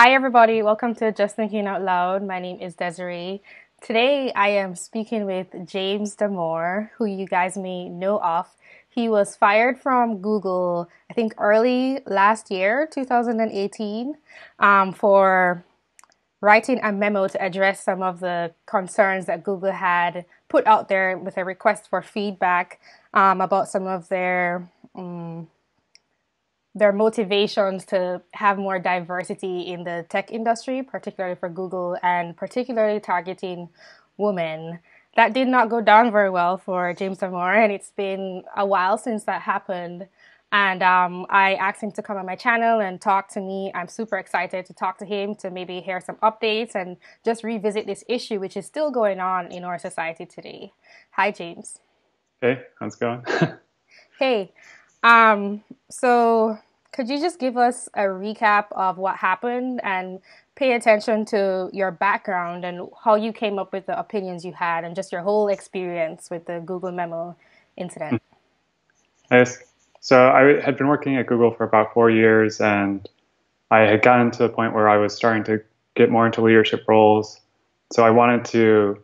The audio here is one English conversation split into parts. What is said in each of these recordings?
Hi, everybody. Welcome to Just Thinking Out Loud. My name is Desi-Rae. Today, I am speaking with James Damore, who you guys may know of. He was fired from Google, I think, early last year, 2018, for writing a memo to address some of the concerns that Google had put out there with a request for feedback about some of their motivations to have more diversity in the tech industry, particularly for Google and particularly targeting women. That did not go down very well for James Damore, and it's been a while since that happened. And I asked him to come on my channel and talk to me. I'm super excited to talk to him to maybe hear some updates and just revisit this issue, which is still going on in our society today. Hi, James. Hey, how's it going? Hey, so could you just give us a recap of what happened and pay attention to your background and how you came up with the opinions you had and just your whole experience with the Google Memo incident? Nice. So I had been working at Google for about 4 years, and I had gotten to the point where I was starting to get more into leadership roles. So I wanted to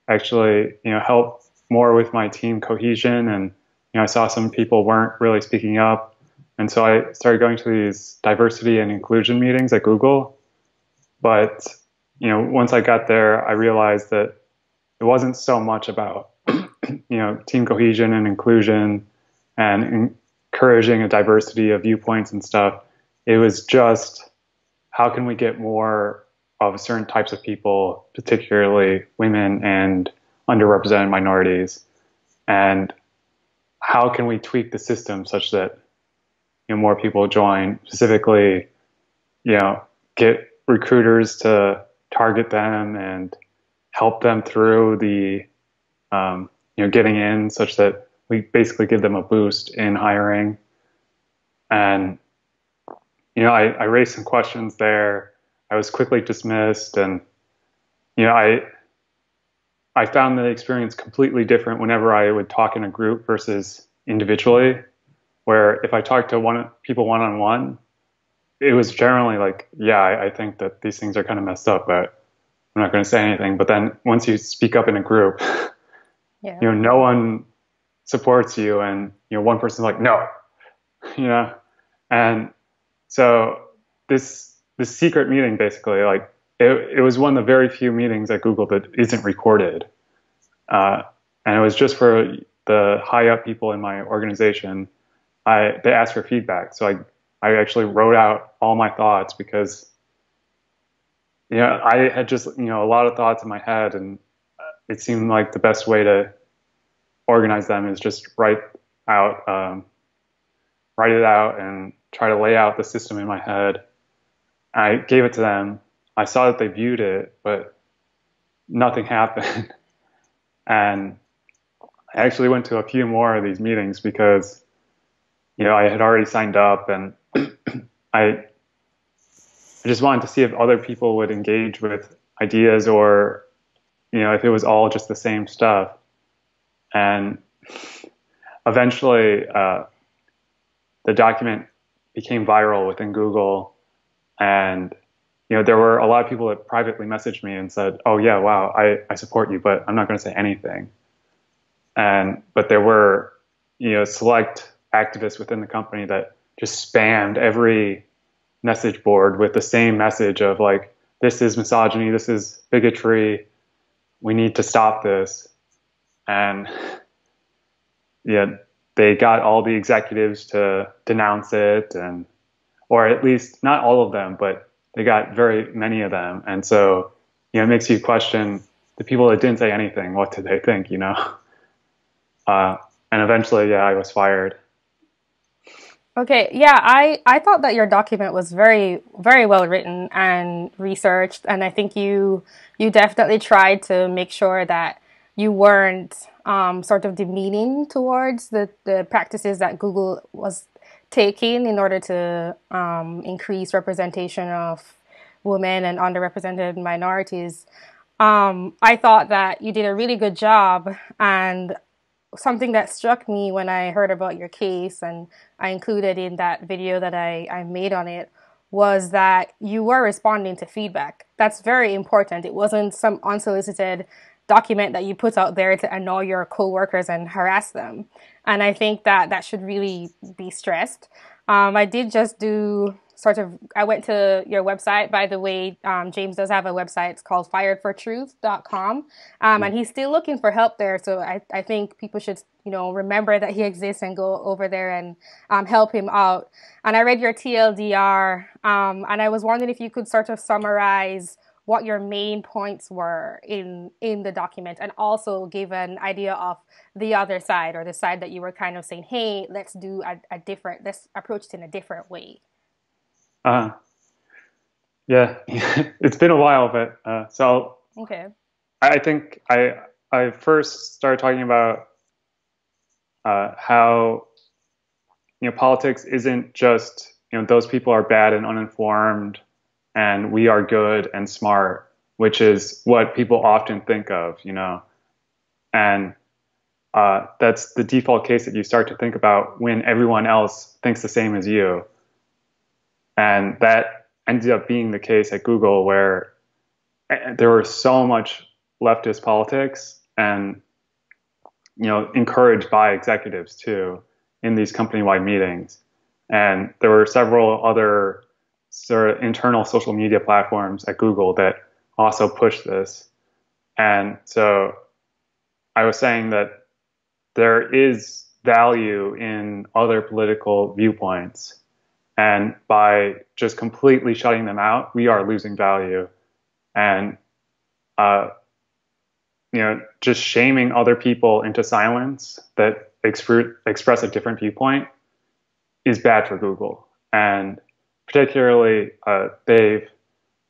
actually, help more with my team cohesion, and I saw some people weren't really speaking up, and so I started going to these diversity and inclusion meetings at Google. But once I got there, I realized that it wasn't so much about team cohesion and inclusion and encouraging a diversity of viewpoints and stuff. It was just how can we get more of certain types of people, particularly women and underrepresented minorities, and how can we tweak the system such that more people join, specifically get recruiters to target them and help them through the getting in, such that we basically give them a boost in hiring. And I raised some questions there. I was quickly dismissed, and I found the experience completely different whenever I would talk in a group versus individually. Where if I talked to people one on one, it was generally like, yeah, I think that these things are kind of messed up, but I'm not going to say anything. But then once you speak up in a group, Yeah. no one supports you, and one person's like, no, you know, and so this secret meeting, basically, like it was one of the very few meetings at Google that isn't recorded, uh, and it was just for the high up people in my organization. They asked for feedback, so I actually wrote out all my thoughts because I had just a lot of thoughts in my head, and it seemed like the best way to organize them is just out write it out and try to lay out the system in my head. I gave it to them. I saw that they viewed it, but nothing happened. And I actually went to a few more of these meetings because I had already signed up, and I just wanted to see if other people would engage with ideas, or if it was all just the same stuff. And eventually, the document became viral within Google, and there were a lot of people that privately messaged me and said, "Oh yeah, wow, I support you, but I'm not going to say anything." But there were select activists within the company that just spammed every message board with the same message of like, "This is misogyny, this is bigotry, we need to stop this." And yeah, they got all the executives to denounce it, and or at least not all of them, but they got very many of them. And so it makes you question the people that didn't say anything. What did they think? And eventually, yeah, I was fired. Okay, yeah, I thought that your document was very, very well written and researched, and I think you definitely tried to make sure that you weren't sort of demeaning towards the practices that Google was taking in order to increase representation of women and underrepresented minorities. I thought that you did a really good job, and something that struck me when I heard about your case and I included in that video that I made on it was that you were responding to feedback. That's very important. It wasn't some unsolicited document that you put out there to annoy your coworkers and harass them. And I think that that should really be stressed. I did just do I went to your website, by the way. James does have a website. It's called firedfortruth.com. Yeah. And he's still looking for help there. So I think people should, remember that he exists and go over there and help him out. And I read your TLDR, and I was wondering if you could sort of summarize what your main points were in the document, and also give an idea of the other side, or the side that you were kind of saying, hey, let's approach it in a different way. Uh, yeah, it's been a while, but Okay. I think I first started talking about how politics isn't just those people are bad and uninformed, and we are good and smart, which is what people often think of, and that's the default case that you start to think about when everyone else thinks the same as you. And that ended up being the case at Google, where there was so much leftist politics, and encouraged by executives too in these company-wide meetings. And there were several other sort of internal social media platforms at Google that also pushed this. And so I was saying that there is value in other political viewpoints. And by just completely shutting them out, we are losing value. And, just shaming other people into silence that express a different viewpoint is bad for Google. And particularly, they've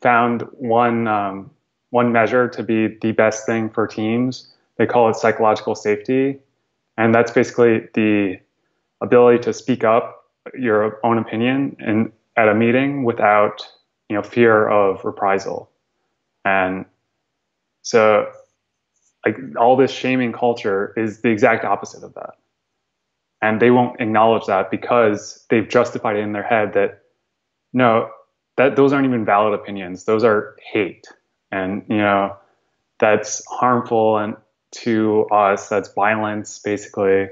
found one measure to be the best thing for teams. They call it psychological safety. And that's basically the ability to speak up your own opinion at a meeting without fear of reprisal. And so like all this shaming culture is the exact opposite of that. And they won't acknowledge that because they've justified it in their head that no, that those aren't even valid opinions. Those are hate. And that's harmful and to us, that's violence basically.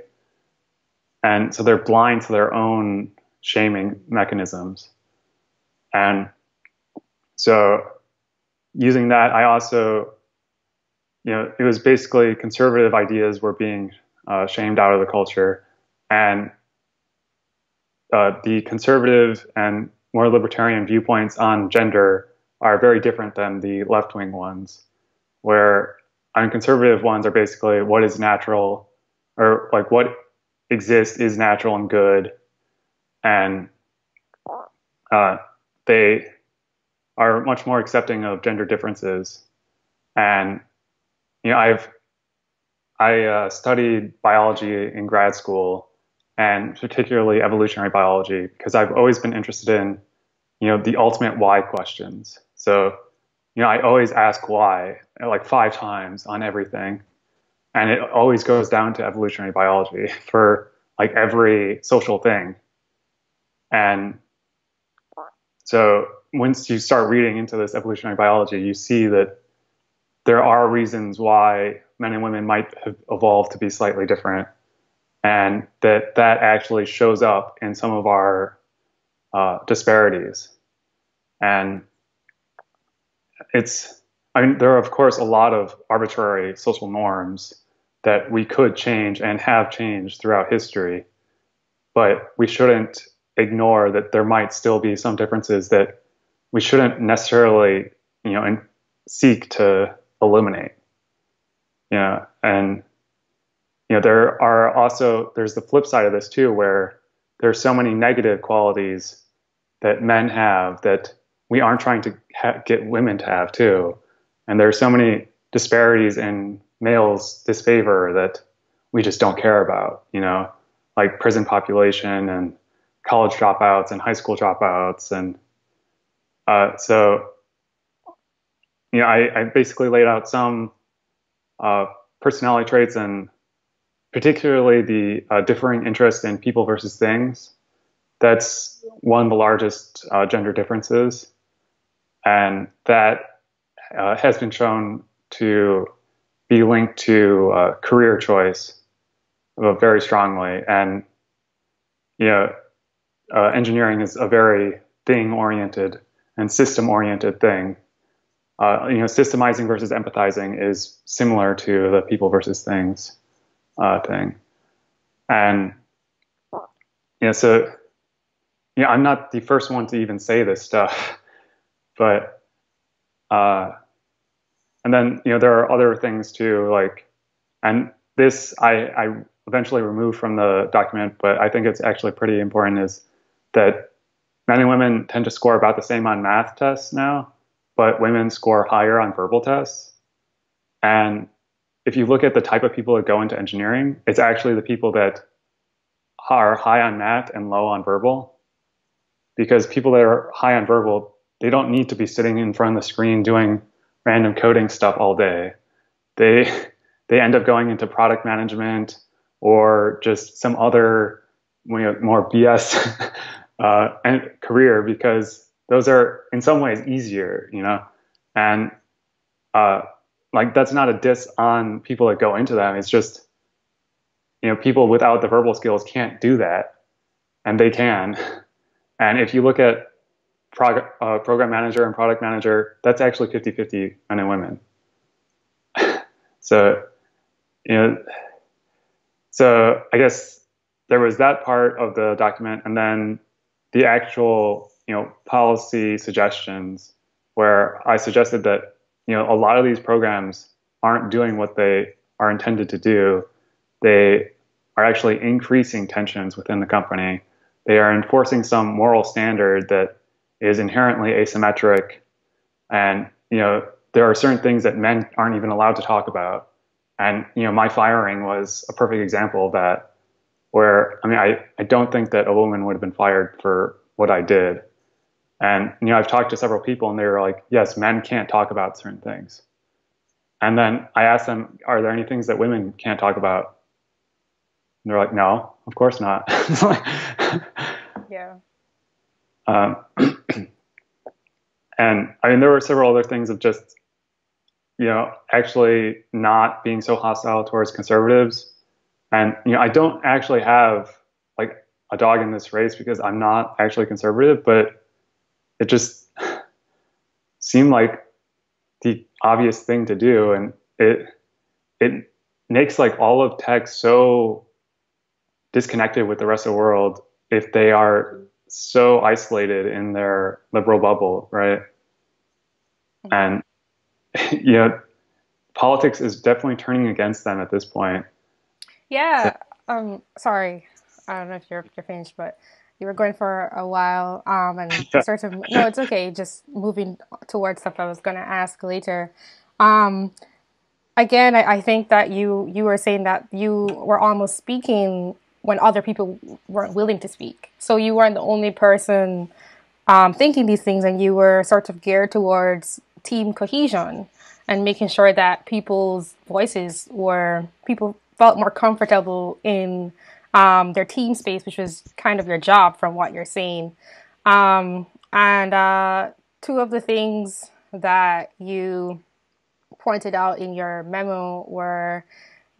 And so they're blind to their own shaming mechanisms. And so using that, I also, it was basically conservative ideas were being shamed out of the culture. And the conservative and more libertarian viewpoints on gender are very different than the left-wing ones, where conservative ones are basically what is natural, or like what exists is natural and good. And they are much more accepting of gender differences. And I studied biology in grad school, and particularly evolutionary biology, because I've always been interested in the ultimate why questions. So I always ask why like 5 times on everything, and it always goes down to evolutionary biology for like every social thing. And so once you start reading into this evolutionary biology, you see that there are reasons why men and women might have evolved to be slightly different, and that actually shows up in some of our disparities. And there are, of course, a lot of arbitrary social norms that we could change and have changed throughout history, but we shouldn't ignore that there might still be some differences that we shouldn't necessarily, seek to eliminate. And there's the flip side of this too, where there's so many negative qualities that men have that we aren't trying to get women to have too. And there's so many disparities in males' disfavor that we just don't care about, like prison population and college dropouts and high school dropouts. And so I basically laid out some personality traits, and particularly the differing interest in people versus things, that's one of the largest gender differences, and that has been shown to be linked to career choice very strongly. And you know, engineering is a very thing-oriented and system-oriented thing. Systemizing versus empathizing is similar to the people versus things thing. And so I'm not the first one to even say this stuff, but uh, and then there are other things too, like, and this I eventually removed from the document, but I think it's actually pretty important, is that men and women tend to score about the same on math tests now, but women score higher on verbal tests. And if you look at the type of people that go into engineering, it's actually the people that are high on math and low on verbal. Because people that are high on verbal, they don't need to be sitting in front of the screen doing random coding stuff all day. They end up going into product management or just some other more BS and career, because those are in some ways easier, and like, that's not a diss on people that go into them. It's just people without the verbal skills can't do that, and they can. And if you look at program manager and product manager, that's actually 50-50 men and women. So, so I guess there was that part of the document, and then the actual, policy suggestions, where I suggested that, a lot of these programs aren't doing what they are intended to do. They are actually increasing tensions within the company. They are enforcing some moral standard that is inherently asymmetric. And, there are certain things that men aren't even allowed to talk about. And, my firing was a perfect example of that, where, I don't think that a woman would have been fired for what I did. And, I've talked to several people, and they were like, yes, men can't talk about certain things. And then I asked them, are there any things that women can't talk about? And they're like, no, of course not. Yeah. Um, and there were several other things of just, actually not being so hostile towards conservatives. And, I don't actually have like a dog in this race because I'm not actually conservative, but it just seemed like the obvious thing to do. And it makes like all of tech so disconnected with the rest of the world if they are so isolated in their liberal bubble, right? And politics is definitely turning against them at this point. So, Yeah. Sorry. I don't know if you're finished, but you were going for a while. And yeah. sort of no, it's okay. Just moving towards stuff I was gonna ask later. Um, Again, I think that you were saying that you were almost speaking when other people weren't willing to speak. So you weren't the only person thinking these things, and you were sort of geared towards team cohesion and making sure that people felt more comfortable in their team space, which was kind of your job from what you're saying. And two of the things that you pointed out in your memo were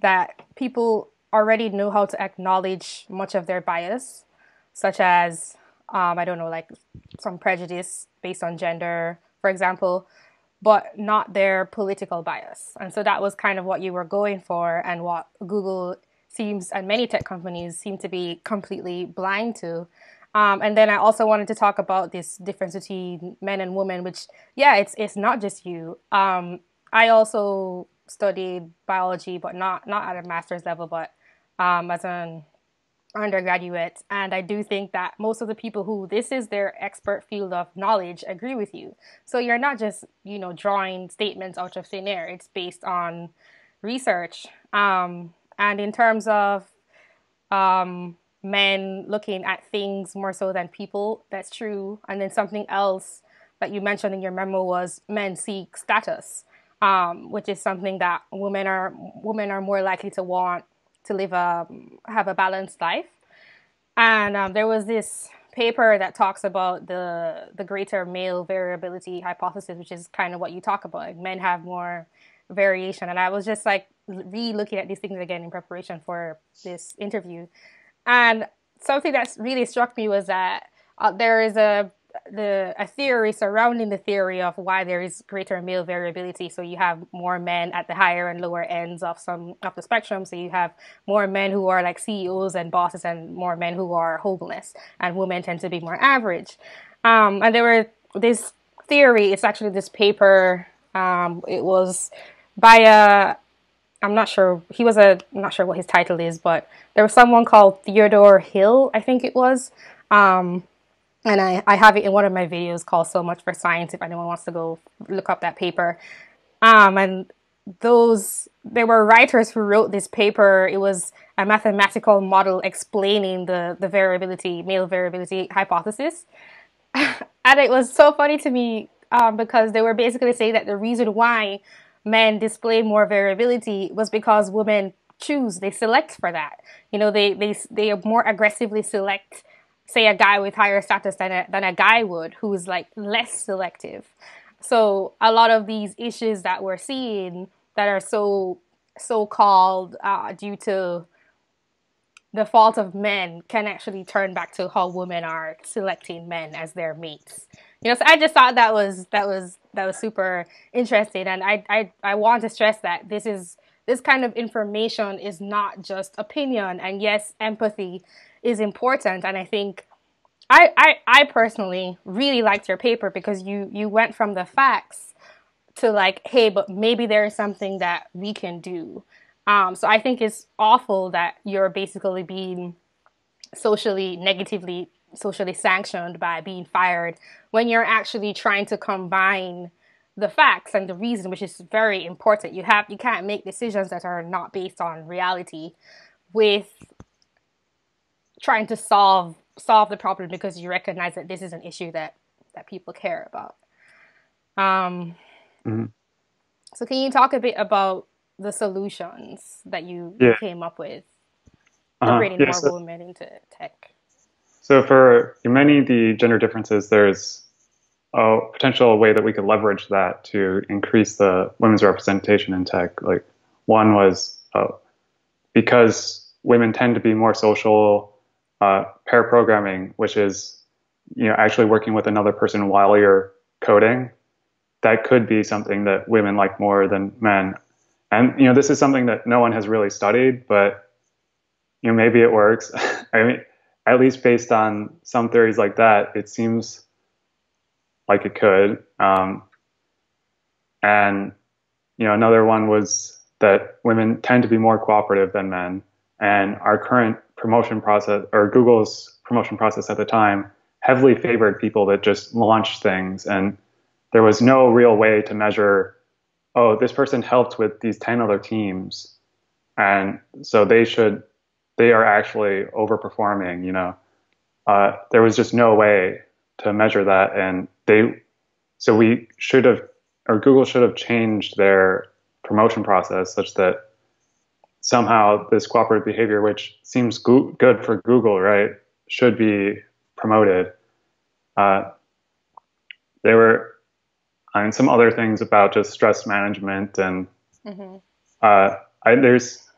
that people already know how to acknowledge much of their bias, such as, I don't know, like some prejudice based on gender, for example, but not their political bias. And so that was kind of what you were going for, and what Google seems, and many tech companies seem to be completely blind to. And then I also wanted to talk about this difference between men and women, which, yeah, it's not just you. I also studied biology, but not at a master's level, but as an undergraduate. And I do think that most of the people who this is their expert field of knowledge agree with you. So you're not just, drawing statements out of thin air. It's based on research. And in terms of men looking at things more so than people, that's true. And then something else that you mentioned in your memo was men seek status, which is something that women are more likely to want to have a balanced life. And there was this paper that talks about the greater male variability hypothesis, which is kind of what you talk about. Like men have more variation, and I was just like re-looking at these things again in preparation for this interview, and something that's really struck me was that there is a theory surrounding the theory of why there is greater male variability. So you have more men at the higher and lower ends of some of the spectrum. So you have more men who are like CEOs and bosses, and more men who are homeless, and women tend to be more average. And there were this theory. It's actually this paper. It was by a I'm not sure. I'm not sure what his title is, but there was someone called Theodore Hill, I think it was. Um, and I have it in one of my videos called So Much for Science if anyone wants to go look up that paper. And there were writers who wrote this paper. It was a mathematical model explaining the variability, male variability hypothesis. And it was so funny to me because they were basically saying that the reason why men display more variability was because women choose, they select for that. You know, they more aggressively select, say, a guy with higher status than a guy would, who's like less selective. So a lot of these issues that we're seeing that are so called due to the fault of men can actually turn back to how women are selecting men as their mates. You know, so I just thought that was super interesting, and I want to stress that this kind of information is not just opinion, and yes, empathy is important, and I think I personally really liked your paper because you went from the facts to like, hey, but maybe there is something that we can do. So I think it's awful that you're basically being socially sanctioned by being fired when you're actually trying to combine the facts and the reason, which is very important. You can't make decisions that are not based on reality with trying to solve the problem because you recognize that this is an issue that people care about. Um, Mhm. so can you talk a bit about the solutions that you Yeah. came up with for Uh-huh. bringing Yeah. more women into tech? So for many of the gender differences, there's a potential way that we could leverage that to increase the women's representation in tech. Like one was because women tend to be more social, pair programming, which is actually working with another person while you're coding. That could be something that women like more than men. And this is something that no one has really studied, but maybe it works. I mean, at least based on some theories like that, it seems like it could. And another one was that women tend to be more cooperative than men, and our current promotion process, or Google's promotion process at the time, heavily favored people that just launched things, and there was no real way to measure, oh, this person helped with these 10 other teams, and so they are actually overperforming. There was just no way to measure that, and so we should have, or Google should have changed their promotion process such that somehow this cooperative behavior, which seems good for Google, right, should be promoted. Uh, there were and some other things about just stress management, and Mm-hmm. there's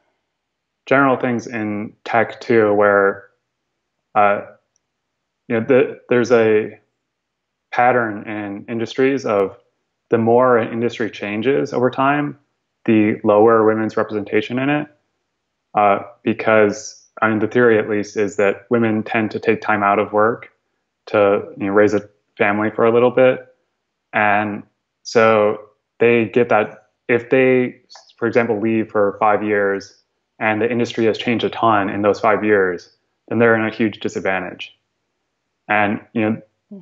general things in tech too where uh, there's a pattern in industries of the more an industry changes over time, the lower women's representation in it. Because I mean, the theory at least is that women tend to take time out of work to raise a family for a little bit, and so they get that if they, for example, leave for 5 years and the industry has changed a ton in those 5 years, then they're in a huge disadvantage. And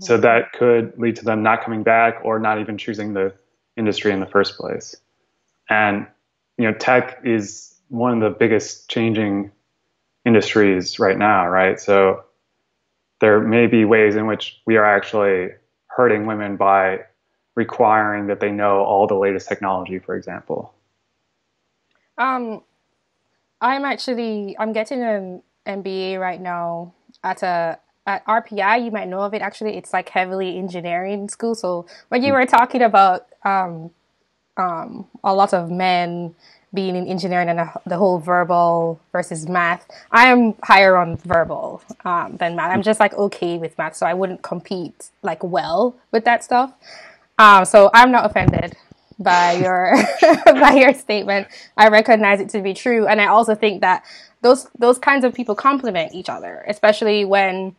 so Mm-hmm. that could lead to them not coming back or not even choosing the industry in the first place. And tech is one of the biggest changing industries right now, right? So there may be ways in which we are actually hurting women by requiring that they know all the latest technology, for example. Um, I'm getting an MBA right now at a at RPI, you might know of it actually. It's like heavily engineering school. So when you were talking about a lot of men being in engineering and the whole verbal versus math, I am higher on verbal than math. I'm just like okay with math, so I wouldn't compete like well with that stuff. So I'm not offended by your by your statement. I recognize it to be true, and I also think that those kinds of people complement each other, especially when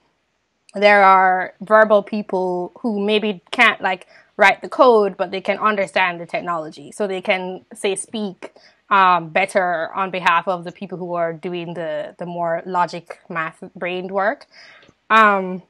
there are verbal people who maybe can't like write the code, but they can understand the technology, so they can say speak better on behalf of the people who are doing the more logic math brain work. Um,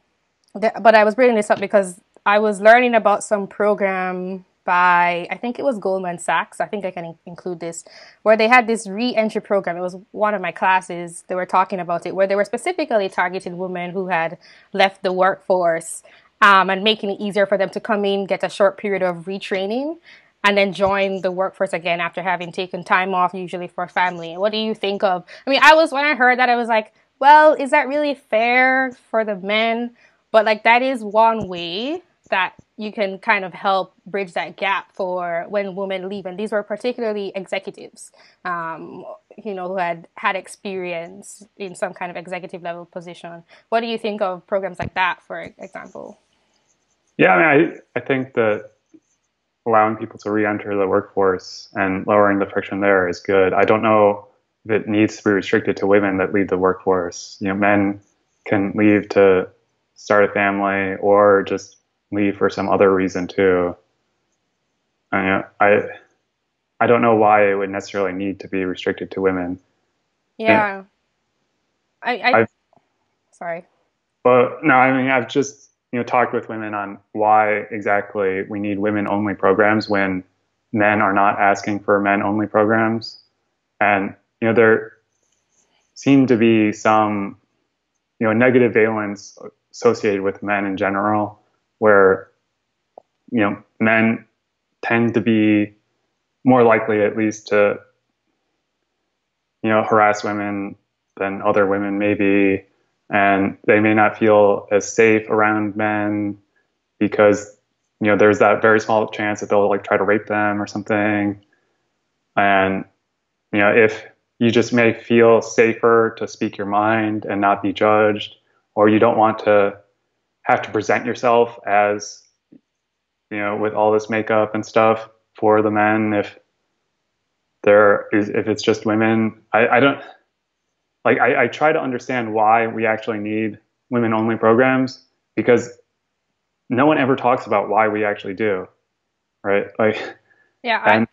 but I was bringing this up because I was learning about some program by, I think it was Goldman Sachs. I think I can include this, where they had this re-entry program. It was one of my classes. They were talking about it, where they were specifically targeting women who had left the workforce and making it easier for them to come in, get a short period of retraining, and then join the workforce again after having taken time off, usually for family. What do you think of? I mean, when I heard that, I was like, well, is that really fair for the men? But like that is one way that you can kind of help bridge that gap for when women leave. And these were particularly executives, who had experience in some kind of executive level position. What do you think of programs like that, for example? Yeah, I mean, I think that allowing people to re-enter the workforce and lowering the friction there is good. I don't know if it needs to be restricted to women that leave the workforce. Men can leave to start a family or just leave for some other reason too. I don't know why it would necessarily need to be restricted to women. And Yeah, I I've sorry. but no, I mean I've just talked with women on why exactly we need women only programs when men are not asking for men only programs, and there seem to be some negative valence associated with men in general, where men tend to be more likely, at least, to harass women than other women maybe, and they may not feel as safe around men because there's that very small chance that they'll like try to rape them or something, and if you just may feel safer to speak your mind and not be judged, or you don't want to have to present yourself as with all this makeup and stuff for the men, if it's just women. I don't like I try to understand why we actually need women only programs, because no one ever talks about why we actually do, right? Like, Yeah, and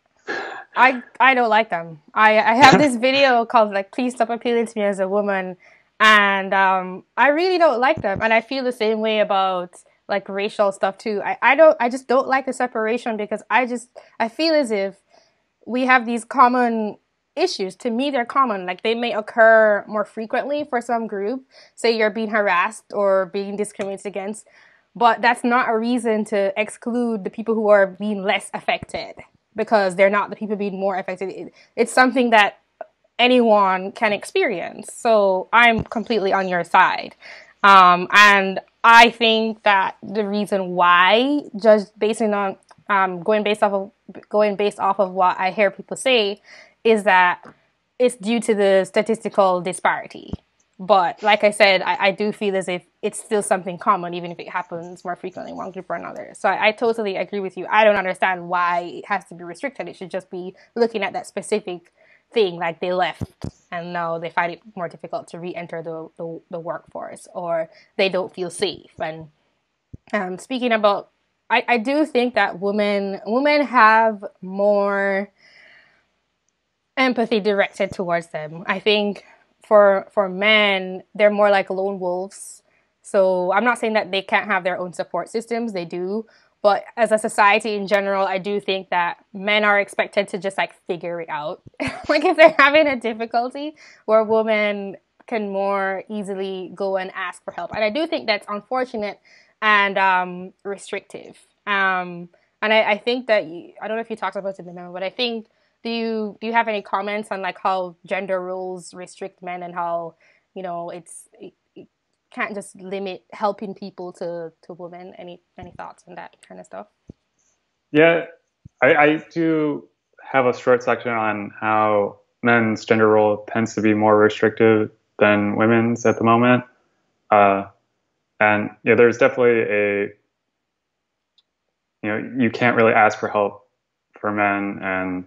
I don't like them. I have this video called like "Please Stop Appealing to Me as a Woman," and I really don't like them, and I feel the same way about like racial stuff too. I just don't like the separation because I feel as if we have these common issues. To me, they're common. Like they may occur more frequently for some group. Say you're being harassed or being discriminated against, but that's not a reason to exclude the people who are being less affected because they're not the people being more affected. It's something that anyone can experience. So I'm completely on your side. And I think that the reason why, just basing on going based off of what I hear people say, is that it's due to the statistical disparity. But like I said, I do feel as if it's still something common, even if it happens more frequently in one group or another. So I totally agree with you. I don't understand why it has to be restricted. It should just be looking at that specific thing, like they left and now they find it more difficult to re-enter the workforce, or they don't feel safe. And speaking about, I do think that women have more empathy directed towards them. I think for men, they're more like lone wolves. So I'm not saying that they can't have their own support systems. They do. But as a society in general, I do think that men are expected to just like figure it out. Like if they're having a difficulty, where women can more easily go and ask for help. And I do think that's unfortunate and restrictive. And I think that I don't know if you talked about it in the memo, but I think do you have any comments on like how gender roles restrict men and how it can't just limit helping people to women. Any thoughts on that kind of stuff? Yeah, I do have a short section on how men's gender role tends to be more restrictive than women's at the moment. Uh, and yeah, there's definitely you can't really ask for help for men, and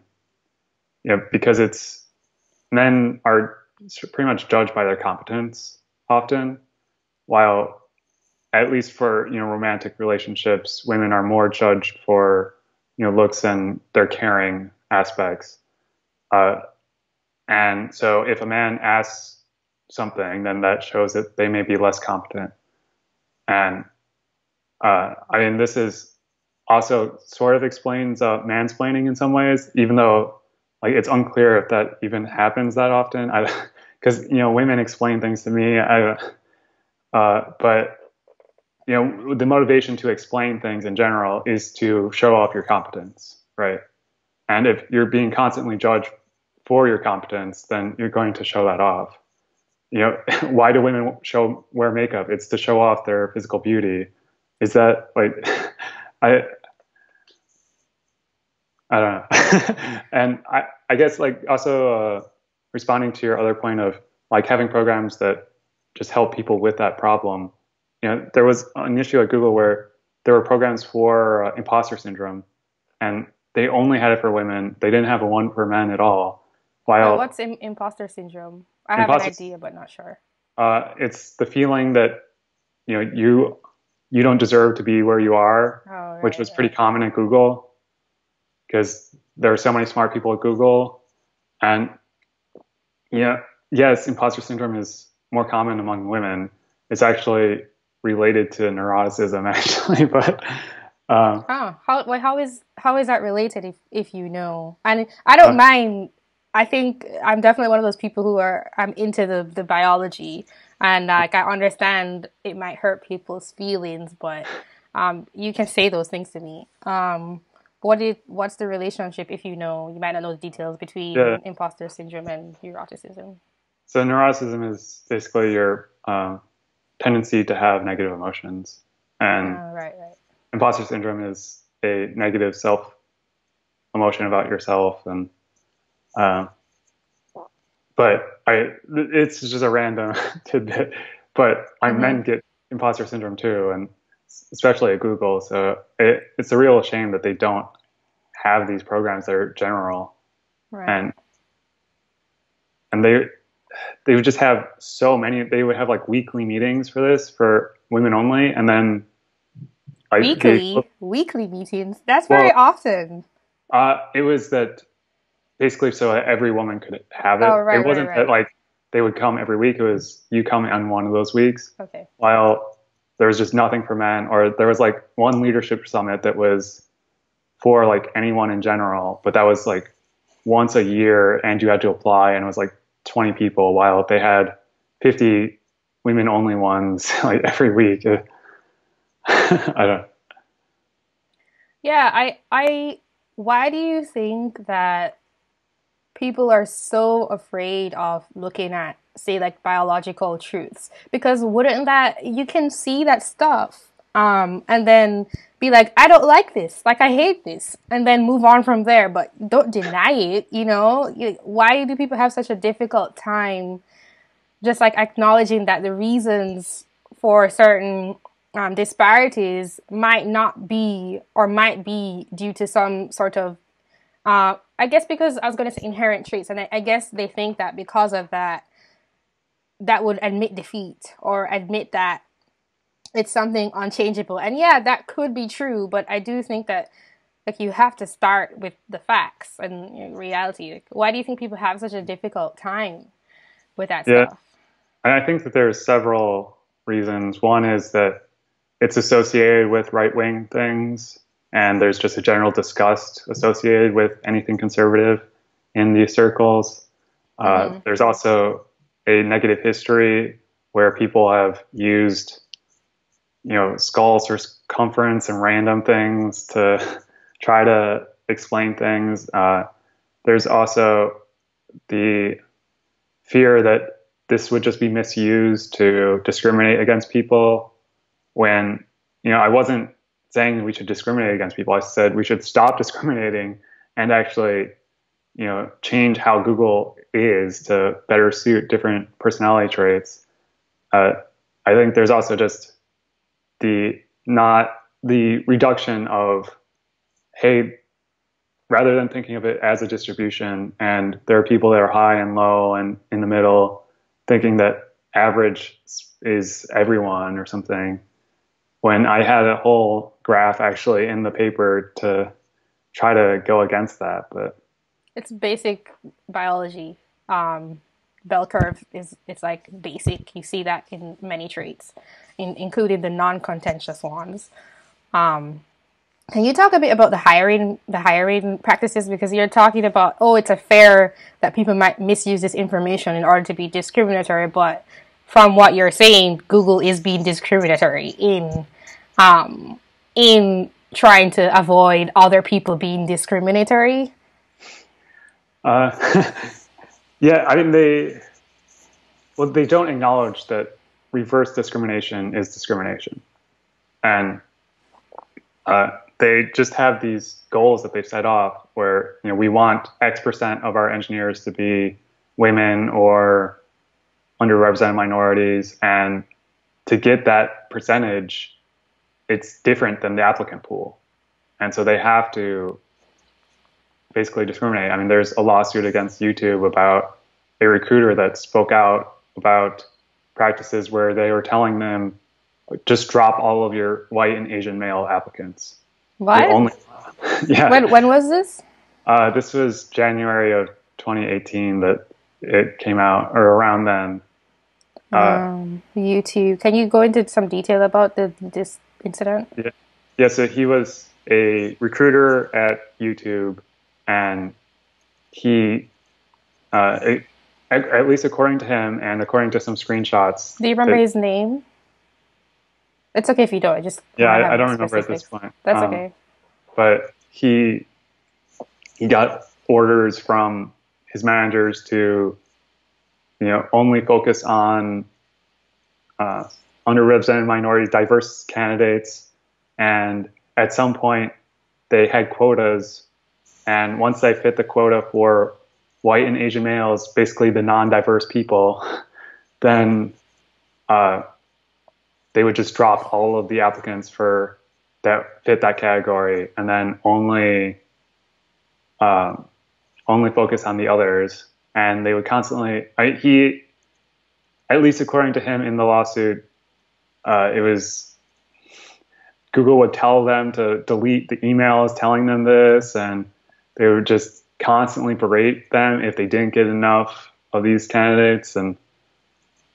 because men are pretty much judged by their competence often, while at least for romantic relationships, women are more judged for looks and their caring aspects. Uh, and so if a man asks something, then that shows that they may be less competent. And I mean, this is also sort of explains mansplaining in some ways, even though like it's unclear if that even happens that often. Because women explain things to me. But the motivation to explain things in general is to show off your competence, right? And if you're being constantly judged for your competence, then you're going to show that off. Why do women wear makeup? It's to show off their physical beauty. Is that like, I, I don't know. And I guess like also responding to your other point of like having programs that just help people with that problem. There was an issue at Google where there were programs for imposter syndrome, and they only had it for women. They didn't have one for men at all. Wait, While what's imposter syndrome? I have an imposter, idea, but not sure. it's the feeling that you don't deserve to be where you are, Oh, which right, was pretty right. common at Google because there are so many smart people at Google, and yes, imposter syndrome is more common among women. It's actually related to neuroticism, actually, but Oh, how is that related if you know? And I don't uh, mind. I think I'm definitely one of those people who are I'm into the biology, and like I understand it might hurt people's feelings, but you can say those things to me. What's the relationship if you know? You might not know the details yeah. between imposter syndrome and neuroticism. So neuroticism is basically your tendency to have negative emotions, and Right, right. imposter syndrome is a negative self emotion about yourself, and uh, but it's just a random tidbit. But Mm-hmm. men get imposter syndrome too, and especially at Google. So it's a real shame that they don't have these programs that are general, Right. and and they would just have so many. They would have like weekly meetings for this for women only, and then like Weekly meetings. That's very well, often. it was that basically so that every woman could have Oh, it. It right, right, wasn't that right. like they would come every week. It was you come on one of those weeks, Okay. while there was just nothing for men, or there was like one leadership summit that was for like anyone in general, but that was like once a year and you had to apply, and it was like 20 people, while they had 50 women only ones like every week. I don't. Yeah, why do you think that people are so afraid of looking at, say, like biological truths? Because wouldn't that, you can see that stuff, and then be like, I don't like this, like I hate this, and then move on from there, but don't deny it, you know? Why do people have such a difficult time just like acknowledging that the reasons for certain disparities might not be or might be due to some sort of I guess because I was going to say inherent traits, and I guess they think that because of that, that would admit defeat or admit that it's something unchangeable. And yeah, that could be true, but I do think that like you have to start with the facts and reality. Like, why do you think people have such a difficult time with that Yeah, stuff? and I think that there's several reasons. One is that it's associated with right wing things, and there's just a general disgust associated with anything conservative in these circles. Mm-hmm. There's also a negative history where people have used, skull circumference and random things to try to explain things. There's also the fear that this would just be misused to discriminate against people when, I wasn't saying we should discriminate against people. I said we should stop discriminating and actually, change how Google is to better suit different personality traits. I think there's also just the not the reduction of, hey, rather than thinking of it as a distribution and there are people that are high and low and in the middle, thinking that average is everyone or something, when I had a whole graph actually in the paper to try to go against that. But It's basic biology. Bell curve is it's like basic. You see that in many traits, including the non-contentious ones. Can you talk a bit about the hiring practices? Because you're talking about, oh, it's a fair that people might misuse this information in order to be discriminatory, but from what you're saying, Google is being discriminatory in trying to avoid other people being discriminatory. uh, yeah, I mean they don't acknowledge that reverse discrimination is discrimination, and they just have these goals that they've set off where, we want X% of our engineers to be women or underrepresented minorities. And to get that percentage, it's different than the applicant pool. And so they have to basically discriminate. I mean, there's a lawsuit against YouTube about a recruiter that spoke out about practices where they were telling them, just drop all of your white and Asian male applicants. What? Only, yeah. When was this? This was January of 2018 that it came out, or around then. YouTube. Can you go into some detail about this incident? Yeah. Yeah, so he was a recruiter at YouTube, and he, at least according to him and according to some screenshots. Do you remember his name? It's okay if you don't. I don't remember at this point. That's okay. But he got orders from his managers to, only focus on underrepresented minorities, diverse candidates, and at some point they had quotas, and once they fit the quota for white and Asian males, basically the non-diverse people, then they would just drop all of the applicants for that fit that category, and then only focus on the others. And they would constantly, he, at least according to him in the lawsuit, it was Google would tell them to delete the emails telling them this, and they would just constantly berate them if they didn't get enough of these candidates. And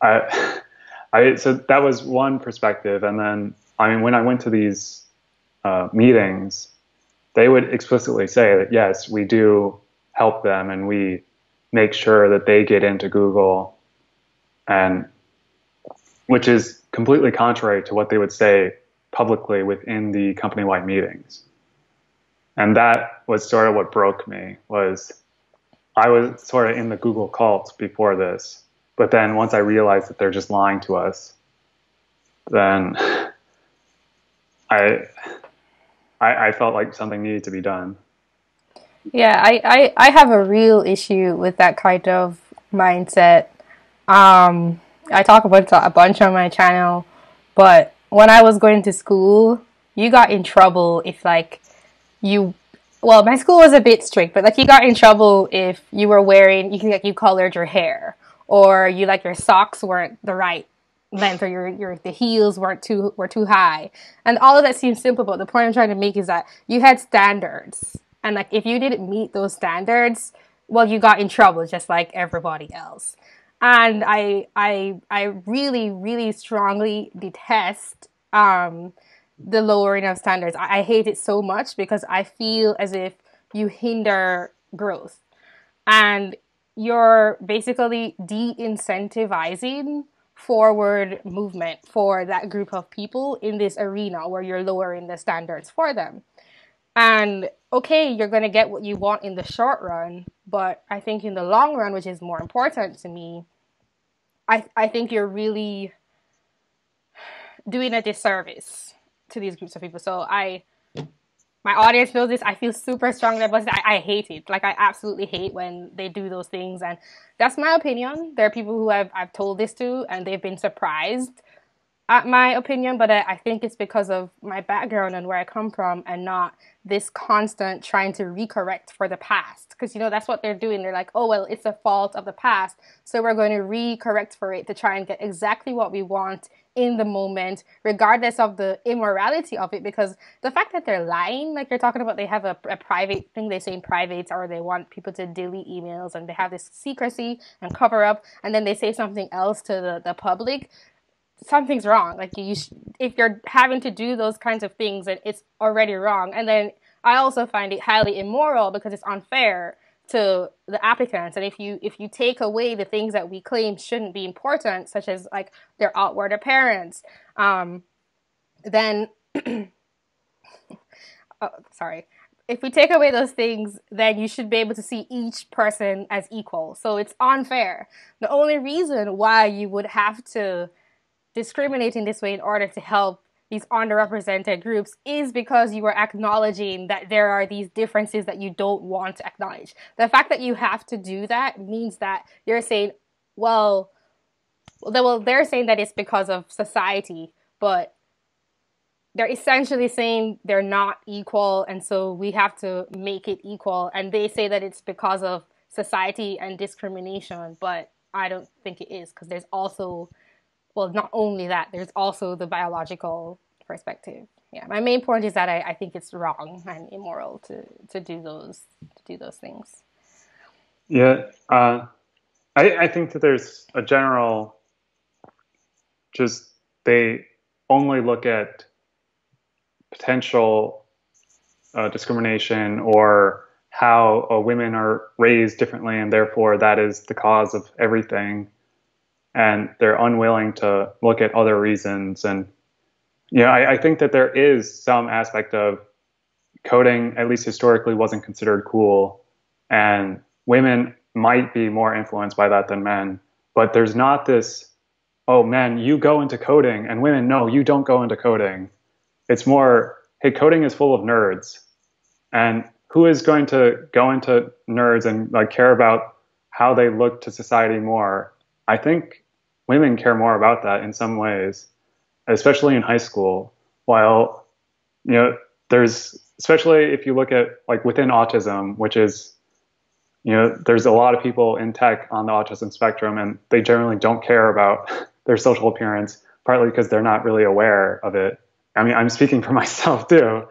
so that was one perspective. And then, when I went to these meetings, they would explicitly say that, yes, we do help them and we make sure that they get into Google, and which is completely contrary to what they would say publicly within the company-wide meetings. And that was sort of what broke me. Was I was sort of in the Google cult before this, but then once I realized that they're just lying to us, then I felt like something needed to be done. Yeah, I have a real issue with that kind of mindset. I talk about it a bunch on my channel, but when I was going to school, you got in trouble if my school was a bit strict, but you got in trouble if you were wearing, you colored your hair, or your socks weren't the right length, or the heels were too high. And all of that seems simple, but the point I'm trying to make is that you had standards. And if you didn't meet those standards, well, you got in trouble just like everybody else. And I really, really strongly detest the lowering of standards. I hate it so much because I feel as if you hinder growth. And you're basically de-incentivizing forward movement for that group of people in this arena where you're lowering the standards for them. And okay, you're going to get what you want in the short run, but I think in the long run, which is more important to me, I think you're really doing a disservice to these groups of people. So my audience knows this. I feel super strongly about it. I hate it. Like I absolutely hate when they do those things, and that's my opinion. There are people who I've told this to, and they've been surprised at my opinion, but I think it's because of my background and where I come from, and not this constant trying to recorrect for the past. Because, that's what they're doing. They're like, oh, well, it's a fault of the past, so we're going to recorrect for it to try and get exactly what we want in the moment, regardless of the immorality of it. Because the fact that they're lying, like you're talking about, they have a private thing they say in private, or they want people to delete emails, and they have this secrecy and cover up, and then they say something else to the public. Something's wrong. Like if you're having to do those kinds of things, and it's already wrong. And then I also find it highly immoral because it's unfair to the applicants. And if you take away the things that we claim shouldn't be important, such as like their outward appearance, then oh, sorry. If we take away those things, then you should be able to see each person as equal. So it's unfair. The only reason why you would have to discriminate in this way in order to help these underrepresented groups is because you are acknowledging that there are these differences that you don't want to acknowledge. The fact that you have to do that means that you're saying, they're saying that it's because of society, but they're essentially saying they're not equal, and so we have to make it equal. And they say that it's because of society and discrimination, but I don't think it is, because there's also, not only that, there's also the biological perspective. Yeah, my main point is that I think it's wrong and immoral to do those things. Yeah, I think that there's a general, just they only look at potential discrimination, or how women are raised differently, and therefore that is the cause of everything. And they're unwilling to look at other reasons. And I think that there is some aspect of coding, at least historically, wasn't considered cool, and women might be more influenced by that than men. But there's not this, oh, men, you go into coding, and women, no, you don't go into coding. It's more, hey, coding is full of nerds, and who is going to go into nerds and like care about how they look to society more? I think women care more about that in some ways, especially in high school. While, there's, especially if you look at like within autism, which is, there's a lot of people in tech on the autism spectrum, and they generally don't care about their social appearance, partly because they're not really aware of it. I mean, I'm speaking for myself too.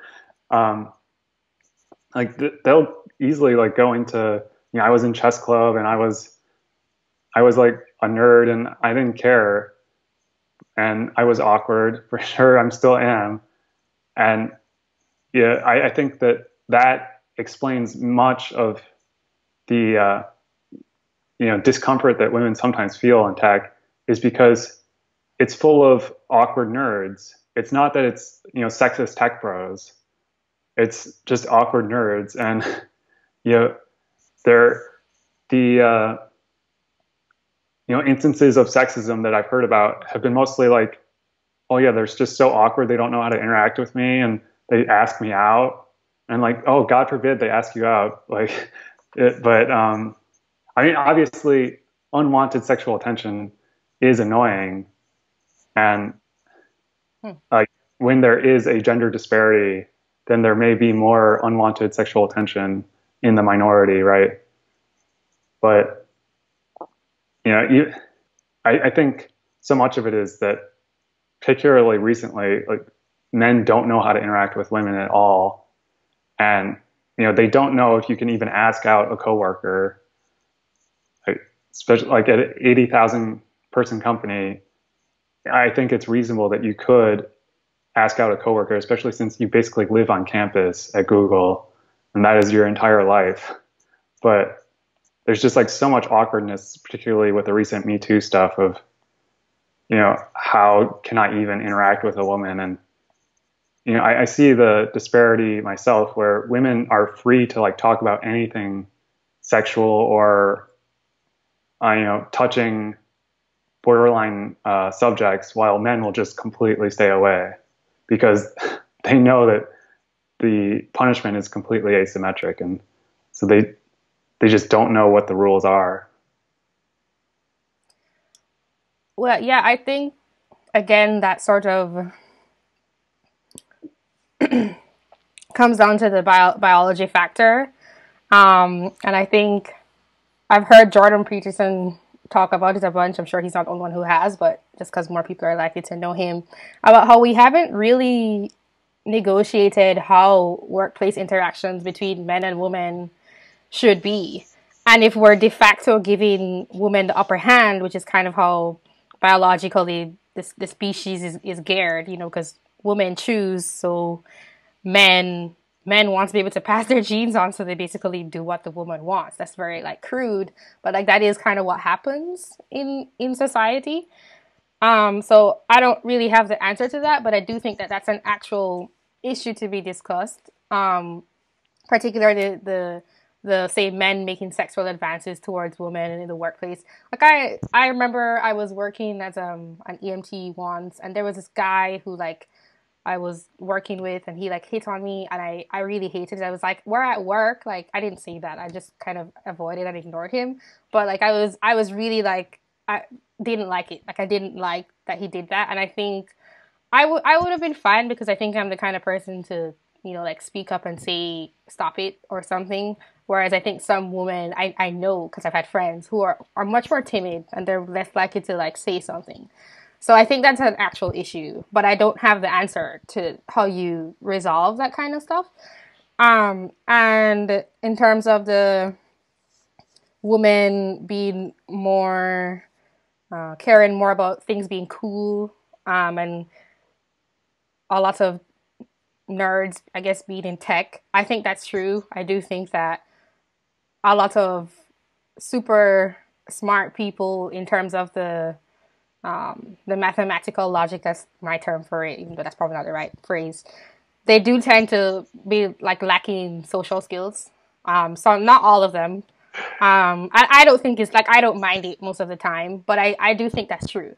Like they'll easily like go into, I was in chess club, and I was like a nerd, and I didn't care, and I was awkward for sure. I'm still am. And yeah, I think that explains much of the discomfort that women sometimes feel in tech, is because it's full of awkward nerds. It's not that it's sexist tech bros. It's just awkward nerds. And they're the instances of sexism that I've heard about have been mostly like, oh yeah, they're just so awkward, they don't know how to interact with me, and they ask me out, and like, oh, God forbid they ask you out, like but I mean, obviously unwanted sexual attention is annoying, and like when there is a gender disparity, then there may be more unwanted sexual attention in the minority, right? But I think so much of it is that, particularly recently, like men don't know how to interact with women at all, and they don't know if you can even ask out a coworker, like, especially like at an 80,000 person company. I think it's reasonable that you could ask out a coworker, especially since you basically live on campus at Google, and that is your entire life. But there's just like so much awkwardness, particularly with the recent Me Too stuff of, how can I even interact with a woman? And, I see the disparity myself, where women are free to like talk about anything sexual or, touching borderline subjects, while men will just completely stay away because they know that the punishment is completely asymmetric, and so they just don't know what the rules are. Well, yeah, I think again that sort of comes down to the biology factor. And I think I've heard Jordan Peterson talk about it a bunch. I'm sure he's not the only one who has, but just because more people are likely to know him, about how we haven't really negotiated how workplace interactions between men and women should be. And if we're de facto giving women the upper hand, which is kind of how biologically the species is geared, you know, because women choose, so men want to be able to pass their genes on, so they basically do what the woman wants. That's very like crude, but like that is kind of what happens in society. So I don't really have the answer to that, but I do think that that's an actual issue to be discussed. Particularly the say men making sexual advances towards women in the workplace. Like I remember I was working as an EMT once, and there was this guy who like I was working with, and he like hit on me, and I really hated it. I was like, we're at work. Like I didn't say that. I just kind of avoided and ignored him. But like I was really like I didn't like it. Like I didn't like that he did that, and I think I would have been fine because I think I'm the kind of person to, you know, like speak up and say stop it or something. Whereas I think some women I know because I've had friends who are much more timid and they're less likely to like say something. So I think that's an actual issue, but I don't have the answer to how you resolve that kind of stuff. And in terms of the woman being more caring more about things being cool, and a lot of nerds, I guess, being in tech, I think that's true. I do think that a lot of super smart people, in terms of the mathematical logic, that's my term for it, even though that's probably not the right phrase, they do tend to be like lacking social skills. So not all of them. I don't think it's like, I don't mind it most of the time, but I do think that's true.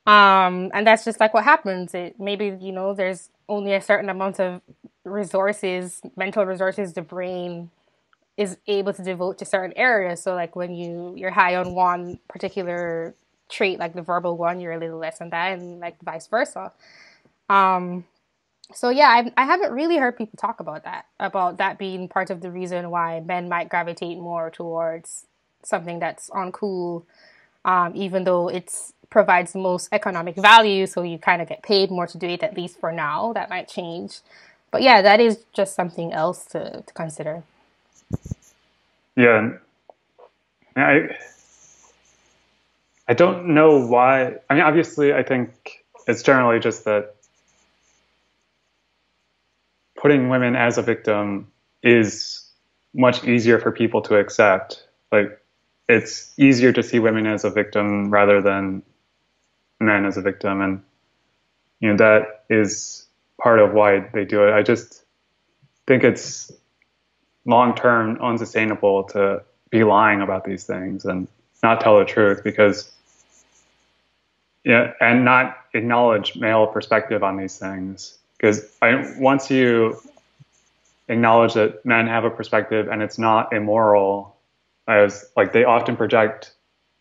And that's just like what happens. It maybe, you know, there's only a certain amount of resources, mental resources, the brain is able to devote to certain areas. So like when you're high on one particular trait, like the verbal one, you're a little less on that, and like vice versa. Um, so yeah, I haven't really heard people talk about that being part of the reason why men might gravitate more towards something that's uncool, even though it's provides the most economic value, so you kind of get paid more to do it, at least for now. That might change. But yeah, that is just something else to consider. Yeah, I don't know why. I mean, obviously, I think it's generally just that putting women as a victim is much easier for people to accept. Like, it's easier to see women as a victim rather than men as a victim, and you know that is part of why they do it. I just think it's long term unsustainable to be lying about these things and not tell the truth, because yeah, and not acknowledge male perspective on these things. Because once you acknowledge that men have a perspective and it's not immoral, as like they often project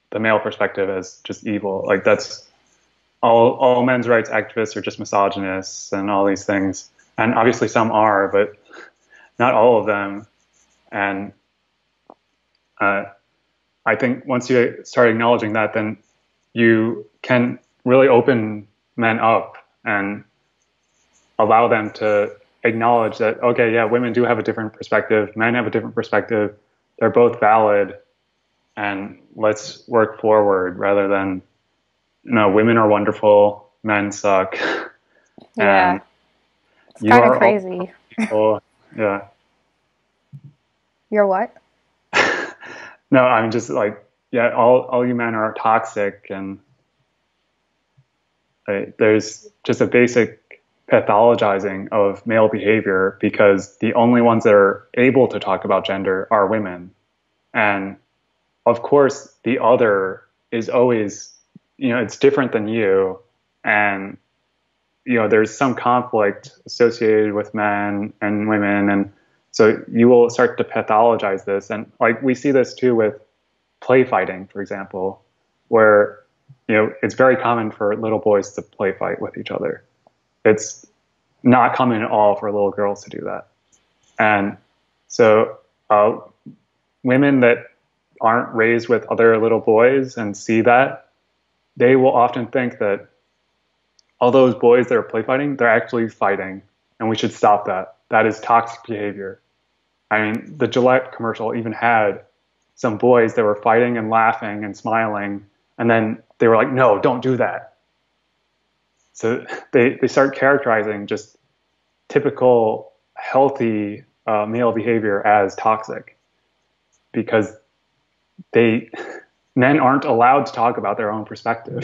the male perspective as just evil. Like that's all men's rights activists are just misogynists and all these things. And obviously some are, but not all of them. And I think once you start acknowledging that, then you can really open men up and allow them to acknowledge that, okay, yeah, women do have a different perspective, men have a different perspective, they're both valid, and let's work forward rather than, no, women are wonderful, men suck. Yeah, And it's you kind of are all crazy. people. Yeah. You're what? No, I'm just like, yeah, all you men are toxic, and there's just a basic pathologizing of male behavior because the only ones that are able to talk about gender are women. And of course, the other is always it's different than you, and there's some conflict associated with men and women, and so you will start to pathologize this. And like we see this too with play fighting, for example, where it's very common for little boys to play fight with each other. It's not common at all for little girls to do that. And so women that aren't raised with other little boys and see that, they will often think that all those boys that are play fighting, they're actually fighting, and we should stop that. That is toxic behavior. I mean, the Gillette commercial even had some boys that were fighting and laughing and smiling, and then they were like, no, don't do that. So they start characterizing just typical healthy male behavior as toxic, because men aren't allowed to talk about their own perspective.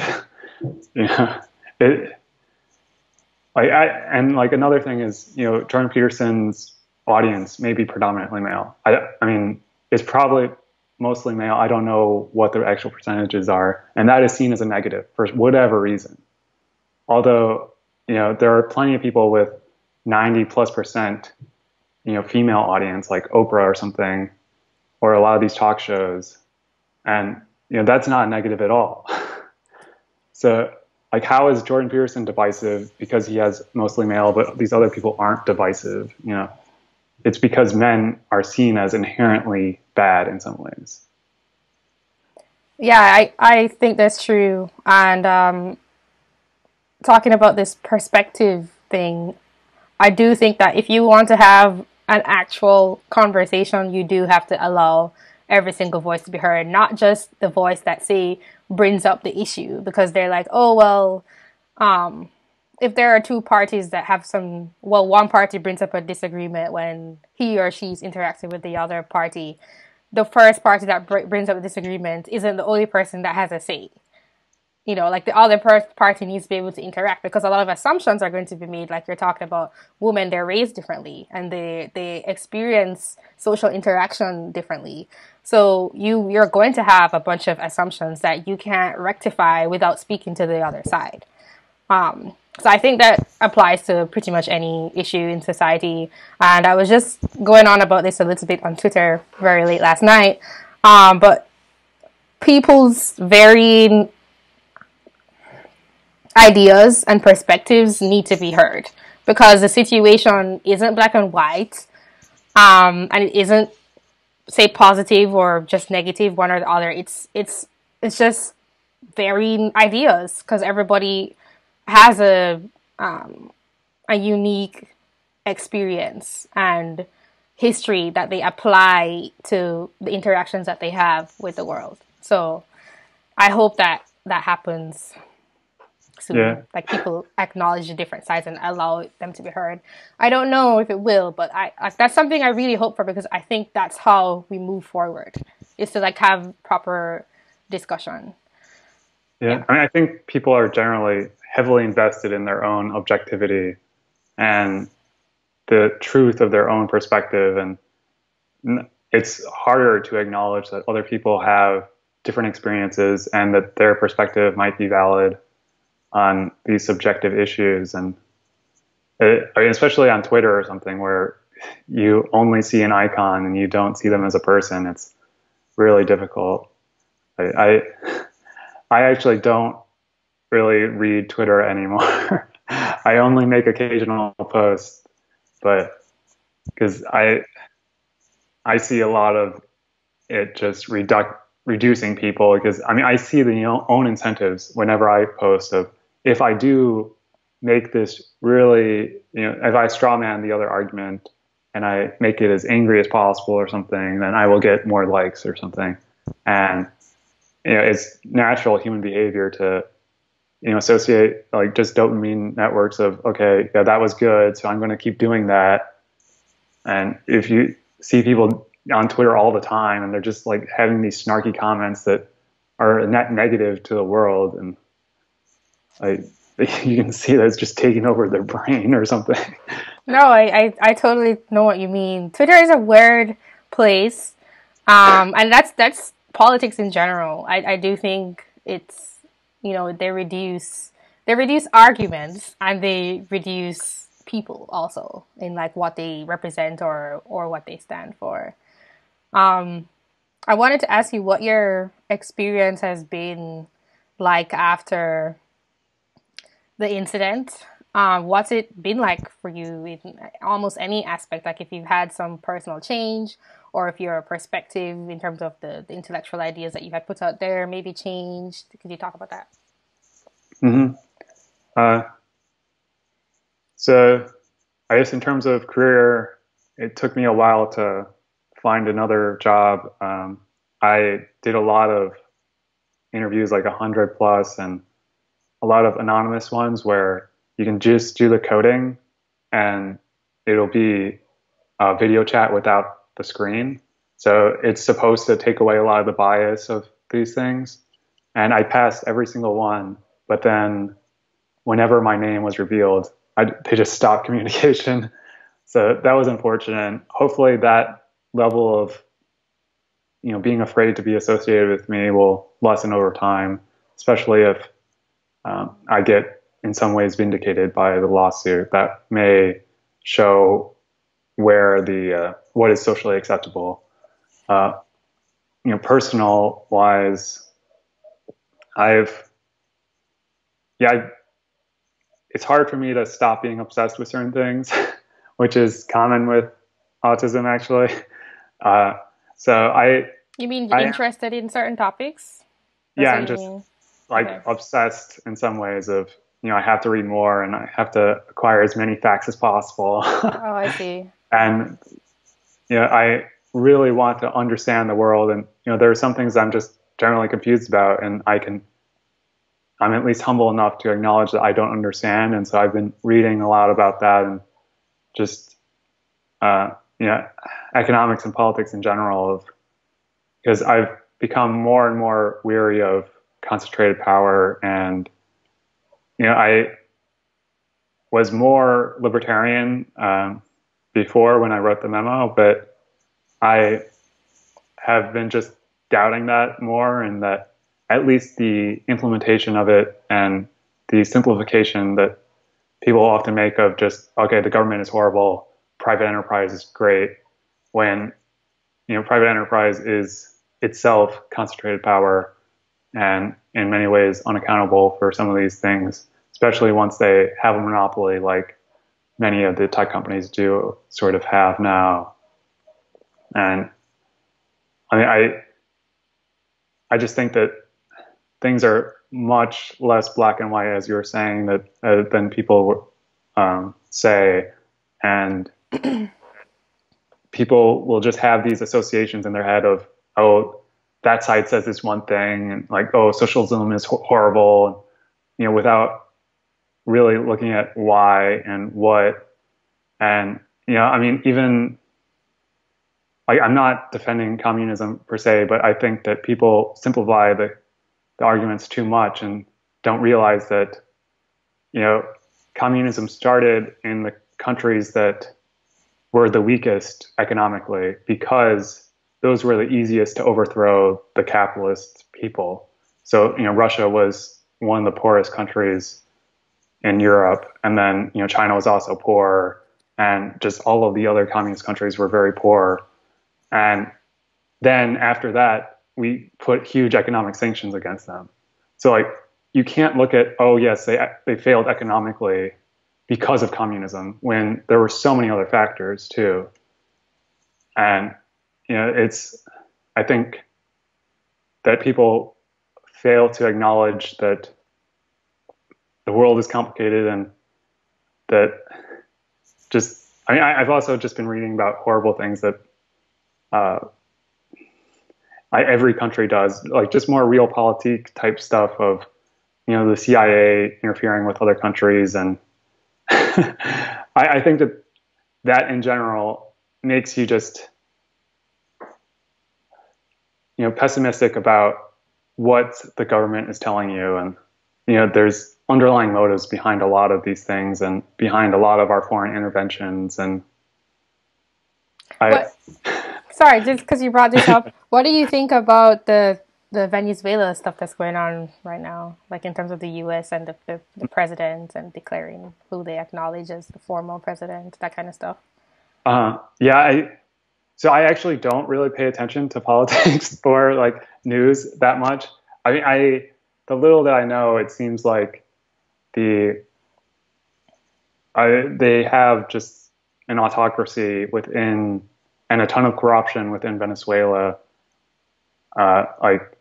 And like another thing is, Jordan Peterson's audience may be predominantly male. I mean, it's probably mostly male. I don't know what the actual percentages are, and that is seen as a negative for whatever reason. Although, there are plenty of people with 90+%, female audience, like Oprah or something, or a lot of these talk shows, and that's not negative at all. So, like, how is Jordan Peterson divisive because he has mostly male, but these other people aren't divisive? It's because men are seen as inherently bad in some ways. Yeah, I think that's true. And talking about this perspective thing, I do think that if you want to have an actual conversation, you do have to allow every single voice to be heard, not just the voice that, say, brings up the issue, because they're like, oh, well, if there are two parties that have one party brings up a disagreement when he or she's interacting with the other party, the first party that brings up the disagreement isn't the only person that has a say. Like the other party needs to be able to interact, because a lot of assumptions are going to be made. Like you're talking about women, they're raised differently and they experience social interaction differently. So you're going to have a bunch of assumptions that you can't rectify without speaking to the other side. So I think that applies to pretty much any issue in society. And I was just going on about this a little bit on Twitter very late last night. But people's varying ideas and perspectives need to be heard, because the situation isn't black and white, and it isn't, say, positive or just negative, one or the other. It's just varying ideas, because everybody has a unique experience and history that they apply to the interactions that they have with the world. So I hope that happens soon. Yeah. Like people acknowledge the different sides and allow them to be heard. I don't know if it will, but I that's something I really hope for, because I think that's how we move forward, is to like have proper discussion. Yeah. I mean, I think people are generally heavily invested in their own objectivity and the truth of their own perspective, and it's harder to acknowledge that other people have different experiences and that their perspective might be valid on these subjective issues. And I mean, especially on Twitter or something, where you only see an icon and you don't see them as a person, it's really difficult. I actually don't really read Twitter anymore. I only make occasional posts, but because I see a lot of it just reducing people, because I mean, I see the own incentives whenever I post of, if I do make this really, if I strawman the other argument and I make it as angry as possible or something, then I will get more likes or something. And it's natural human behavior to associate like just dopamine networks of, okay, yeah, that was good, so I'm going to keep doing that. And if you see people on Twitter all the time and they're just like having these snarky comments that are net negative to the world, and you can see that it's just taking over their brain or something. No, I totally know what you mean. Twitter is a weird place, and that's politics in general. I do think it's you know, they reduce arguments and they reduce people also in like what they represent or what they stand for. Um, I wanted to ask you what your experience has been like after the incident. What's it been like for you in almost any aspect? Like if you've had some personal change, or if your perspective in terms of the intellectual ideas that you had put out there maybe changed. Could you talk about that? Hmm. Uh, so I guess in terms of career, it took me a while to find another job. I did a lot of interviews, like 100 plus, and a lot of anonymous ones where you can just do the coding and it'll be a video chat without the screen. So it's supposed to take away a lot of the bias of these things. And I passed every single one, but then whenever my name was revealed, they just stopped communication. So that was unfortunate. Hopefully that level of, being afraid to be associated with me will lessen over time, especially if I get in some ways vindicated by the lawsuit. That may show where the what is socially acceptable. Uh, personal wise, I've yeah, it's hard for me to stop being obsessed with certain things, which is common with autism actually. Uh, so You mean I am, interested in certain topics? That's yeah, what I'm you just mean? like Okay. obsessed in some ways of, I have to read more and I have to acquire as many facts as possible. Oh, I see. And, I really want to understand the world. And, there are some things I'm just generally confused about and I'm at least humble enough to acknowledge that I don't understand. And so I've been reading a lot about that and just, uh, economics and politics in general because I've become more and more weary of concentrated power. And, I was more libertarian before when I wrote the memo, but I have been just doubting that more, and that at least the implementation of it and the simplification that people often make of just, okay, the government is horrible, private enterprise is great, when, private enterprise is itself concentrated power and in many ways unaccountable for some of these things, especially once they have a monopoly like many of the tech companies do sort of have now. And I mean, I just think that things are much less black and white, as you were saying, that than people say, and people will just have these associations in their head of, oh, that side says this one thing, and like, oh, socialism is horrible, without really looking at why and what. And, I mean, even like, I'm not defending communism per se, but I think that people simplify the arguments too much and don't realize that, you know, communism started in the countries that were the weakest economically because those were the easiest to overthrow the capitalist people. So, Russia was one of the poorest countries in Europe, and then, China was also poor, and just all of the other communist countries were very poor. And then after that, we put huge economic sanctions against them. So like, you can't look at, oh yes, they failed economically because of communism when there were so many other factors too. And I think that people fail to acknowledge that the world is complicated and that just, I mean, I've also just been reading about horrible things that uh, every country does, like just more realpolitik type stuff of, the CIA interfering with other countries. And I think that in general makes you just, pessimistic about what the government is telling you. And, there's underlying motives behind a lot of these things and behind a lot of our foreign interventions. And I, What? Sorry, just because you brought this up, what do you think about the the Venezuela stuff that's going on right now, like in terms of the U.S. and the president and declaring who they acknowledge as the formal president, that kind of stuff. Yeah, so I actually don't really pay attention to politics or like news that much. I mean, the little that I know, it seems like the they have just an autocracy within and a ton of corruption within Venezuela. Like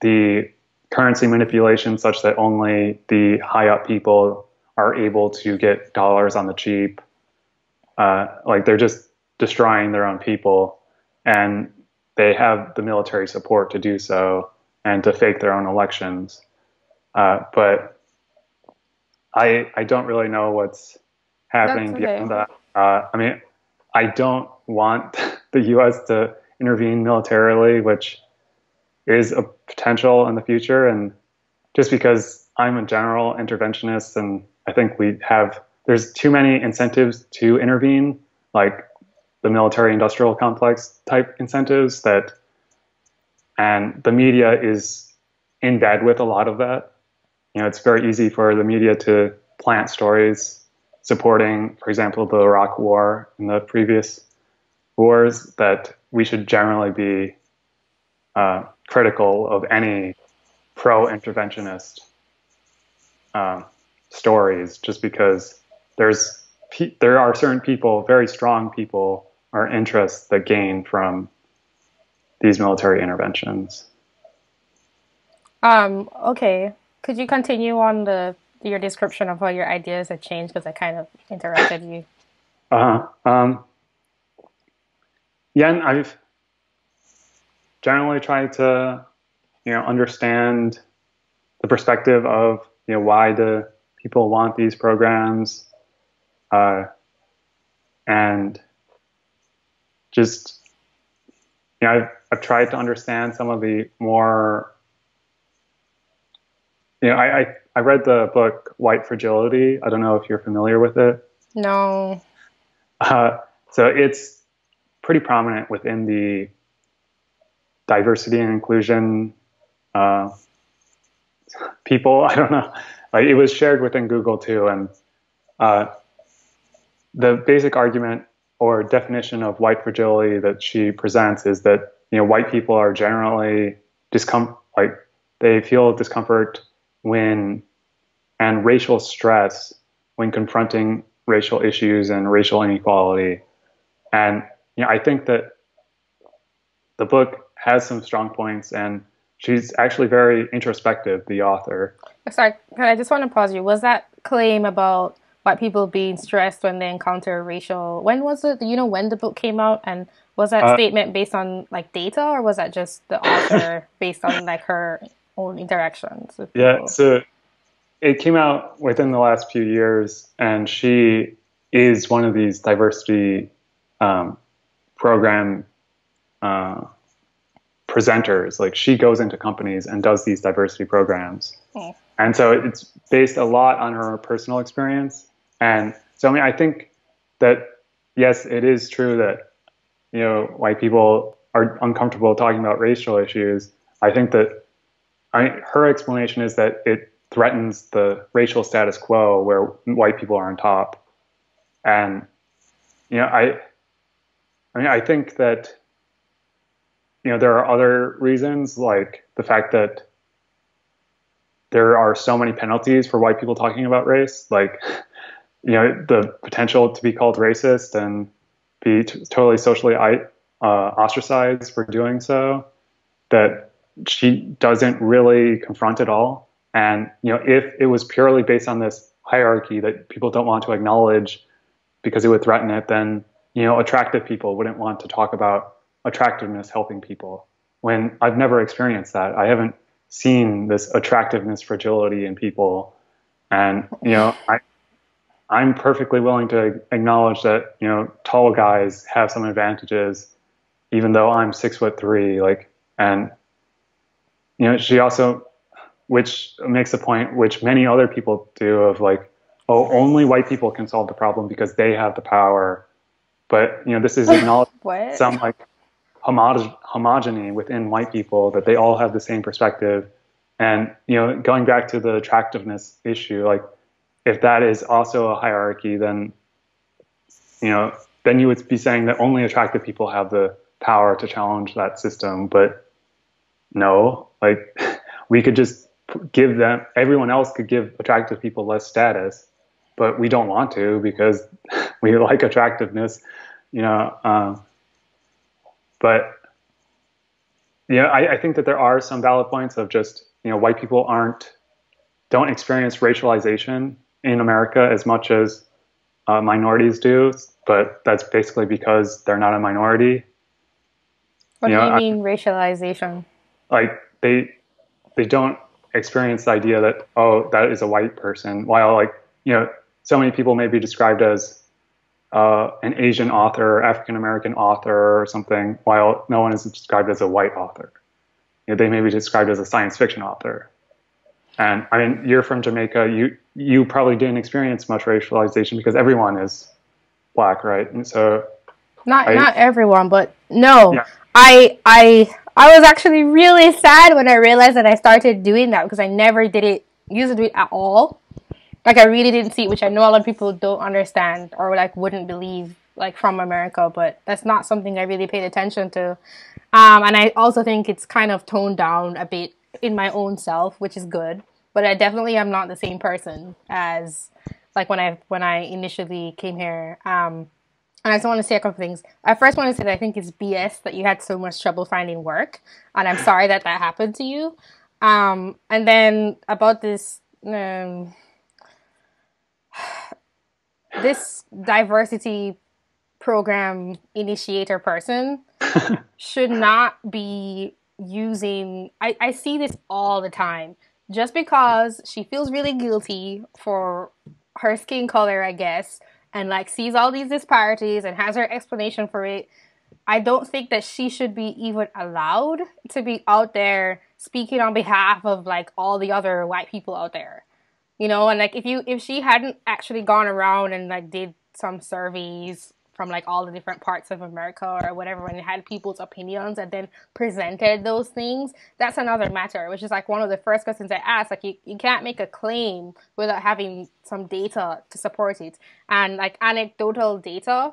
the currency manipulation such that only the high up people are able to get dollars on the cheap. Like they're just destroying their own people, and they have the military support to do so and to fake their own elections. But I don't really know what's That's happening okay. beyond that. I mean, I don't want the U.S. to intervene militarily, which is a potential in the future. And just because I'm a general interventionist, and I think there's too many incentives to intervene, like the military industrial complex type incentives and the media is in bed with a lot of that. It's very easy for the media to plant stories supporting, for example, the Iraq War and the previous wars that we should generally be critical of any pro-interventionist stories, just because there are certain people, very strong people, or interests that gain from these military interventions. Okay. Could you continue on your description of how your ideas have changed? Because I kind of interrupted you. Uh, um, yeah, and I've generally tried to, understand the perspective of, why do people want these programs, and just, I've tried to understand some of the more, I read the book White Fragility. I don't know if you're familiar with it. No. Uh, so it's pretty prominent within the diversity and inclusion uh, people. I don't know. Like it was shared within Google too, and uh, the basic argument or definition of white fragility that she presents is that white people are generally like they feel discomfort when and racial stress when confronting racial issues and racial inequality. And I think that the book has some strong points, and she's actually very introspective, the author. Sorry, I just want to pause you. Was that claim about white people being stressed when they encounter racial? When was it? Do you know when the book came out? And was that Uh, statement based on like data, or was that just the author based on like her own interactions with yeah, people? so it came out within the last few years, and she is one of these diversity um, program uh, presenters. Like she goes into companies and does these diversity programs. Oh. And so it's based a lot on her personal experience. And so, I mean, I think that, yes, it is true that, white people are uncomfortable talking about racial issues. I think that her explanation is that it threatens the racial status quo where white people are on top. And, I mean, I think that, there are other reasons, like the fact that there are so many penalties for white people talking about race, like the potential to be called racist and be totally socially ostracized for doing so, that she doesn't really confront at all. And if it was purely based on this hierarchy that people don't want to acknowledge because it would threaten it, then attractive people wouldn't want to talk about attractiveness helping people. When I've never experienced that, I haven't seen this attractiveness fragility in people. And I'm perfectly willing to acknowledge that tall guys have some advantages, even though I'm 6'3". Like, and she also, which makes a point which many other people do of like, oh, only white people can solve the problem because they have the power. But this is acknowledged What? some like homogeny within white people, that they all have the same perspective. And, going back to the attractiveness issue, like if that is also a hierarchy, you know, then you would be saying that only attractive people have the power to challenge that system. But no, like we could just give them, everyone else could give attractive people less status, but we don't want to because we like attractiveness, you know. But I think that there are some valid points of just, white people don't experience racialization in America as much as minorities do, but that's basically because they're not a minority. What do you mean racialization? Like they don't experience the idea that, oh, that is a white person, while like, so many people may be described as an Asian author, African American author or something, while no one is described as a white author. They may be described as a science fiction author. And I mean, you're from Jamaica. You probably didn't experience much racialization because everyone is black, right? And so, not everyone, but no, yeah, I was actually really sad when I realized that I started doing that because I never used to do it at all. Like I really didn't see it, which I know a lot of people don't understand or like wouldn't believe, like from America, but that's not something I really paid attention to. And I also think it's kind of toned down a bit in my own self, which is good. But I definitely am not the same person as like when I initially came here. And I just want to say a couple things. I first want to say that I think it's BS that you had so much trouble finding work, and I'm sorry that happened to you. And then about this diversity program initiator person should not be using. I see this all the time. Just because she feels really guilty for her skin color, I guess, and like sees all these disparities and has her explanation for it, I don't think that she should be even allowed to be out there speaking on behalf of like all the other white people out there. And like if she hadn't actually gone around and like did some surveys from like all the different parts of America or whatever and had people's opinions and then presented those things, that's another matter, which is like one of the first questions I asked. Like you can't make a claim without having some data to support it. And like anecdotal data,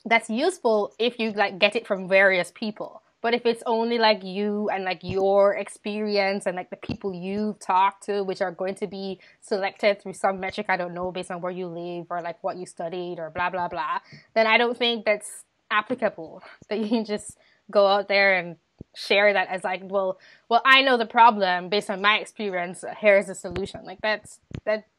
that's useful if you like get it from various people. But if it's only like you and like your experience and like the people you've talked to, which are going to be selected through some metric, I don't know, based on where you live or like what you studied or blah, blah, blah, then I don't think that's applicable. That you can just go out there and share that as like, well, I know the problem based on my experience. Here's the solution. Like that.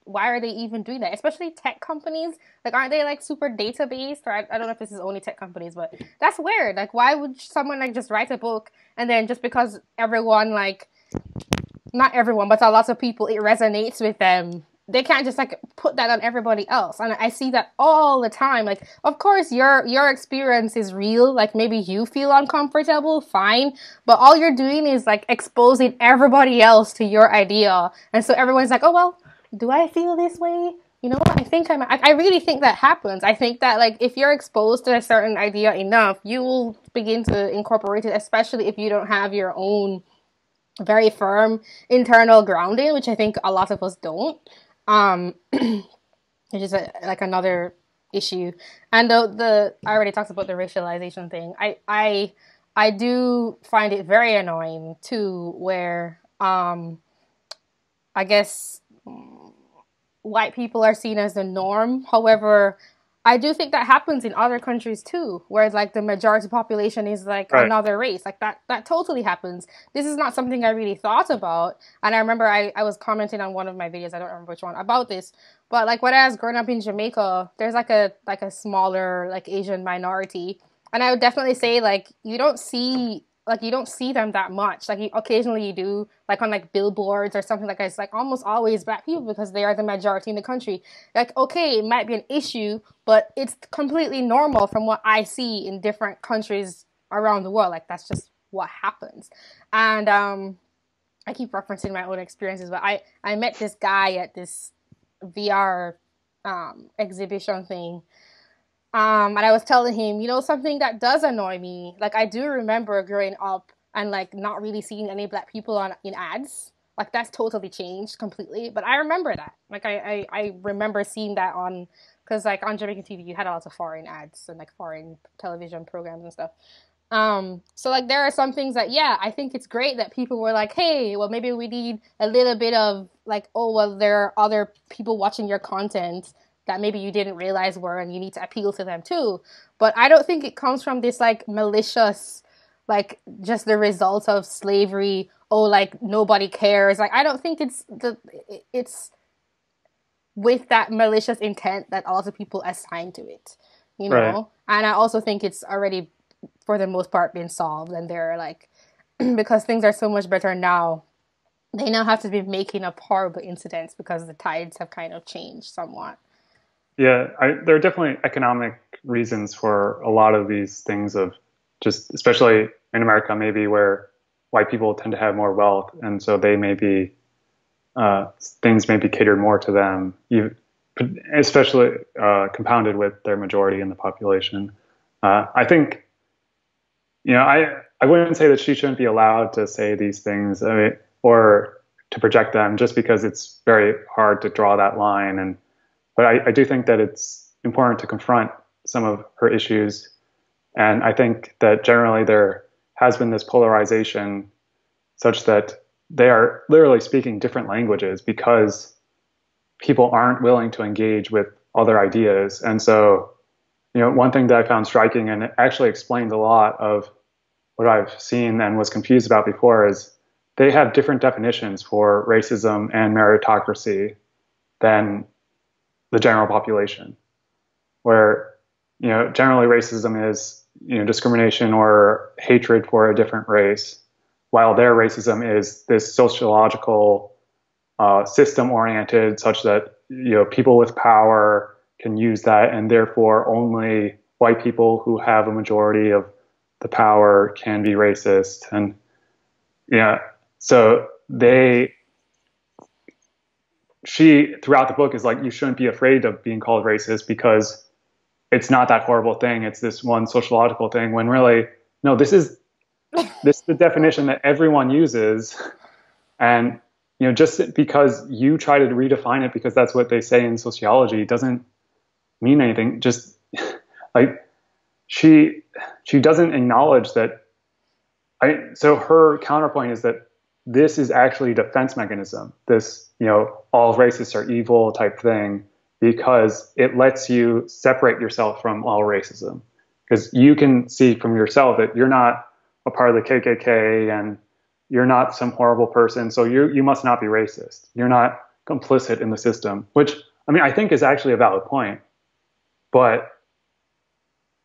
Why are they even doing that? Especially tech companies. Like, aren't they like super data based? Or I don't know if this is only tech companies, but that's weird. Like, why would someone like just write a book and then just because everyone like, not everyone, but a lot of people, it resonates with them, they can't just like put that on everybody else. And I see that all the time. Like, of course your experience is real. Like maybe you feel uncomfortable, fine. But all you're doing is like exposing everybody else to your idea. And so everyone's like, oh, well, do I feel this way? I really think that happens. I think that like if you're exposed to a certain idea enough, you will begin to incorporate it, especially if you don't have your own very firm internal grounding, which I think a lot of us don't. Which is like another issue. And I already talked about the racialization thing. I do find it very annoying too, where I guess white people are seen as the norm. However, I do think that happens in other countries too, where like the majority population is like right. another race. Like that totally happens. This is not something I really thought about. And I remember I was commenting on one of my videos, I don't remember which one, about this. But like when I was growing up in Jamaica, there's like a smaller like Asian minority. And I would definitely say like you don't see them that much. Like occasionally you do, like on like billboards or something like that. It's like almost always black people because they are the majority in the country. Like, okay, it might be an issue, but it's completely normal from what I see in different countries around the world. Like that's just what happens. And I keep referencing my own experiences, but I met this guy at this VR exhibition thing. And I was telling him, something that does annoy me. Like I do remember growing up and like not really seeing any black people on in ads. Like that's totally changed completely. But I remember that. Like I remember seeing that on because like on Jamaican TV you had a lot of foreign ads and like foreign television programs and stuff. So like there are some things that yeah, I think it's great that people were like, hey, well maybe we need a little bit of like, oh well there are other people watching your content that maybe you didn't realize were and you need to appeal to them too. But I don't think it comes from this like malicious like just the result of slavery, oh like nobody cares. Like I don't think it's with that malicious intent that a lot of people assign to it, Right. And I also think it's already for the most part been solved and they're like because things are so much better now, they now have to be making up horrible incidents because the tides have kind of changed somewhat. Yeah, there are definitely economic reasons for a lot of these things of just, especially in America, maybe where white people tend to have more wealth, and so they may be things may be catered more to them, especially compounded with their majority in the population. I think, I wouldn't say that she shouldn't be allowed to say these things, I mean, or to project them, just because it's very hard to draw that line. But I do think that it's important to confront some of her issues. And I think that generally there has been this polarization such that they are literally speaking different languages because people aren't willing to engage with other ideas. And so, one thing that I found striking, and it actually explains a lot of what I've seen and was confused about before, is they have different definitions for racism and meritocracy than the general population, where generally racism is discrimination or hatred for a different race, while their racism is this sociological system oriented, such that people with power can use that, and therefore only white people who have a majority of the power can be racist. And so she throughout the book is like, you shouldn't be afraid of being called racist because it's not that horrible thing. It's this one sociological thing, when really, no, this is the definition that everyone uses. And just because you try to redefine it because that's what they say in sociology doesn't mean anything. Just like she doesn't acknowledge that. So her counterpoint is that this is actually a defense mechanism, this all racists are evil type thing, because it lets you separate yourself from all racism, because you can see from yourself that you're not a part of the KKK and you're not some horrible person, so you must not be racist. You're not complicit in the system, which I mean I think is actually a valid point. But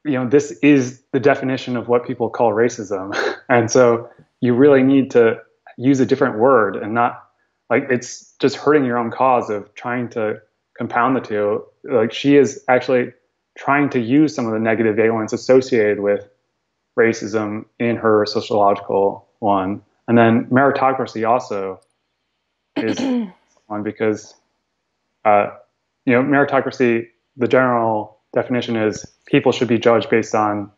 this is the definition of what people call racism, and so you really need to use a different word and not like it's just hurting your own cause of trying to compound the two. Like she is actually trying to use some of the negative valence associated with racism in her sociological one. And then meritocracy also is one because, meritocracy, the general definition is people should be judged based on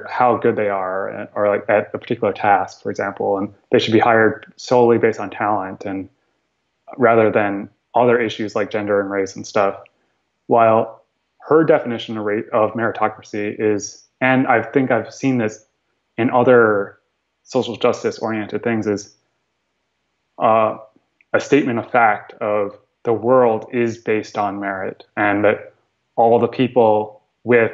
how good they are, or like at a particular task, for example, and they should be hired solely based on talent and rather than other issues like gender and race and stuff. While her definition of meritocracy is, and I think I've seen this in other social justice oriented things, is a statement of fact of the world is based on merit, and that all the people with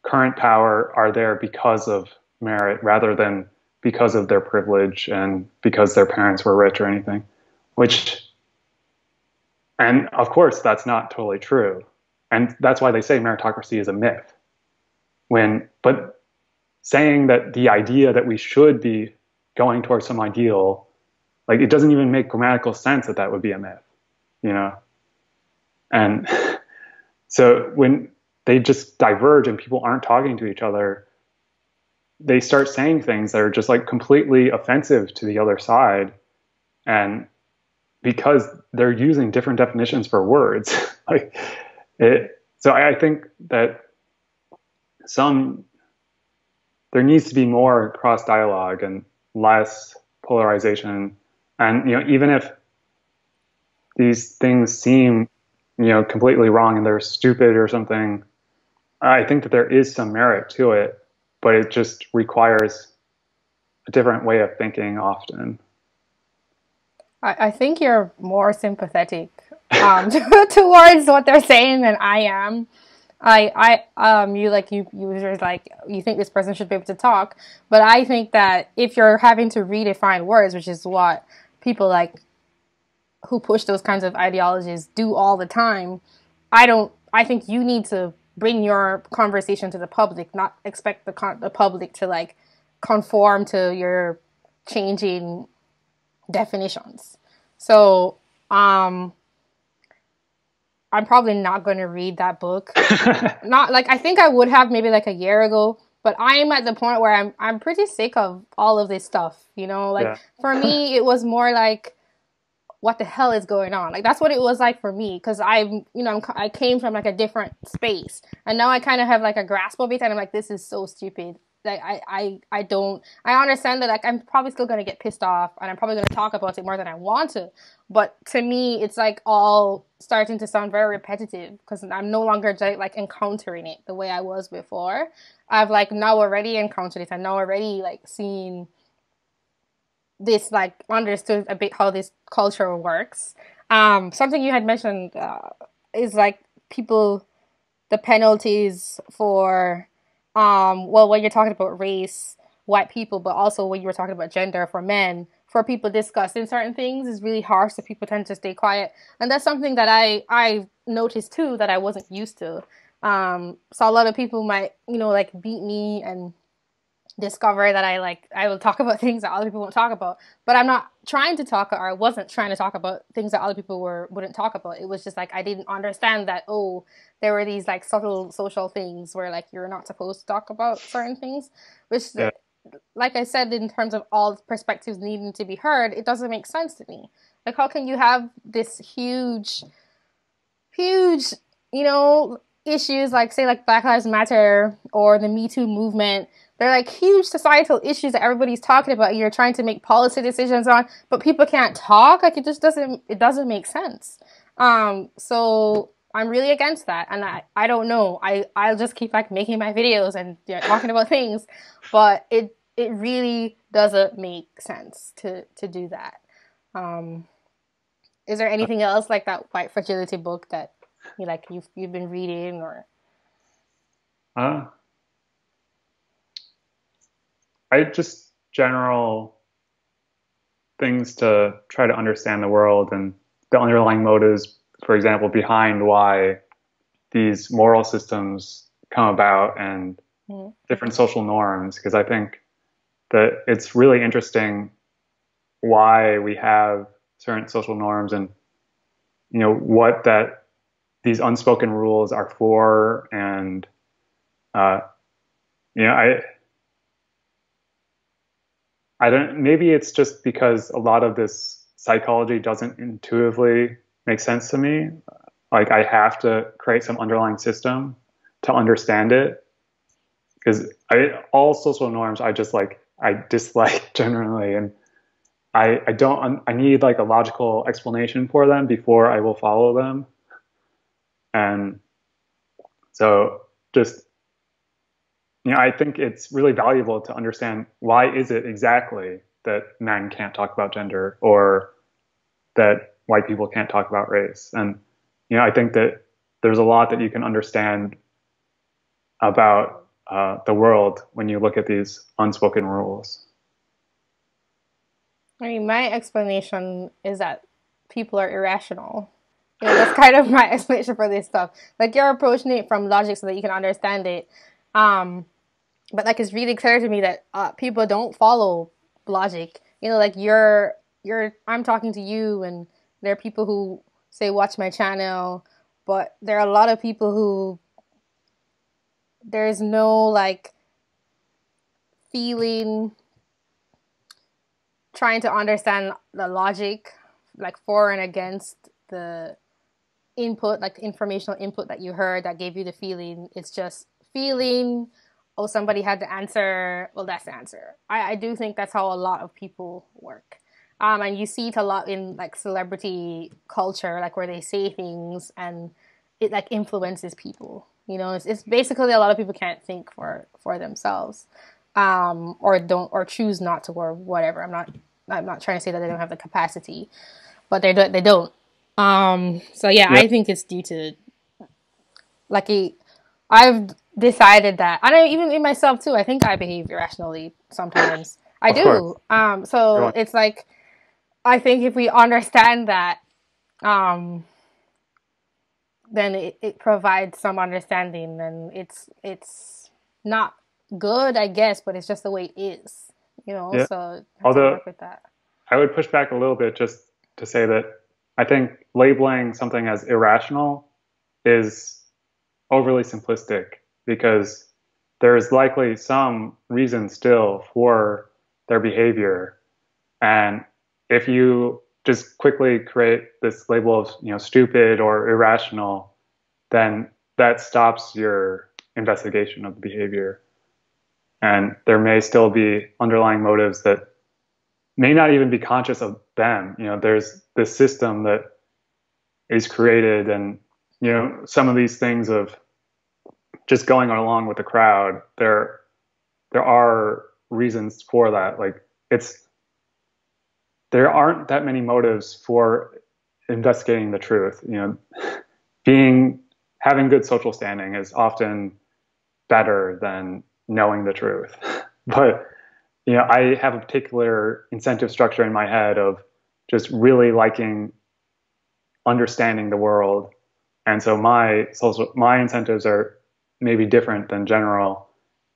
current power are there because of merit rather than because of their privilege and because their parents were rich or anything. And of course, that's not totally true. And that's why they say meritocracy is a myth. But saying that the idea that we should be going towards some ideal, like it doesn't even make grammatical sense that would be a myth, And so when they just diverge and people aren't talking to each other, they start saying things that are just like completely offensive to the other side. And because they're using different definitions for words, like So I think that some there needs to be more cross dialogue and less polarization. And even if these things seem completely wrong and they're stupid or something, I think that there is some merit to it, but it just requires a different way of thinking often. I think you're more sympathetic towards what they're saying than I am. You like you were like you think this person should be able to talk, but I think that if you're having to redefine words, which is what people like who push those kinds of ideologies do all the time, I think you need to bring your conversation to the public, not expect the public to like conform to your changing definitions. So, I'm probably not going to read that book. Not like I think I would have maybe like a year ago, but I am at the point where I'm pretty sick of all of this stuff, you know? Like Yeah. for me it was more like what the hell is going on? Like that's what it was like for me because I came from like a different space and now I kind of have like a grasp of it and I'm like this is so stupid. Like I don't I understand that like I'm probably still gonna get pissed off and I'm probably gonna talk about it more than I want to, but to me it's like all starting to sound very repetitive because I'm no longer like encountering it the way I was before. I've like now already encountered it and now already like seen this like understood a bit how this culture works. Something you had mentioned is like people the penalties for well when you're talking about race, white people, but also when you were talking about gender for men, for people discussing certain things is really harsh, so people tend to stay quiet, and that's something that I noticed too that I wasn't used to. So a lot of people might like beat me and discover that I will talk about things that other people won't talk about. But I'm not trying to talk or I wasn't trying to talk about things that other people wouldn't talk about. It was just like I didn't understand that there were these like subtle social things where like you're not supposed to talk about certain things, which Yeah. like I said in terms of all perspectives needing to be heard, it doesn't make sense to me. Like how can you have this huge, issues like say like Black Lives Matter or the Me Too movement. They're like huge societal issues that everybody's talking about. You're trying to make policy decisions on, but people can't talk. Like it doesn't make sense. So I'm really against that, and I don't know. I'll just keep like making my videos and talking about things, but it really doesn't make sense to do that. Um, is there anything else like that white fragility book that you've been reading or? Uh, I just general things to try to understand the world and the underlying motives, for example, behind why these moral systems come about and Mm, different social norms. Because I think that it's really interesting why we have certain social norms and what that these unspoken rules are for and uh, I don't, maybe it's just because a lot of this psychology doesn't intuitively make sense to me. Like I have to create some underlying system to understand it because all social norms I dislike generally. And I don't, I need like a logical explanation for them before I will follow them. And so just, I think it's really valuable to understand why is it exactly that men can't talk about gender or that white people can't talk about race. And, I think that there's a lot that you can understand about the world when you look at these unspoken rules. I mean, my explanation is that people are irrational. That's kind of my explanation for this stuff. Like you're approaching it from logic so that you can understand it. Um, but like it's really clear to me that people don't follow logic. Like I'm talking to you, and there are people who say watch my channel, but there are a lot of people who there's no like feeling trying to understand the logic like for and against the input, like informational input that you heard that gave you the feeling. It's just feeling, oh, somebody had the answer. Well, that's the answer. I do think that's how a lot of people work. And you see it a lot in like celebrity culture, like where they say things and it like influences people. It's basically a lot of people can't think for themselves, or don't or choose not to or whatever. I'm not trying to say that they don't have the capacity, but they don't. So yeah, Yeah, I think it's due to like I've decided that I don't even in myself too. I think I behave irrationally sometimes. I of course. do. So Everyone, it's like I think if we understand that, um, then it provides some understanding, and it's not good, I guess, but it's just the way it is. yeah. So I have to Although work with that. I would push back a little bit just to say that I think labeling something as irrational is overly simplistic because there is likely some reason still for their behavior. And if you just quickly create this label of, stupid or irrational, then that stops your investigation of the behavior. And there may still be underlying motives that may not even be conscious of them. There's this system that is created, and some of these things of just going along with the crowd. There are reasons for that. Like it's there aren't that many motives for investigating the truth. Being having good social standing is often better than knowing the truth. But I have a particular incentive structure in my head of just really liking understanding the world. And so my incentives are maybe different than general,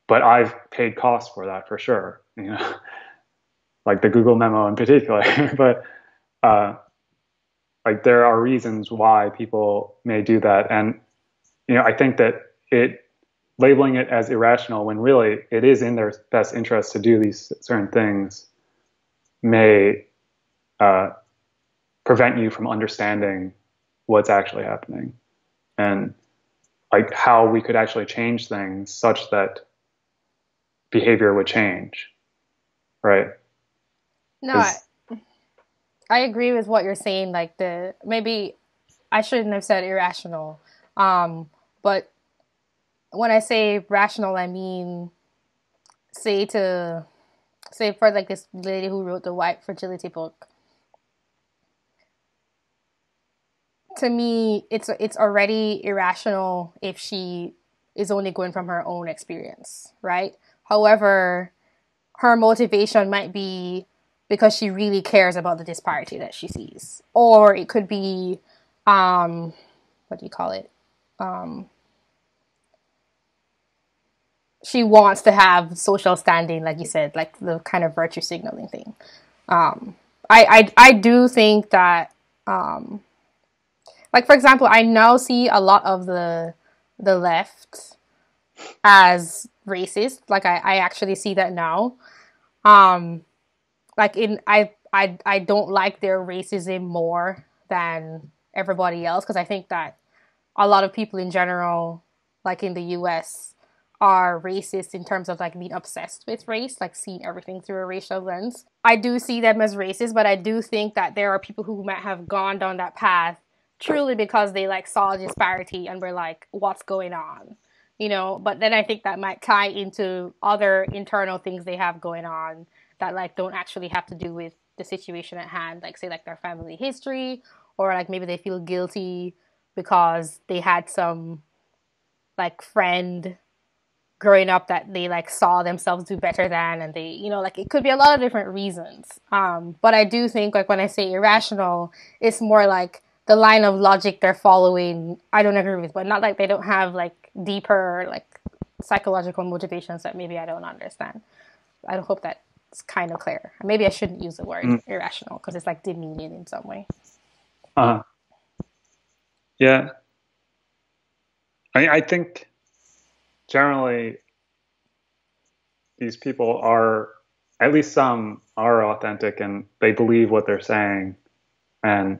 but I've paid costs for that for sure. Like the Google memo in particular. But uh, like there are reasons why people may do that, and I think that it labeling it as irrational when really it is in their best interest to do these certain things may uh, prevent you from understanding what's actually happening and like how we could actually change things such that behavior would change, right? No, I, Because I agree with what you're saying. Like the maybe I shouldn't have said irrational, but when I say rational, I mean say to say for like this lady who wrote the white fragility book. To me, it's already irrational if she is only going from her own experience, right? However, her motivation might be because she really cares about the disparity that she sees, or it could be, what do you call it? Um, she wants to have social standing, like you said, like the kind of virtue signaling thing. Um, I do think that, like for example, I now see a lot of the left as racist. Like I actually see that now. Um, like in I don't like their racism more than everybody else because I think that a lot of people in general, like in the US, are racist in terms of like being obsessed with race, like seeing everything through a racial lens. I do see them as racist, but I do think that there are people who might have gone down that path truly because they like saw disparity and were like, what's going on? But then I think that might tie into other internal things they have going on that like don't actually have to do with the situation at hand, like say like their family history, or like maybe they feel guilty because they had some like friend growing up that they like saw themselves do better than, and they like it could be a lot of different reasons. But I do think like when I say irrational, it's more like the line of logic they're following I don't agree with, but not like they don't have like deeper like psychological motivations that maybe I don't understand. I hope that's kind of clear. Maybe I shouldn't use the word mm, irrational because it's like demeaning in some way. uh, yeah, I think generally these people are, at least some are authentic and they believe what they're saying. And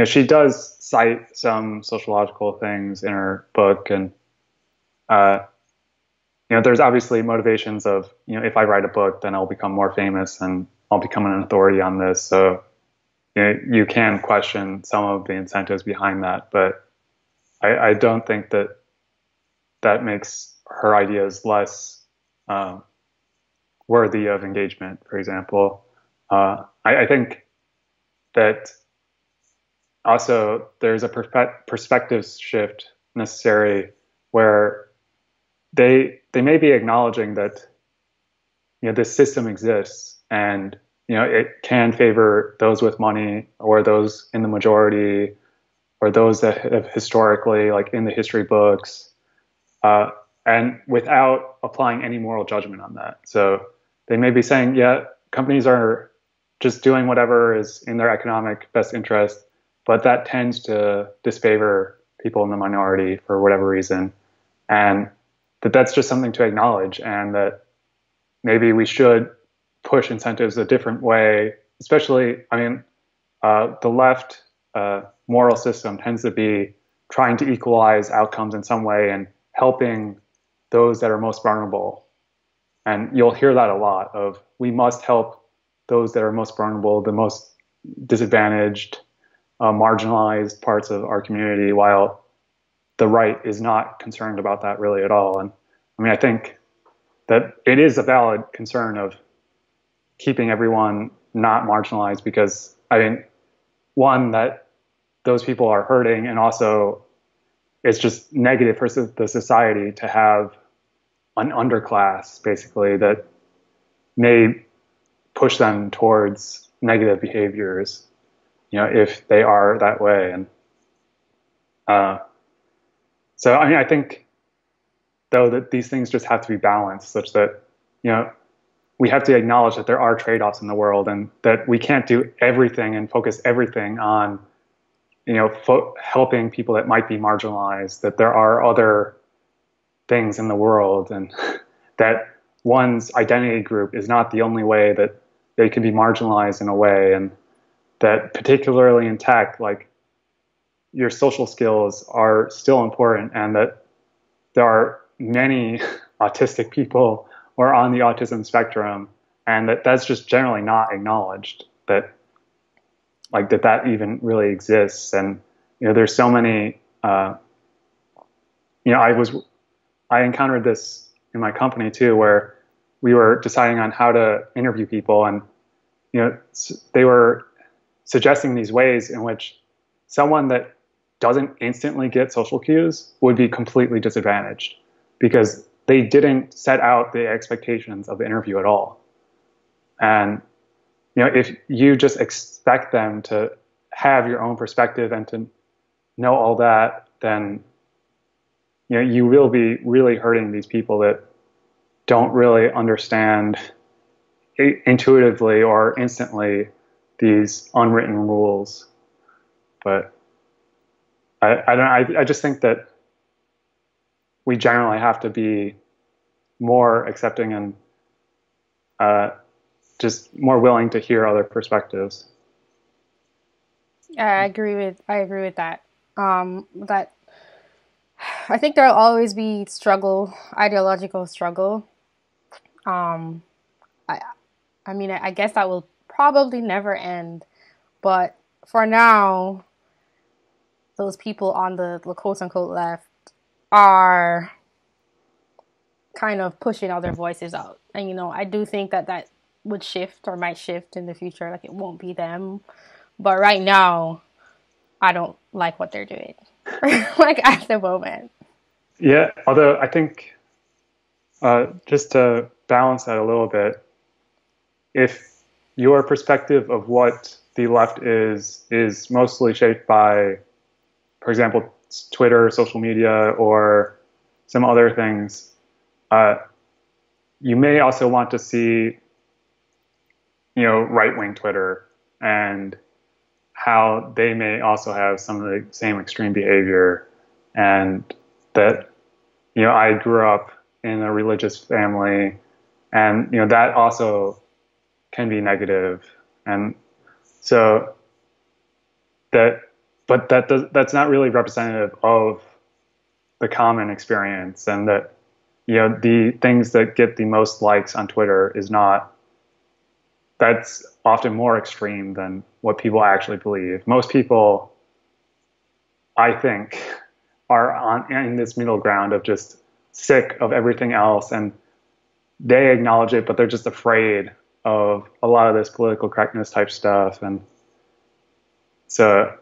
she does cite some sociological things in her book, and uh, there's obviously motivations of, if I write a book, then I'll become more famous and I'll become an authority on this. So you can question some of the incentives behind that, but I don't think that that makes her ideas less um, worthy of engagement, for example. I think that also there's a perspective shift necessary where they may be acknowledging that this system exists, and it can favor those with money or those in the majority or those that have historically, like in the history books, uh, and without applying any moral judgment on that. So they may be saying, yeah, companies are just doing whatever is in their economic best interest, but that tends to disfavor people in the minority for whatever reason. And that's just something to acknowledge, and that maybe we should push incentives a different way, especially, I mean, the left moral system tends to be trying to equalize outcomes in some way and helping those that are most vulnerable. And you'll hear that a lot of, we must help those that are most vulnerable, the most disadvantaged, marginalized parts of our community, while the right is not concerned about that really at all. And I mean, I think that it is a valid concern of keeping everyone not marginalized, because I mean, one, that those people are hurting, and also it's just negative for the society to have an underclass basically that may push them towards negative behaviors, if they are that way. And uh, so I mean, I think though that these things just have to be balanced, such that we have to acknowledge that there are trade-offs in the world, and that we can't do everything and focus everything on helping people that might be marginalized, that there are other things in the world, and that one's identity group is not the only way that they can be marginalized in a way, and that particularly in tech, like, your social skills are still important, and that there are many autistic people or on the autism spectrum, and that's just generally not acknowledged, that like that even really exists. And there's so many I encountered this in my company too, where we were deciding on how to interview people, and they were suggesting these ways in which someone that doesn't instantly get social cues would be completely disadvantaged, because they didn't set out the expectations of the interview at all. And if you just expect them to have your own perspective and to know all that, then you will be really hurting these people that don't really understand intuitively or instantly these unwritten rules. But I just think that we generally have to be more accepting and just more willing to hear other perspectives. I agree with that. That I think there'll always be struggle, ideological struggle. Um, I I mean, I guess that will probably never end. But for now, those people on the quote unquote left are kind of pushing other voices out. And, I do think that that would shift or might shift in the future. Like, it won't be them. But right now, I don't like what they're doing. Like, at the moment. Yeah, although I think just to balance that a little bit, if your perspective of what the left is mostly shaped by, for example, Twitter, social media, or some other things, you may also want to see, right-wing Twitter, and how they may also have some of the same extreme behavior. And that, I grew up in a religious family, and that also can be negative. And so that but that's not really representative of the common experience, and that, the things that get the most likes on Twitter is not, that's often more extreme than what people actually believe. Most people, I think, are in this middle ground of just sick of everything else, and they acknowledge it, but they're just afraid of a lot of this political correctness type stuff. And so,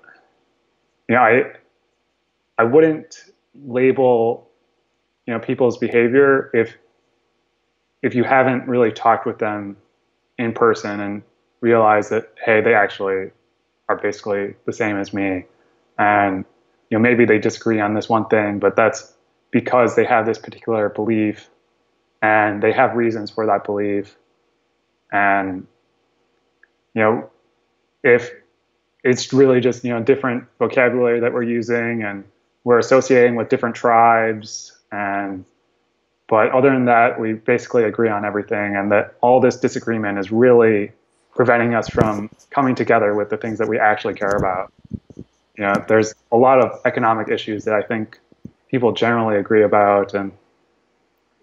I wouldn't label, people's behavior if you haven't really talked with them in person and realize that, hey, they actually are basically the same as me. And, maybe they disagree on this one thing, but that's because they have this particular belief and they have reasons for that belief. And, if it's really just, different vocabulary that we're using, and we're associating with different tribes, but other than that, we basically agree on everything, and that all this disagreement is really preventing us from coming together with the things that we actually care about. There's a lot of economic issues that I think people generally agree about, and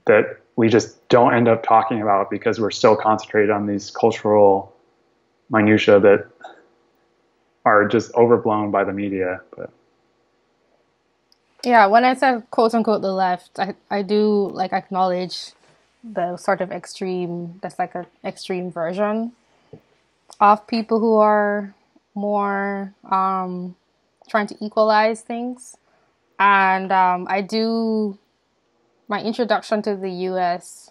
that we just don't end up talking about because we're so concentrated on these cultural minutiae that are just overblown by the media. But Yeah, when I said quote unquote the left, I do like acknowledge the sort of extreme, that's like an extreme version of people who are more trying to equalize things. And my introduction to the US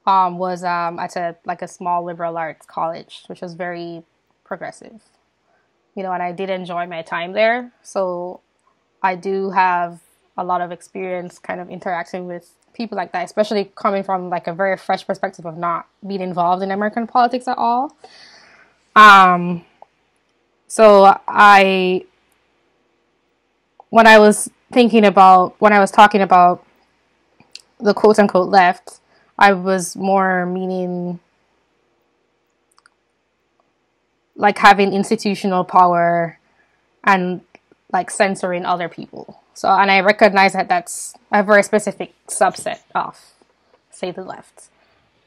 was at a small liberal arts college, which was very progressive, and I did enjoy my time there. So I do have a lot of experience kind of interacting with people like that, especially coming from like a very fresh perspective of not being involved in American politics at all. So when I was talking about the quote unquote left, I was more meaning like having institutional power and like censoring other people. So, and I recognize that that's a very specific subset of, say, the left.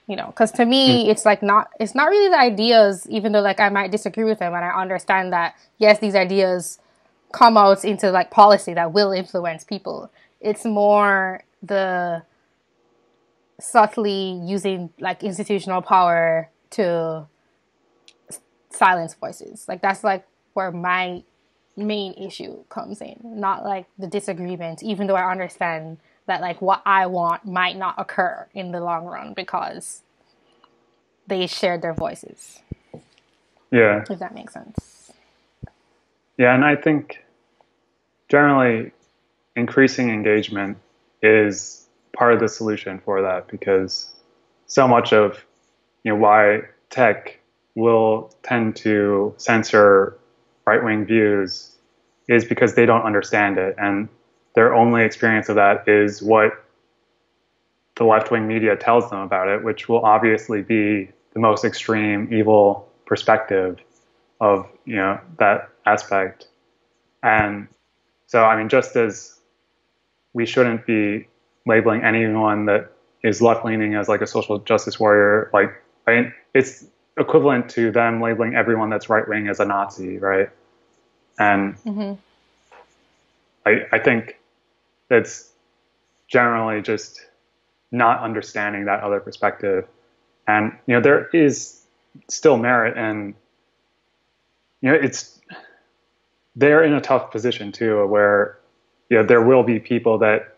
Because to me, it's not really the ideas, even though like I might disagree with them, and I understand that yes, these ideas come out into like policy that will influence people. It's more the subtly using like institutional power to silence voices. Like that's like where my main issue comes in, not like the disagreement, even though I understand that like what I want might not occur in the long run because they shared their voices. yeah, If that makes sense. yeah, and I think generally increasing engagement is part of the solution for that, because so much of why tech will tend to censor right-wing views is because they don't understand it, and their only experience of that is what the left-wing media tells them about it, which will obviously be the most extreme evil perspective of that aspect. And so, I mean, just as we shouldn't be labeling anyone that is left-leaning as like a social justice warrior, like, I mean, it's equivalent to them labeling everyone that's right-wing as a Nazi, right? And I think that's generally just not understanding that other perspective. And there is still merit, and they're in a tough position too, where there will be people that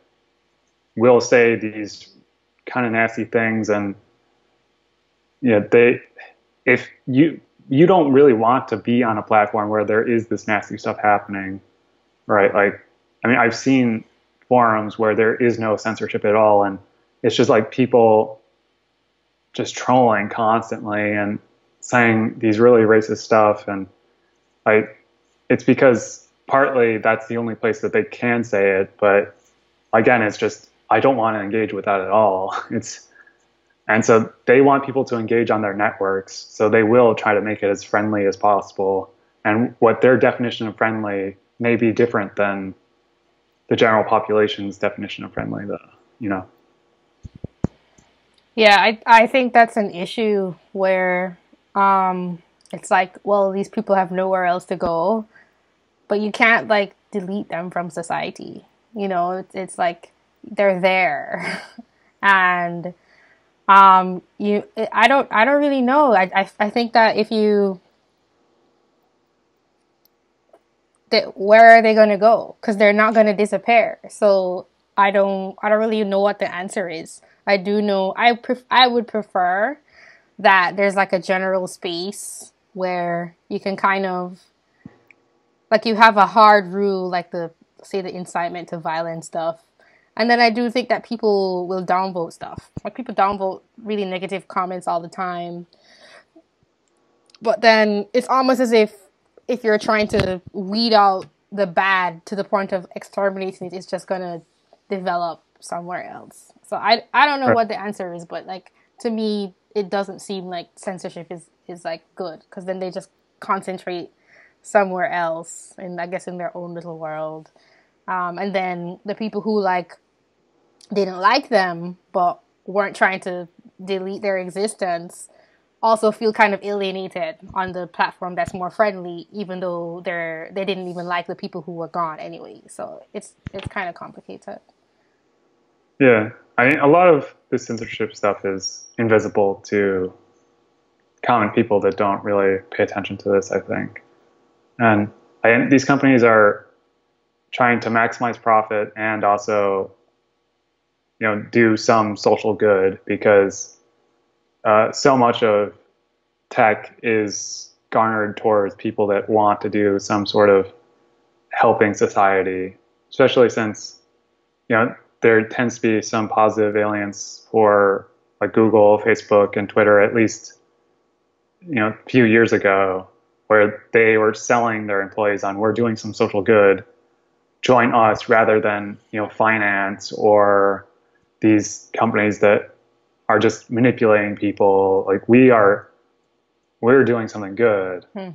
will say these kind of nasty things, and if you don't really want to be on a platform where there is this nasty stuff happening, right? Like, I mean, I've seen forums where there is no censorship at all, and it's just like people just trolling constantly and saying these really racist stuff, and like, it's because partly that's the only place that they can say it, but again, it's just, I don't want to engage with that at all. And so they want people to engage on their networks, so they will try to make it as friendly as possible. and what their definition of friendly may be different than the general population's definition of friendly, though, you know. Yeah, I think that's an issue where it's like, well, these people have nowhere else to go, but you can't like delete them from society. You know, it's like they're there. And I don't really know. I think that if you that where are they going to go? Because they're not going to disappear. So I don't really know what the answer is. I do know I would prefer that there's like a general space where you can kind of like you have a hard rule like the say the incitement to violence stuff. And then I do think that people will downvote stuff. Like people downvote really negative comments all the time. But then it's almost as if you're trying to weed out the bad to the point of exterminating it, it's just gonna develop somewhere else. So I don't know Right. what the answer is, but like to me, it doesn't seem like censorship is like good because then they just concentrate somewhere else, and I guess in their own little world. And then the people who like didn't like them but weren't trying to delete their existence also feel kind of alienated on the platform that's more friendly, even though they didn't even like the people who were gone anyway. So it's kind of complicated. Yeah. I mean, a lot of this censorship stuff is invisible to common people that don't really pay attention to this, I think. And these companies are trying to maximize profit and also, do some social good because so much of tech is garnered towards people that want to do some sort of helping society, especially since, there tends to be some positive aliens for like Google, Facebook, and Twitter, at least, a few years ago, where they were selling their employees on we're doing some social good, join us rather than, finance or these companies that are just manipulating people. Like we're doing something good. Hmm.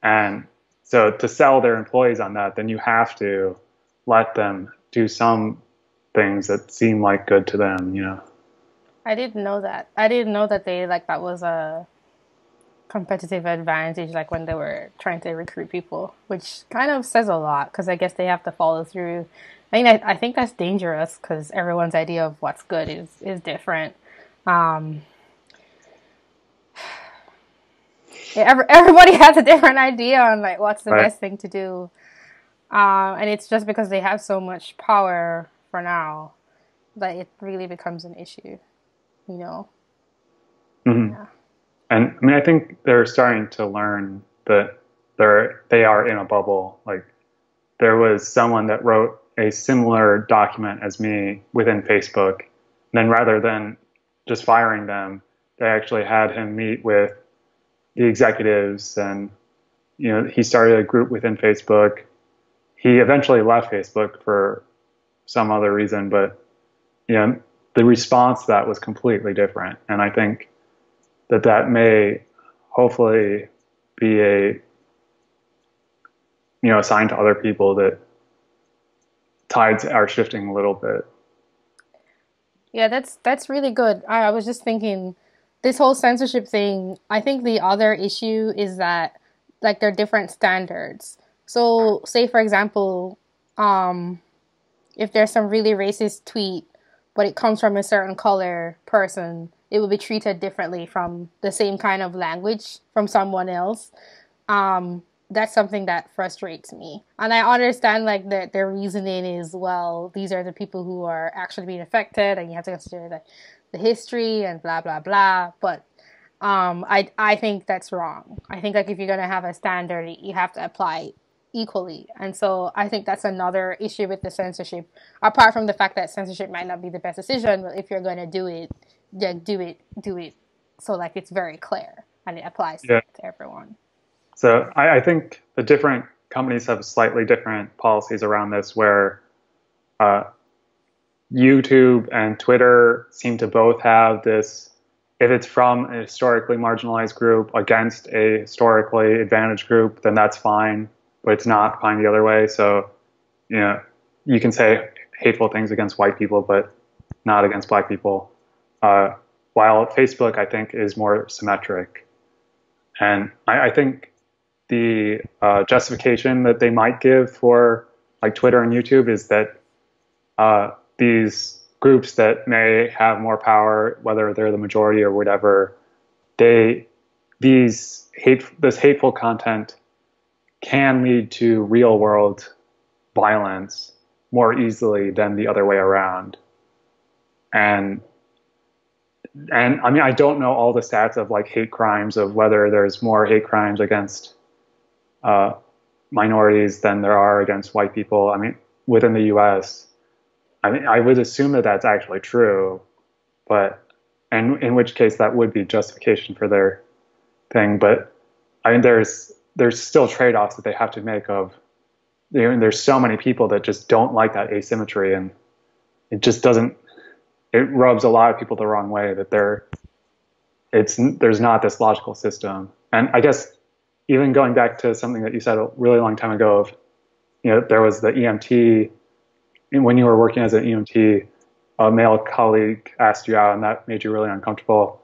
And so to sell their employees on that, then you have to let them do some things that seem like good to them. I didn't know that. I didn't know that they like that was a competitive advantage like when they were trying to recruit people, which kind of says a lot because I guess they have to follow through. I mean, I think that's dangerous because everyone's idea of what's good is different. Um, everybody has a different idea on like what's the Right. best thing to do, and it's just because they have so much power for now that it really becomes an issue. You know? Hmm. Yeah. And I mean, I think they're starting to learn that they are in a bubble. Like there was someone that wrote a similar document as me within Facebook. And then rather than just firing them, they actually had him meet with the executives and he started a group within Facebook. He eventually left Facebook for some other reason, but you know, the response to that was completely different. And I think that may hopefully be a sign to other people that tides are shifting a little bit. Yeah, that's really good. I was just thinking this whole censorship thing, I think the other issue is that like there are different standards. So say for example, um, if there's some really racist tweet, but it comes from a certain color person, it will be treated differently from the same kind of language from someone else. That's something that frustrates me. And I understand like their reasoning is, well, these are the people who are actually being affected and you have to consider the history and blah blah blah. But I think that's wrong. I think like if you're gonna have a standard, you have to apply equally. And so I think that's another issue with the censorship. Apart from the fact that censorship might not be the best decision, but if you're gonna do it, then do it so like it's very clear and it applies Yeah. to everyone. So I think the different companies have slightly different policies around this, where uh, YouTube and Twitter seem to both have this if it's from a historically marginalized group against a historically advantaged group, then that's fine, but it's not fine the other way. So, you know, you can say hateful things against white people, but not against black people. While Facebook, I think, is more symmetric. And I think the justification that they might give for like Twitter and YouTube is that these groups that may have more power, whether they're the majority or whatever, this hateful content can lead to real world violence more easily than the other way around. And I mean, I don't know all the stats of like hate crimes, of whether there's more hate crimes against minorities than there are against white people. I mean, within the U.S., I mean, I would assume that that's actually true, but and in which case that would be justification for their thing. But I mean, there's still trade-offs that they have to make of, you know, there's so many people that just don't like that asymmetry, and it just doesn't. It rubs a lot of people the wrong way that there's not this logical system. And I guess even going back to something that you said a really long time ago of, you know, there was the EMT. When you were working as an EMT, a male colleague asked you out, and that made you really uncomfortable.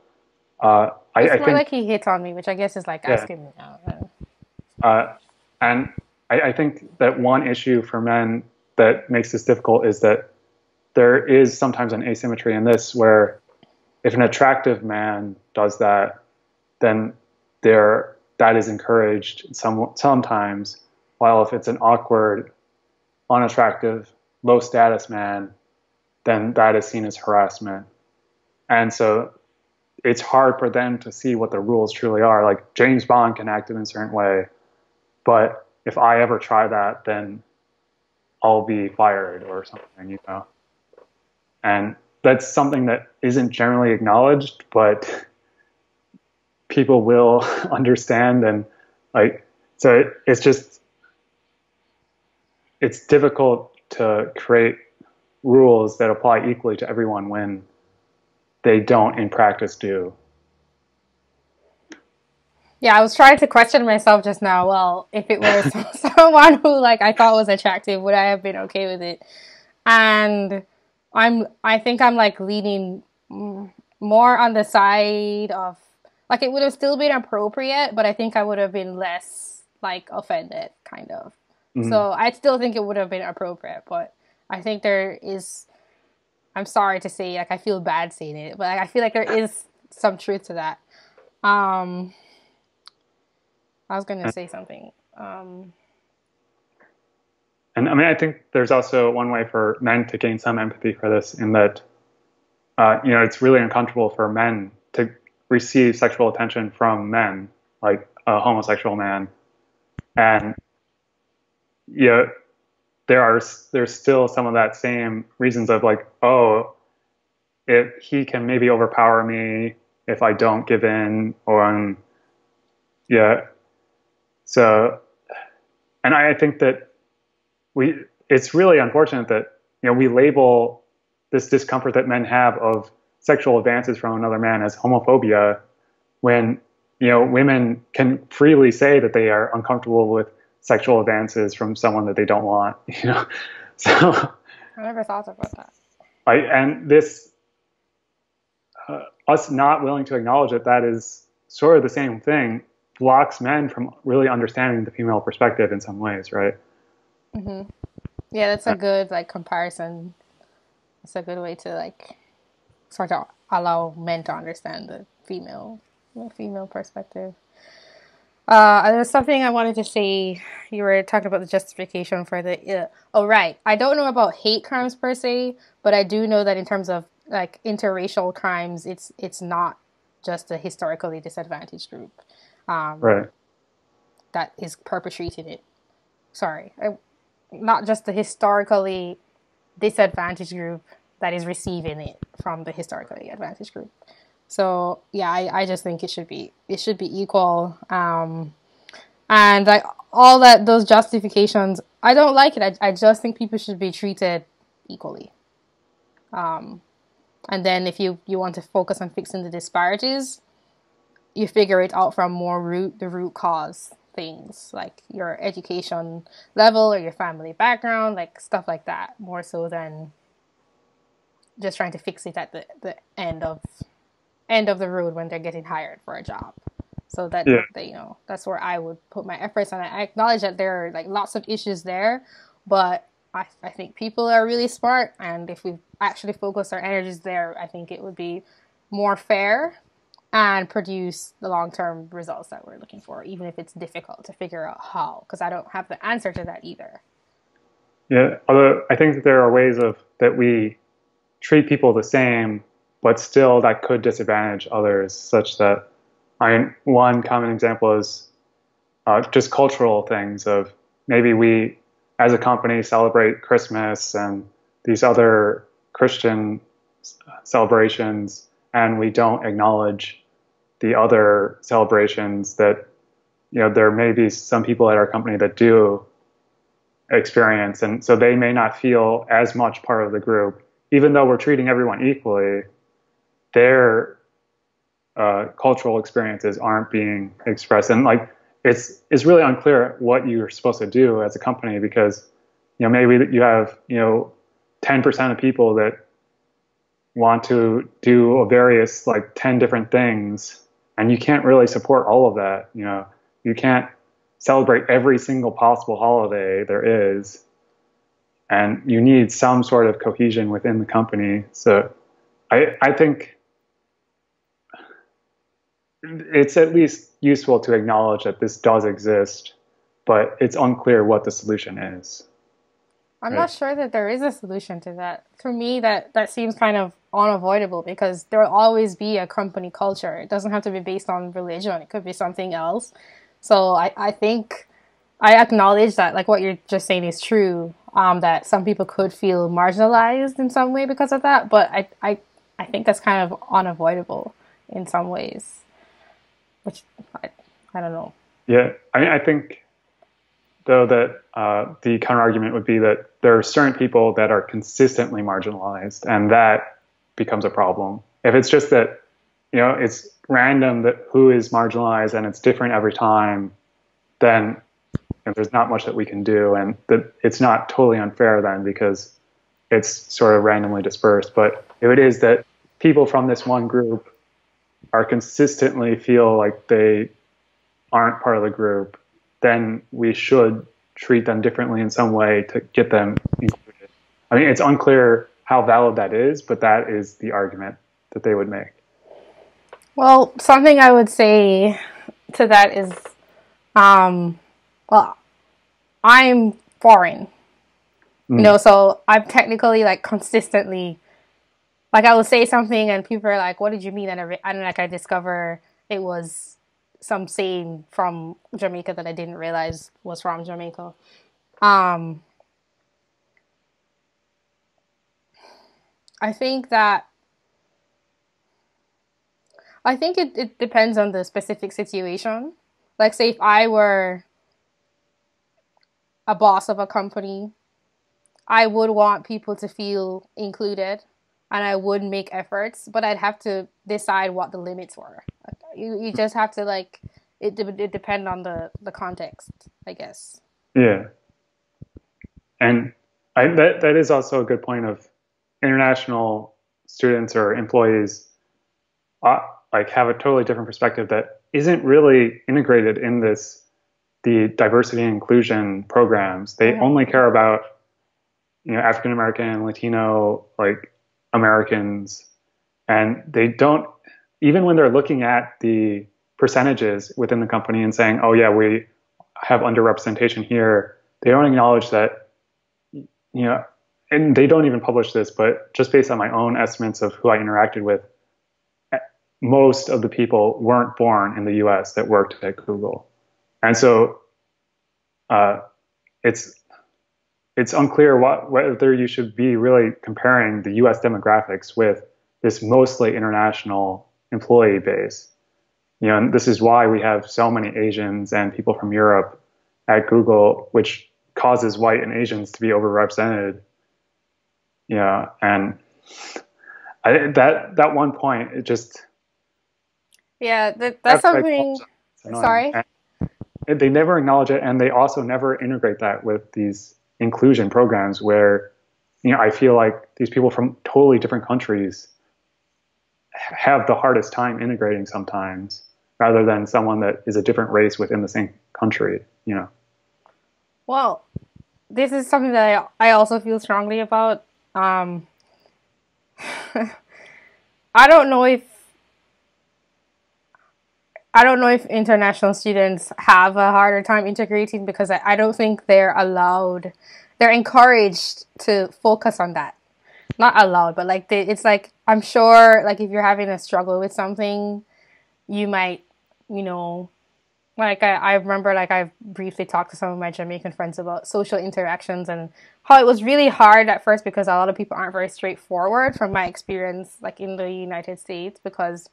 It's I more think, like he hit on me, which I guess is like yeah, asking me out. and I think that one issue for men that makes this difficult is that there is sometimes an asymmetry in this, where if an attractive man does that, then that is encouraged sometimes, while if it's an awkward, unattractive, low status man, then that is seen as harassment. And so it's hard for them to see what the rules truly are. Like James Bond can act in a certain way, but if I ever try that, then I'll be fired or something, you know. And that's something that isn't generally acknowledged, but people will understand. And like, so it's difficult to create rules that apply equally to everyone when they don't in practice do. Yeah, I was trying to question myself just now. Well, if it was someone who like I thought was attractive, would I have been okay with it? And I think I'm like leaning more on the side of like it would have still been appropriate, but I think I would have been less like offended, kind of. Mm-hmm. So I still think it would have been appropriate, but I think there is. I'm sorry to say, like I feel bad saying it, but like, I feel like there is some truth to that. Um, I was gonna say something. And I mean, I think there's also one way for men to gain some empathy for this, in that, you know, it's really uncomfortable for men to receive sexual attention from men, like a homosexual man. And, you know, there's still some of that same reasons of like, oh, if he can maybe overpower me if I don't give in, or yeah. So, and I think that it's really unfortunate that, you know, we label this discomfort that men have of sexual advances from another man as homophobia, when, you know, women can freely say that they are uncomfortable with sexual advances from someone that they don't want, you know. So I never thought about that. and this us not willing to acknowledge that that is sort of the same thing blocks men from really understanding the female perspective in some ways, right? Mm-hmm. Yeah, that's a good like comparison. It's a good way to like sort of allow men to understand the female perspective. There's something I wanted to say. You were talking about the justification for the. Oh, right. I don't know about hate crimes per se, but I do know that in terms of like interracial crimes, it's not just a historically disadvantaged group Right. that is perpetrating it. Sorry, not just the historically disadvantaged group that is receiving it from the historically advantaged group. So yeah, I just think it should be equal. And like all that those justifications, I don't like it. I just think people should be treated equally. And then if you want to focus on fixing the disparities, you figure it out from the root cause things like your education level or your family background, like stuff like that, more so than just trying to fix it at the end of the road when they're getting hired for a job. So Yeah. that's where I would put my efforts, and I acknowledge that there are like lots of issues there, but I think people are really smart, and if we actually focus our energies there, I think it would be more fair and produce the long-term results that we're looking for, even if it's difficult to figure out how, because I don't have the answer to that either. Yeah. Although I think that there are ways of that we treat people the same, but still that could disadvantage others, such that one common example is just cultural things of maybe we, as a company, celebrate Christmas and these other Christian celebrations, and we don't acknowledge the other celebrations that, there may be some people at our company that do experience, and so they may not feel as much part of the group, even though we're treating everyone equally. Their cultural experiences aren't being expressed, and like it's really unclear what you're supposed to do as a company, because maybe you have 10% of people that want to do various like 10 different things, and you can't really support all of that. You can't celebrate every single possible holiday there is, and you need some sort of cohesion within the company. So I think it's at least useful to acknowledge that this does exist, but it's unclear what the solution is. I'm Right? not sure that there is a solution to that. For me, that seems kind of unavoidable because there will always be a company culture. It doesn't have to be based on religion. It could be something else. So I think I acknowledge that like what you're just saying is true. That some people could feel marginalized in some way because of that, but I think that's kind of unavoidable in some ways, which I don't know. Yeah, I think though that the counter argument would be that there are certain people that are consistently marginalized, and that becomes a problem. If it's just that it's random that who is marginalized and it's different every time, then there's not much that we can do, and that it's not totally unfair then because it's sort of randomly dispersed. But if it is that people from this one group are consistently feel like they aren't part of the group, then we should treat them differently in some way to get them included. I mean, it's unclear how valid that is, but that is the argument that they would make. Well, something I would say to that is, um, well, I'm foreign, Mm. so I'm technically like consistently like I will say something and people are like, "What did you mean?" And like I discover it was some saying from Jamaica that I didn't realize was from Jamaica. Um, I think that it depends on the specific situation. Like, say if I were a boss of a company, I would want people to feel included and I would make efforts, but I'd have to decide what the limits were. Like, you just have to like it depend on the context, I guess. Yeah, and that is also a good point of international students or employees uh, like have a totally different perspective that isn't really integrated in the diversity and inclusion programs. They Mm-hmm. only care about African American, Latino, like Americans, and they don't, even when they're looking at the percentages within the company and saying, "Oh yeah, we have underrepresentation here," they don't acknowledge that you know, and they don't even publish this, but just based on my own estimates of who I interacted with, most of the people weren't born in the U.S. that worked at Google, and so uh, it's it's unclear whether you should be really comparing the U.S. demographics with this mostly international employee base. And this is why we have so many Asians and people from Europe at Google, which causes white and Asians to be overrepresented. And That one point, it just Yeah, that's have to acknowledge something. that. It's annoying. Sorry. And they never acknowledge it, and they also never integrate that with these inclusion programs where, I feel like these people from totally different countries have the hardest time integrating sometimes, rather than someone that is a different race within the same country. Well, this is something that I also feel strongly about. Um, I don't know if I don't know if international students have a harder time integrating because I don't think they're allowed, they're encouraged to focus on that. Not allowed, but like it's like I'm sure like if you're having a struggle with something, you might, you know, like I remember like I've briefly talked to some of my Jamaican friends about social interactions and how it was really hard at first because a lot of people aren't very straightforward from my experience like in the United States because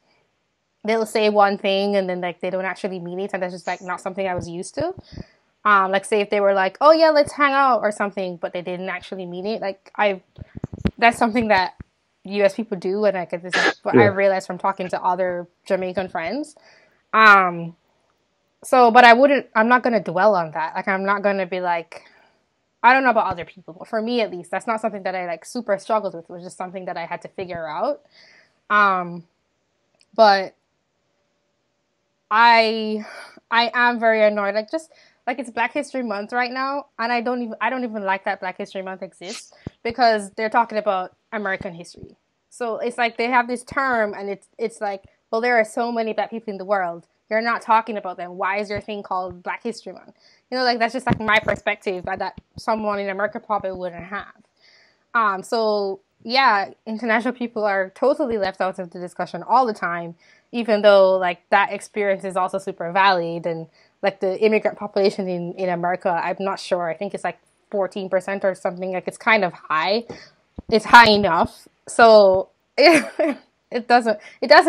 they'll say one thing and then like they don't actually mean it and that's just like not something I was used to. Like say if they were like, oh yeah, let's hang out or something, but they didn't actually mean it. Like that's something that US people do and like this is what I Yeah, realized from talking to other Jamaican friends. Um so but I'm not gonna dwell on that. Like I'm not gonna be like I don't know about other people, but for me at least, that's not something that I like super struggled with. It was just something that I had to figure out. Um but I I am very annoyed. Like just like it's Black History Month right now, and I don't even like that Black History Month exists because they're talking about American history. So it's like they have this term, and it's like, well, there are so many Black people in the world. You're not talking about them. Why is there a thing called Black History Month? Like that's just like my perspective that someone in America probably wouldn't have. So yeah, international people are totally left out of the discussion all the time, even though like that experience is also super valid and like the immigrant population in America, I'm not sure. I think it's like 14% or something. Like it's kind of high. It's high enough. So it doesn't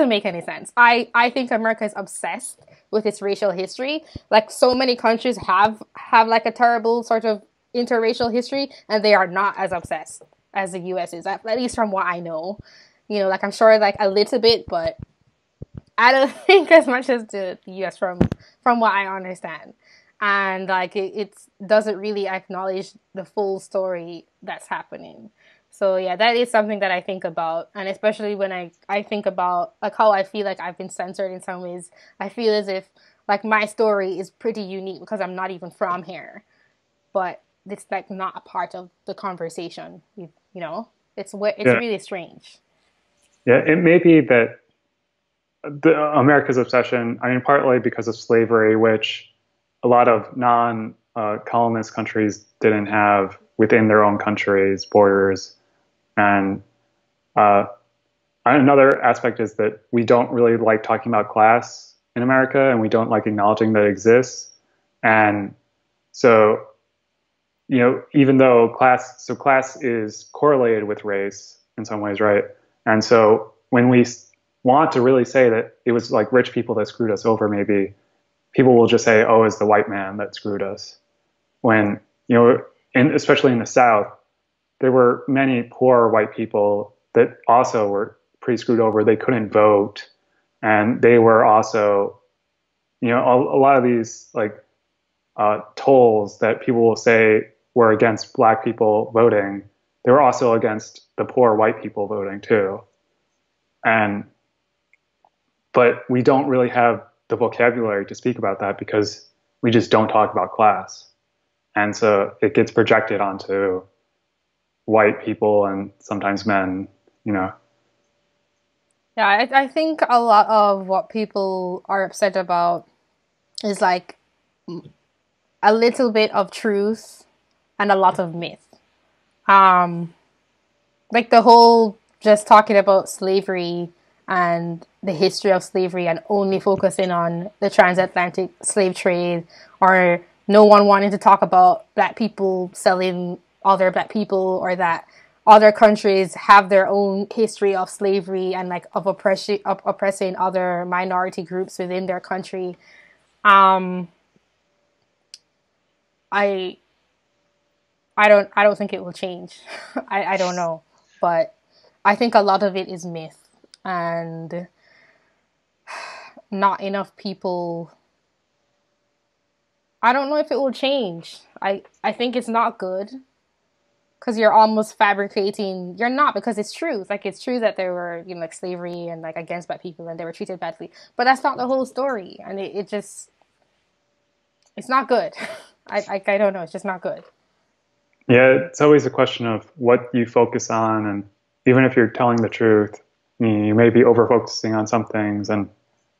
make any sense. I think America is obsessed with its racial history. Like so many countries have like a terrible sort of interracial history, and they are not as obsessed as the U.S. is. At least from what I know, like I'm sure like a little bit, but I don't think as much as the U.S. from what I understand, and like it doesn't really acknowledge the full story that's happening. So yeah, that is something that I think about, and especially when I think about like how I feel like I've been censored in some ways. I feel as if like my story is pretty unique because I'm not even from here, but it's like not a part of the conversation. It's yeah, really strange. yeah. It may be that America's obsession. I mean, partly because of slavery, which a lot of non-colonist countries didn't have within their own countries' borders, and uh, another aspect is that we don't really like talking about class in America, and we don't like acknowledging that it exists. And so, even though class is correlated with race in some ways, right? And so when we want to really say that it was like rich people that screwed us over, maybe people will just say, "Oh, it's the white man that screwed us." When and especially in the South, there were many poor white people that also were pretty screwed over. They couldn't vote, and they were also, a lot of these like tolls that people will say were against black people voting. They were also against the poor white people voting too. And but we don't really have the vocabulary to speak about that because we just don't talk about class. And so it gets projected onto white people and sometimes men. Yeah, I think a lot of what people are upset about is like a little bit of truth and a lot of myth. Um, like the whole just talking about slavery and the history of slavery and only focusing on the transatlantic slave trade, or no one wanting to talk about black people selling other black people, or that other countries have their own history of slavery and like of oppressing other minority groups within their country. Um, I I don't think it will change. I don't know, but I think a lot of it is myth, and not enough people. I don't know if it will change. I think it's not good because you're almost fabricating. You're not, because it's true. Like it's true that there were, you know, like slavery and like against black people and they were treated badly, but that's not the whole story, and it just it's not good. I don't know. It's just not good. Yeah, it's always a question of what you focus on, and even if you're telling the truth, you may be over focusing on some things, and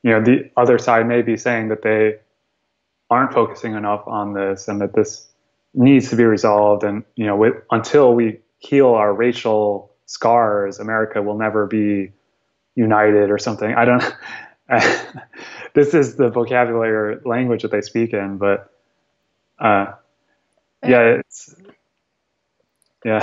the other side may be saying that they aren't focusing enough on this, and that this needs to be resolved, and until we heal our racial scars, America will never be united or something. I don't. This is the vocabulary or language that they speak in, but uh, yeah, it's yeah.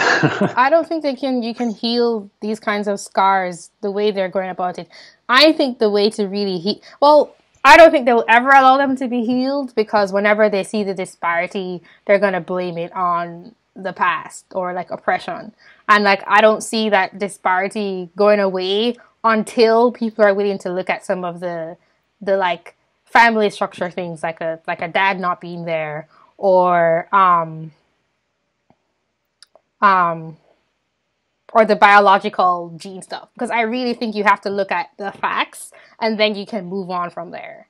I don't think you can heal these kinds of scars the way they're going about it. I think the way to really heal, well, I don't think they'll ever allow them to be healed, because whenever they see the disparity, they're going to blame it on the past or like oppression. And like I don't see that disparity going away until people are willing to look at some of the like family structure things, like a dad not being there, or um or the biological gene stuff, because I really think you have to look at the facts and then you can move on from there,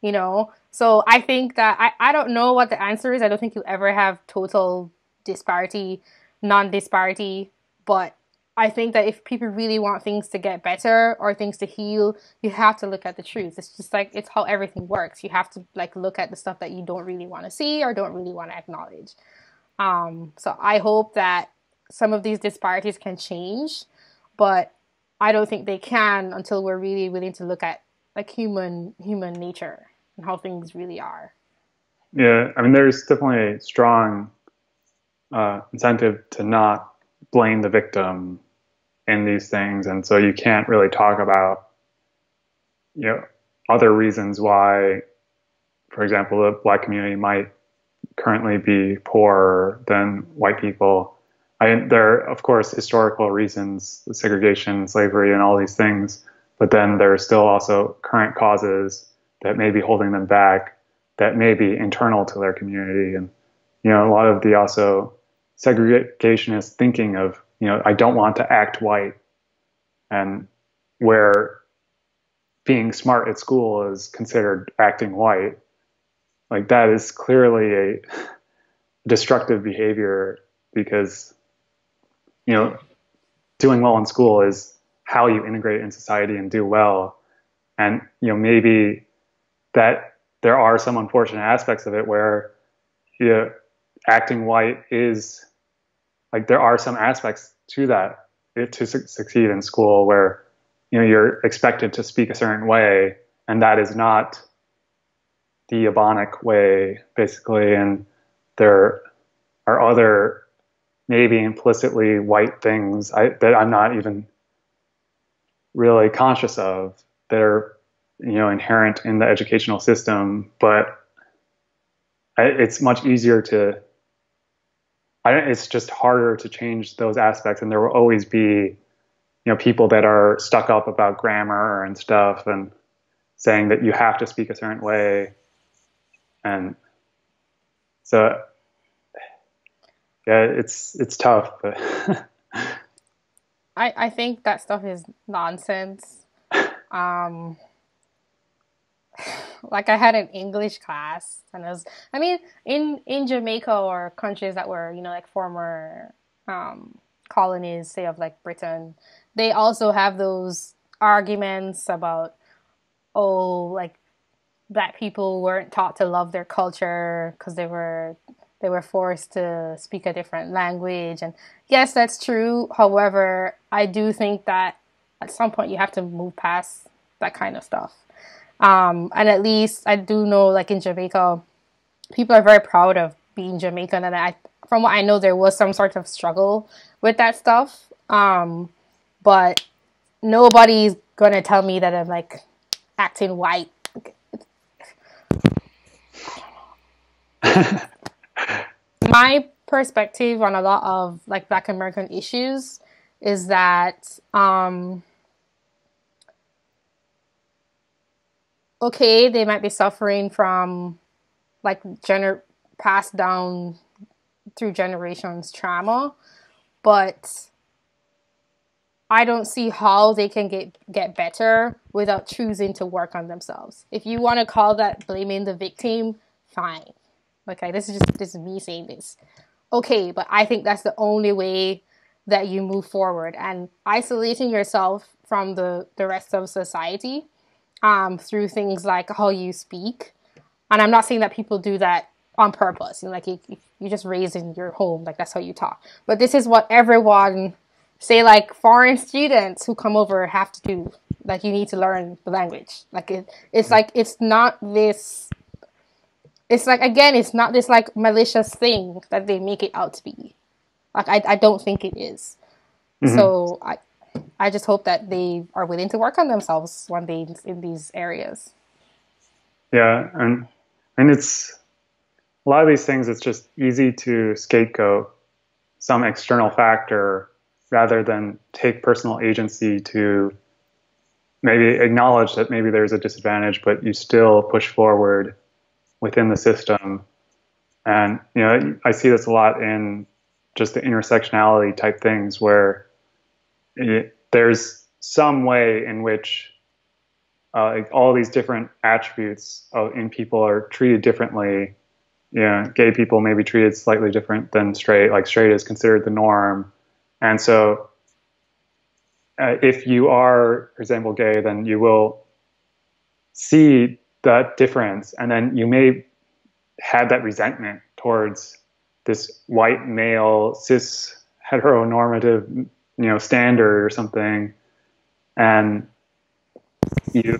you know. So I think that I don't know what the answer is. I don't think you ever have total disparity, non-disparity, but I think that if people really want things to get better or things to heal, you have to look at the truth. It's just like it's how everything works. You have to like look at the stuff that you don't really want to see or don't really want to acknowledge. So I hope that some of these disparities can change, but I don't think they can until we're really willing to look at like human nature and how things really are. Yeah, I mean, there's definitely a strong incentive to not blame the victim in these things, and so you can't really talk about you know other reasons why, for example, the black community might currently be poorer than white people. There are, of course, historical reasons, segregation, slavery, and all these things, but then there are still also current causes that may be holding them back, that may be internal to their community. And, a lot of the also segregationist thinking of, I don't want to act white, and where being smart at school is considered acting white, like that is clearly a destructive behavior, because you know doing well in school is how you integrate in society and do well. And maybe that there are some unfortunate aspects of it where acting white is like, there are some aspects to that, to succeed in school, where you're expected to speak a certain way, and that is not the Ebonic way, basically. And there are other maybe implicitly white things that I'm not even really conscious of, that are inherent in the educational system. But it's much easier to it's just harder to change those aspects, and there will always be people that are stuck up about grammar and stuff, and saying that you have to speak a certain way. And so yeah, it's tough, but I think that stuff is nonsense. Um, like I had an English class, and it was, I mean, in Jamaica or countries that were, like former colonies, say of like Britain, they also have those arguments about, oh, like black people weren't taught to love their culture because they were forced to speak a different language. And yes, that's true. However, I do think that at some point you have to move past that kind of stuff. And at least I do know, like in Jamaica, people are very proud of being Jamaican, and from what I know, there was some sort of struggle with that stuff. But nobody's gonna tell me that I'm like acting white. My perspective on a lot of like Black American issues is that okay, they might be suffering from like passed down through generations trauma, but I don't see how they can get better without choosing to work on themselves. If you want to call that blaming the victim, fine. Okay, this is me saying this. Okay, but I think that's the only way that you move forward, and isolating yourself from the rest of society through things like how you speak. And I'm not saying that people do that on purpose. You know, like you just raised in your home, like that's how you talk. But this is what everyone, say like foreign students who come over, have to do. Like you need to learn the language. Like it's like it's not this. It's like again, it's not this like malicious thing that they make it out to be. Like I don't think it is. Hmm. So I just hope that they are willing to work on themselves one day in these areas. Yeah, and it's a lot of these things. It's just easy to scapegoat some external factor rather than take personal agency to maybe acknowledge that maybe there's a disadvantage, but you still push forward within the system. And I see this a lot in just the intersectionality type things where there's some way in which like all these different attributes in people are treated differently. Gay people may be treated slightly different than straight. Like straight is considered the norm, and so if you are, for example, gay, then you will see that difference, and then you may have that resentment towards this white male cis heteronormative standard or something, and you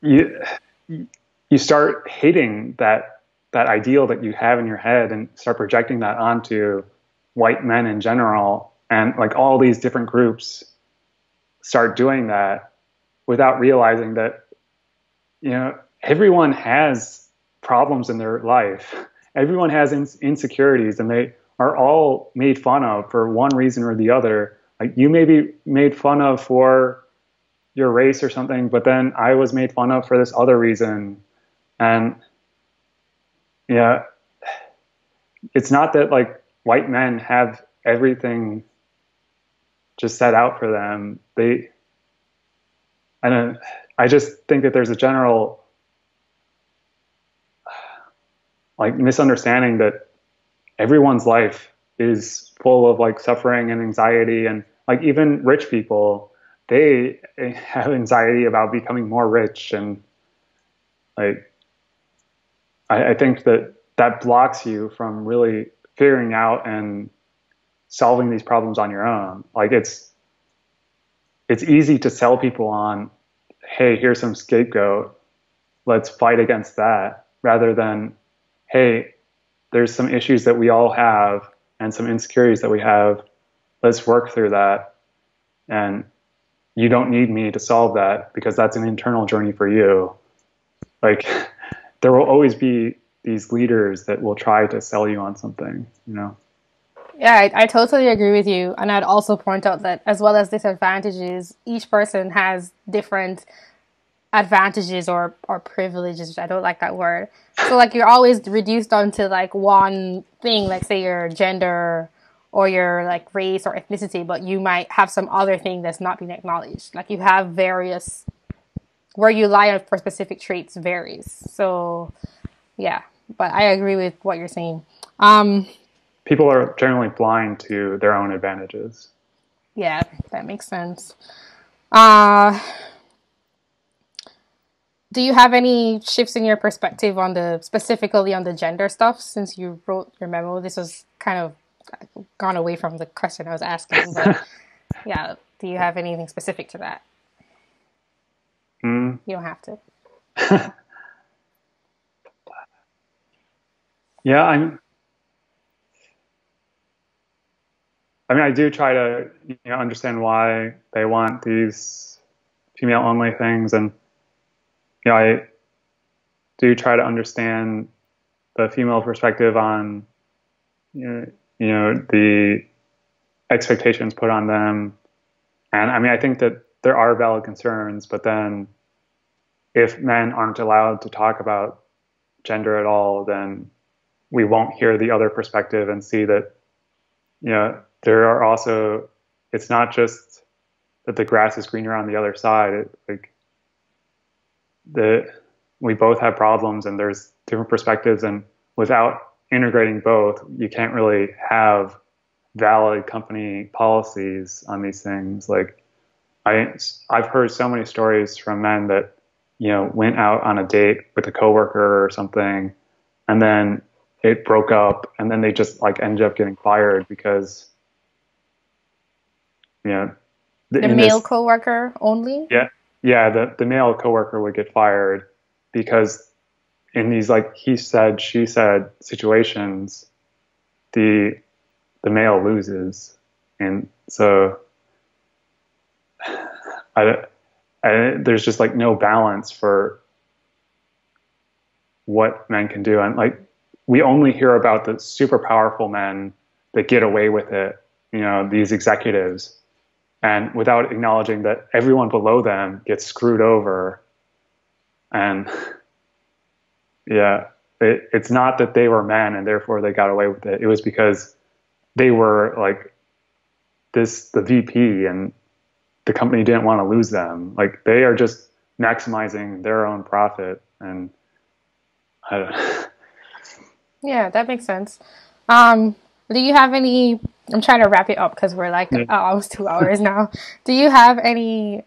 you you start hating that ideal that you have in your head and start projecting that onto white men in general, and like all these different groups start doing that without realizing that everyone has problems in their life. Everyone has insecurities, and they are all made fun of for one reason or the other. Like you may be made fun of for your race or something, but then I was made fun of for this other reason. And yeah, it's not that like white men have everything just set out for them. I don't, I just think that there's a general like misunderstanding that everyone's life is full of like suffering and anxiety, and like even rich people, they have anxiety about becoming more rich, and like I think that blocks you from really figuring out and solving these problems on your own. Like it's easy to sell people on, hey, here's some scapegoat, let's fight against that, rather than, hey, there's some issues that we all have and some insecurities that we have. Let's work through that. And you don't need me to solve that because that's an internal journey for you. Like there will always be these leaders that will try to sell you on something. Yeah, I totally agree with you. And I'd also point out that as well as disadvantages, each person has different advantages or privileges. I don't like that word. So like you're always reduced onto like one thing, like say your gender or your like race or ethnicity, but you might have some other thing that's not being acknowledged. Like you have various where you lie on for specific traits varies. So yeah, but I agree with what you're saying. Um, People are generally blind to their own advantages. yeah, that makes sense. Uh, do you have any shifts in your perspective on the specifically on the gender stuff since you wrote your memo? This was kind of gone away from the question I was asking, but yeah, do you have anything specific to that? Mm. You don't have to. Yeah, I do try to understand why they want these female only things, and I do try to understand the female perspective on the expectations put on them. And I mean, I think that there are valid concerns, but then if men aren't allowed to talk about gender at all, then we won't hear the other perspective and see that, there are also, it's not just that the grass is greener on the other side. Like the, we both have problems and there's different perspectives, and without integrating both, you can't really have valid company policies on these things. Like I've heard so many stories from men that, went out on a date with a coworker or something, and then it broke up, and then they just like ended up getting fired because, The in male this, coworker only? yeah, yeah, the male coworker would get fired because in these like he said, she said situations, the the male loses, and so I, there's just like no balance for what men can do. And like, we only hear about the super powerful men that get away with it, these executives, and without acknowledging that everyone below them gets screwed over. And yeah, it's not that they were men and therefore they got away with it. It was because they were like the VP, and the company didn't want to lose them. Like they are just maximizing their own profit. And I don't, Yeah, that makes sense. Um, do you have any? I'm trying to wrap it up because we're like yeah. almost 2 hours now. Do you have any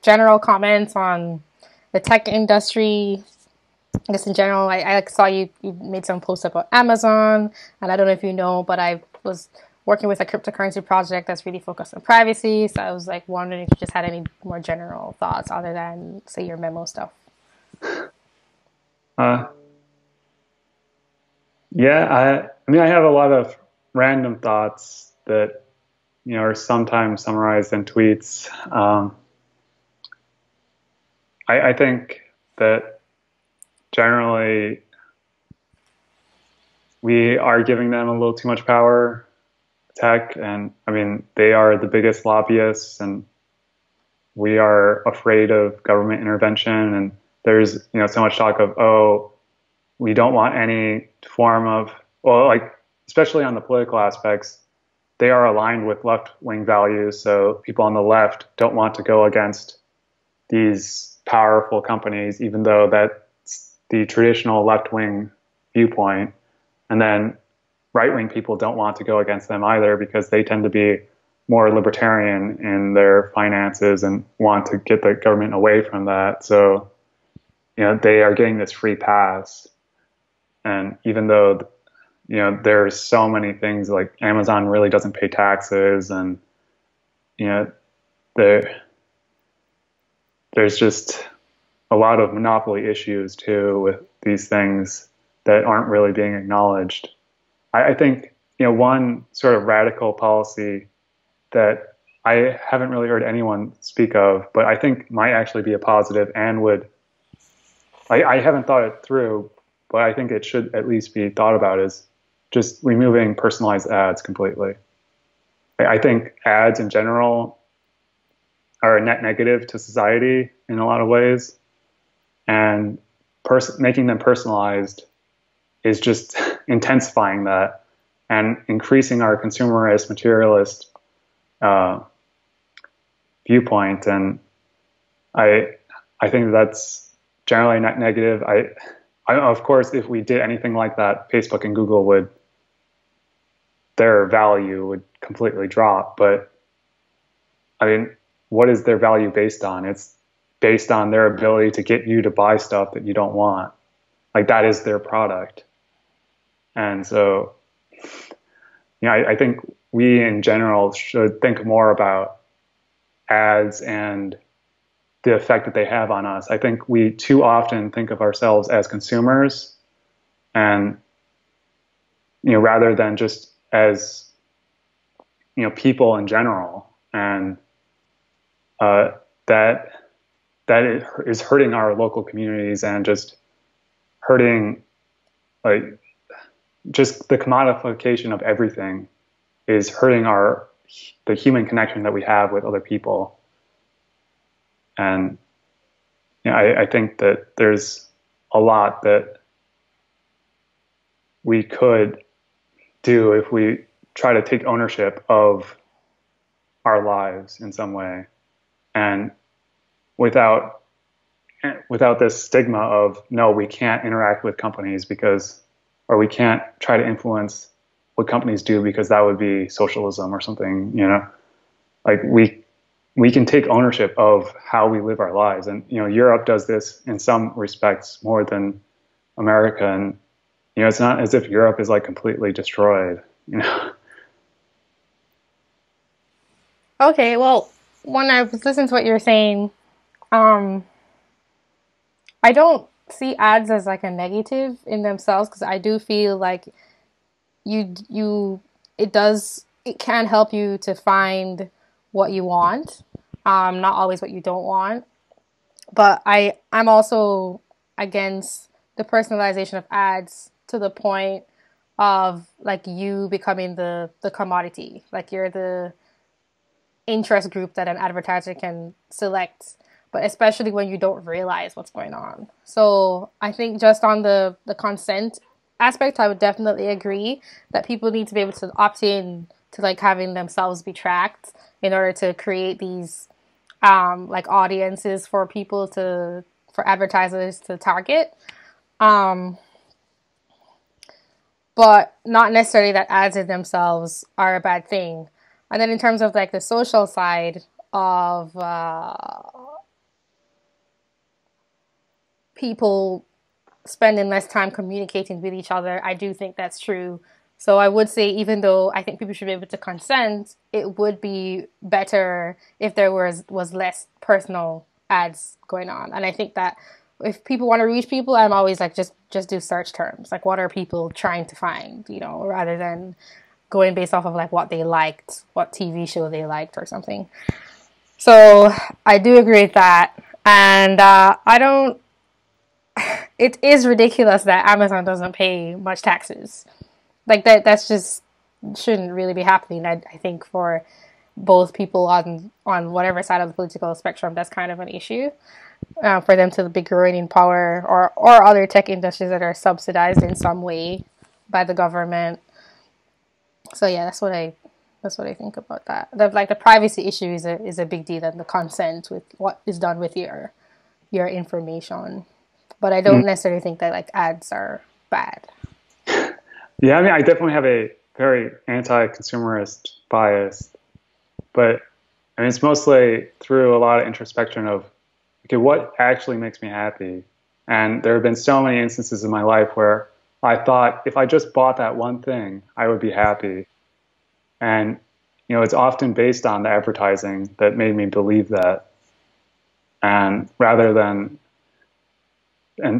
general comments on the tech industry? I guess in general, I like, saw you made some posts about Amazon, and I don't know if you know, but I was working with a cryptocurrency project that's really focused on privacy. So I was like wondering if you just had any more general thoughts other than say your memo stuff. Uh, yeah, I mean, I have a lot of random thoughts that, are sometimes summarized in tweets. I think that generally we are giving them a little too much power, tech, and I mean, they are the biggest lobbyists, and we are afraid of government intervention. And there's, so much talk of, oh, we don't want any form of, well, like, especially on the political aspects, they are aligned with left-wing values. So people on the left don't want to go against these powerful companies, even though that's the traditional left-wing viewpoint. And then right-wing people don't want to go against them either because they tend to be more libertarian in their finances and want to get the government away from that. So, they are getting this free pass. And even though, there's so many things like Amazon really doesn't pay taxes, and, there, there's just a lot of monopoly issues too with these things that aren't really being acknowledged. I think, one sort of radical policy that I haven't really heard anyone speak of, but I think might actually be a positive and would, I haven't thought it through, but I think it should at least be thought about, is just removing personalized ads completely. I think ads in general are a net negative to society in a lot of ways, and making them personalized is just intensifying that and increasing our consumerist, materialist uh, viewpoint. And I think that's generally not negative. Of course, if we did anything like that, Facebook and Google their value would completely drop. But I mean, what is their value based on? It's based on their ability to get you to buy stuff that you don't want. Like that is their product. And so, I think we in general should think more about ads and the effect that they have on us. I think we too often think of ourselves as consumers, and rather than just as people in general, and that is hurting our local communities and just hurting, like, just the commodification of everything is hurting our the human connection that we have with other people. And I think that there's a lot that we could do if we try to take ownership of our lives in some way, and without this stigma of, no, we can't interact with companies because, or we can't try to influence what companies do because that would be socialism or something, like we can take ownership of how we live our lives. And Europe does this in some respects more than America. And it's not as if Europe is like completely destroyed. Okay, well, when I was listening to what you're saying, um, I don't see ads as like a negative in themselves because I do feel like you it can help you to find what you want, not always what you don't want. But I'm also against the personalization of ads to the point of like you becoming the commodity, like you're the interest group that an advertiser can select, but especially when you don't realize what's going on. So I think just on the consent aspect, I would definitely agree that people need to be able to opt in to like having themselves be tracked in order to create these like audiences for people to for advertisers to target. Um, but not necessarily that ads in themselves are a bad thing. And then in terms of like the social side of people spending less time communicating with each other, I do think that's true. So I would say, even though I think people should be able to consent, it would be better if there was less personal ads going on. And I think that if people want to reach people, I'm always like, just do search terms. Like, what are people trying to find, rather than going based off of like what they liked, what TV show they liked or something. So I do agree with that. And I don't, it is ridiculous that Amazon doesn't pay much taxes. Like that's just shouldn't really be happening. I think for both people on whatever side of the political spectrum, that's kind of an issue. For them to be growing in power, or other tech industries that are subsidized in some way by the government. So yeah, that's what I think about that. Like the privacy issue is a big deal, and the consent with what is done with your information. But I don't necessarily think that like ads are bad. Yeah, I mean, I definitely have a very anti-consumerist bias, but I mean, it's mostly through a lot of introspection of, okay, what actually makes me happy? And there have been so many instances in my life where I thought if I just bought that one thing, I would be happy. And, it's often based on the advertising that made me believe that. And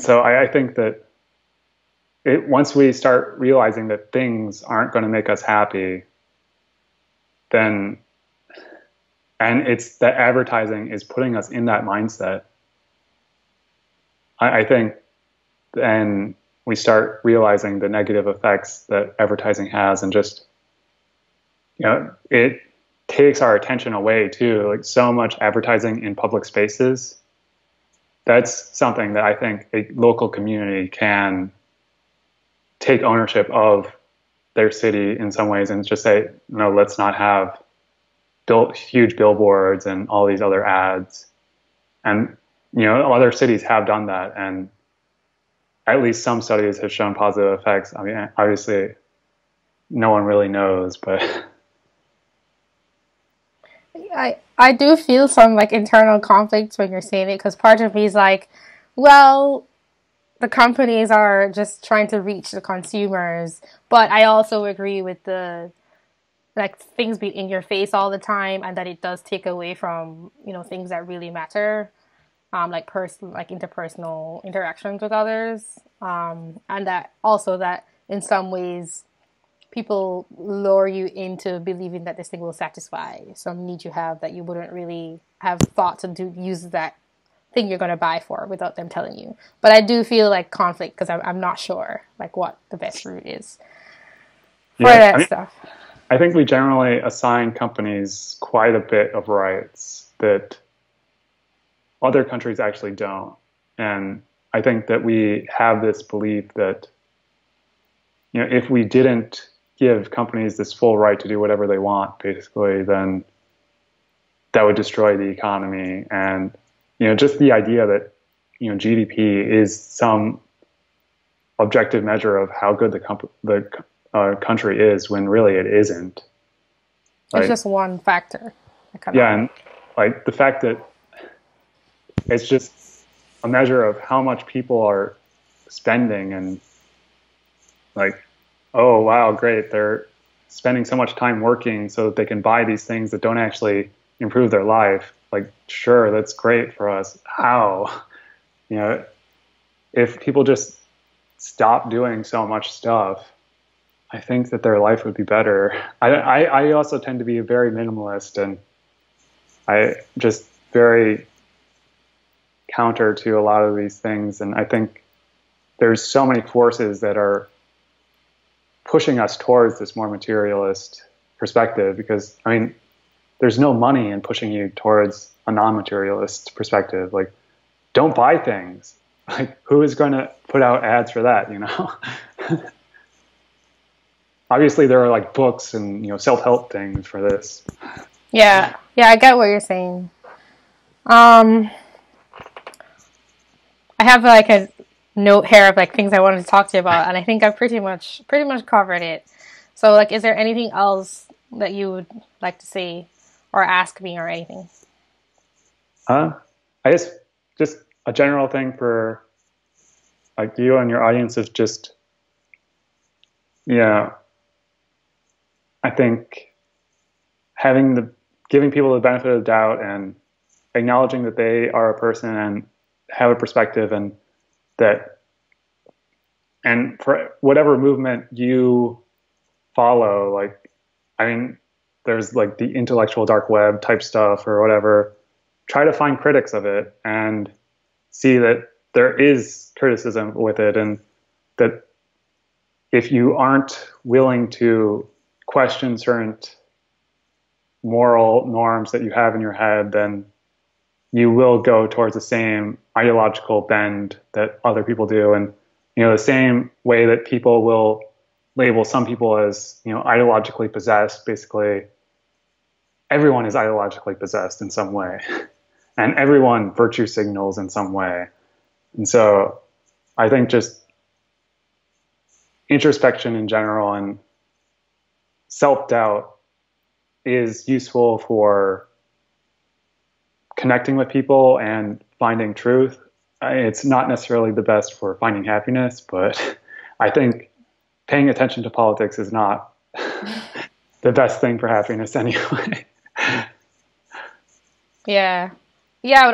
so I think that once we start realizing that things aren't going to make us happy, then, and it's that advertising is putting us in that mindset, I think then we start realizing the negative effects that advertising has, and just, it takes our attention away too. Like so much advertising in public spaces, that's something that I think a local community can take ownership of their city in some ways and just say, no, let's not have huge billboards and all these other ads. And, other cities have done that. And at least some studies have shown positive effects. I mean, obviously no one really knows, but I do feel some like internal conflicts when you're saying it, because part of me is like, well, the companies are just trying to reach the consumers, but I also agree with the like things being in your face all the time, and that it does take away from things that really matter, like interpersonal interactions with others, and that also that in some ways people lure you into believing that this thing will satisfy some need you have that you wouldn't really have thought to use that thing you're going to buy for without them telling you. But I do feel like conflict because I'm not sure like what the best route is for yeah, I that mean, stuff. I think we generally assign companies quite a bit of rights that other countries actually don't. And I think that we have this belief that, if we didn't give companies this full right to do whatever they want, basically, then that would destroy the economy. And, just the idea that, GDP is some objective measure of how good the country is when really it isn't. It's Like, just one factor. yeah, and like the fact that it's just a measure of how much people are spending, and like, oh wow, great, they're spending so much time working so that they can buy these things that don't actually improve their life. Like, sure, that's great for us. How? If people just stop doing so much stuff, I think that their life would be better. I also tend to be very minimalist, and I just very counter to a lot of these things. And I think there's so many forces that are pushing us towards this more materialist perspective, because, I mean, there's no money in pushing you towards a non-materialist perspective. Like, don't buy things. Like, who is going to put out ads for that, Obviously, there are like books and, self-help things for this. Yeah, yeah, I get what you're saying. Um, I have like a note here of like things I wanted to talk to you about, and I think I've pretty much covered it. So, like, is there anything else that you would like to say or ask me or anything? I guess just a general thing for like you and your audience is just, yeah, I think giving people the benefit of the doubt and acknowledging that they are a person and have a perspective, and for whatever movement you follow, like, I mean, there's like the intellectual dark web type stuff or whatever. Try to find critics of it and see that there is criticism with it, and that if you aren't willing to question certain moral norms that you have in your head, then you will go towards the same ideological bend that other people do. And, the same way that people will label some people as, ideologically possessed, basically, everyone is ideologically possessed in some way. And everyone virtue signals in some way. And so I think just introspection in general and self-doubt is useful for connecting with people and finding truth. It's not necessarily the best for finding happiness, but I think paying attention to politics is not the best thing for happiness anyway. Yeah. Yeah,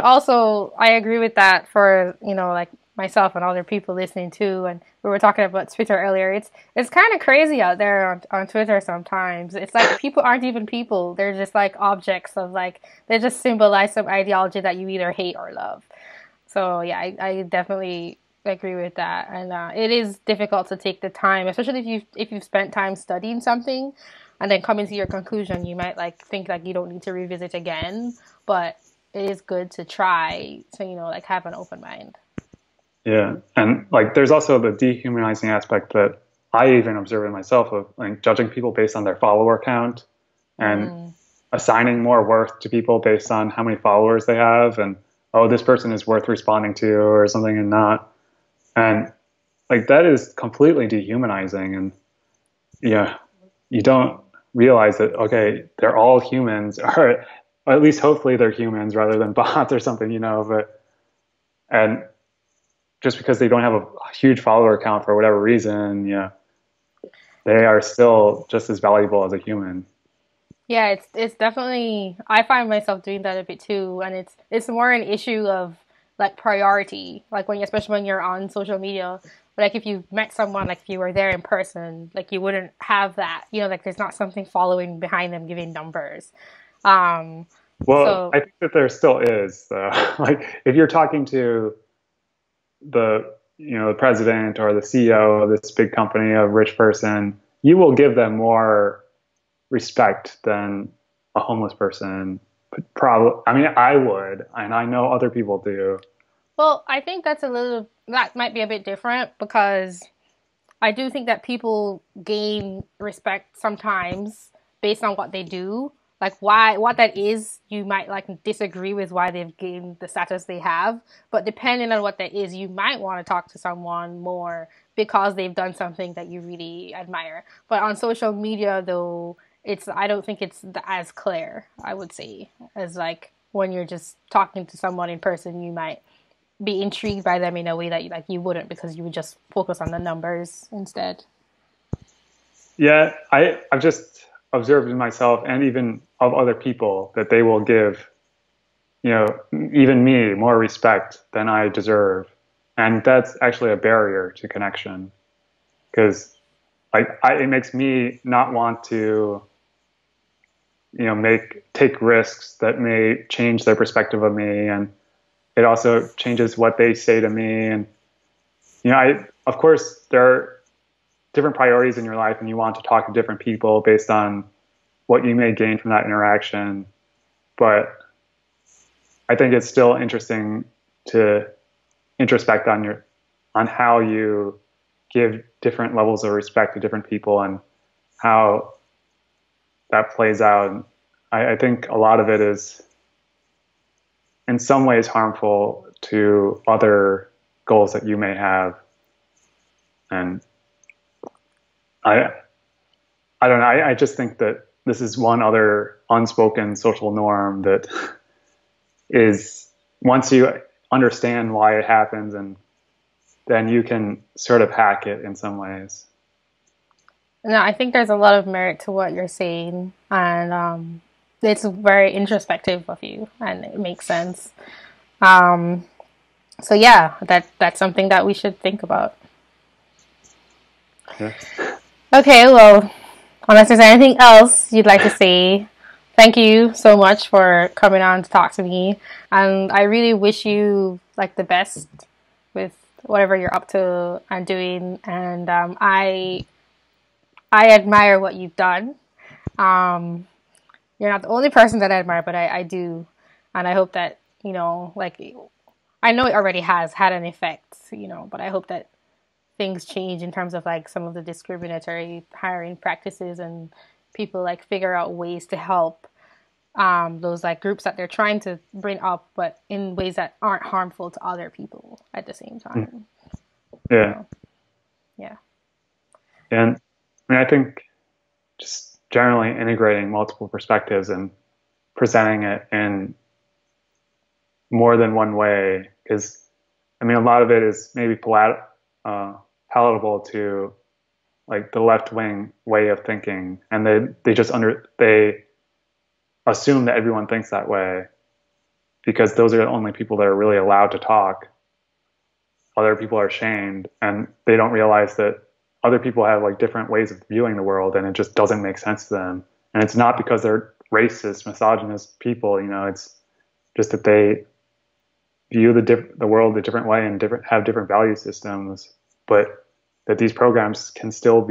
I agree with that for, like myself and other people listening too. And we were talking about Twitter earlier. It's kind of crazy out there on Twitter sometimes. It's like people aren't even people. They're just like objects of like, they just symbolize some ideology that you either hate or love. So yeah, I definitely agree with that. And it is difficult to take the time, especially if you've spent time studying something and then coming to your conclusion, you might like think like you don't need to revisit again, but it is good to try to, like have an open mind. Yeah. And like, there's also the dehumanizing aspect that I even observe in myself of like judging people based on their follower count and assigning more worth to people based on how many followers they have. And, oh, this person is worth responding to or something and not. And like, that is completely dehumanizing. And yeah, you don't realize that, okay, they're all humans, or at least hopefully they're humans rather than bots or something, and just because they don't have a huge follower count for whatever reason, they are still just as valuable as a human. Yeah, it's definitely, I find myself doing that a bit too, and it's more an issue of like priority, like especially when you're on social media. Like if you met someone, like if you were there in person, like you wouldn't have that, like there's not something following behind them giving numbers. Um, Well, so I think that there still is, though. Like if you're talking to the president or the CEO of this big company, a rich person, you will give them more respect than a homeless person. Probably, I mean, I would, and I know other people do. Well, I think that might be a bit different because I do think that people gain respect sometimes based on what they do. Like what that is, you might like disagree with why they've gained the status they have. But depending on what that is, you might want to talk to someone more because they've done something that you really admire. But on social media, though, I don't think it's as clear, I would say, as like when you're just talking to someone in person, you might be intrigued by them in a way that you wouldn't because you would just focus on the numbers instead. Yeah, I've just observed in myself and even of other people that they will give, even me more respect than I deserve. And that's actually a barrier to connection because it makes me not want to, take risks that may change their perspective of me. And it also changes what they say to me. And, of course, there are different priorities in your life and you want to talk to different people based on what you may gain from that interaction. But I think it's still interesting to introspect on how you give different levels of respect to different people and how that plays out. And I think a lot of it is in some ways harmful to other goals that you may have. And I don't know. I just think that this is one other unspoken social norm that is once you understand why it happens, and then you can sort of hack it in some ways. No, I think there's a lot of merit to what you're saying, and it's very introspective of you, and it makes sense. Um, so yeah, that's something that we should think about. Yeah. Okay, well, unless there's anything else you'd like to say, thank you so much for coming on to talk to me, and I really wish you like the best with whatever you're up to and doing, and I admire what you've done. Um, you're not the only person that I admire, but I do. And I hope that, like, I know it already has had an effect, but I hope that things change in terms of like some of the discriminatory hiring practices and people like figure out ways to help those like groups that they're trying to bring up, but in ways that aren't harmful to other people at the same time. Yeah. So, yeah. And I mean, I think just generally integrating multiple perspectives and presenting it in more than one way, because I mean, a lot of it is maybe palatable to like the left wing way of thinking, and they assume that everyone thinks that way because those are the only people that are really allowed to talk. Other people are shamed, and they don't realize that other people have like different ways of viewing the world, and it just doesn't make sense to them. And it's not because they're racist, misogynist people. It's just that they view the world a different way and have different value systems. But that these programs can still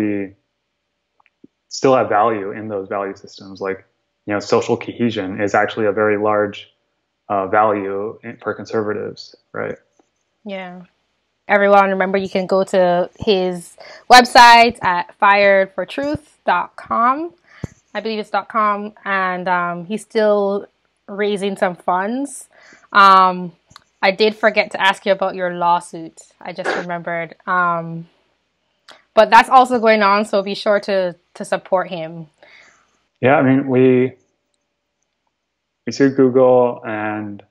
have value in those value systems. Like, social cohesion is actually a very large value for conservatives, right? Yeah. Everyone, remember you can go to his website at firedfortruth.com. I believe it's .com, and he's still raising some funds. I did forget to ask you about your lawsuit. I just remembered. But that's also going on, so be sure to support him. Yeah, I mean, we sued Google, and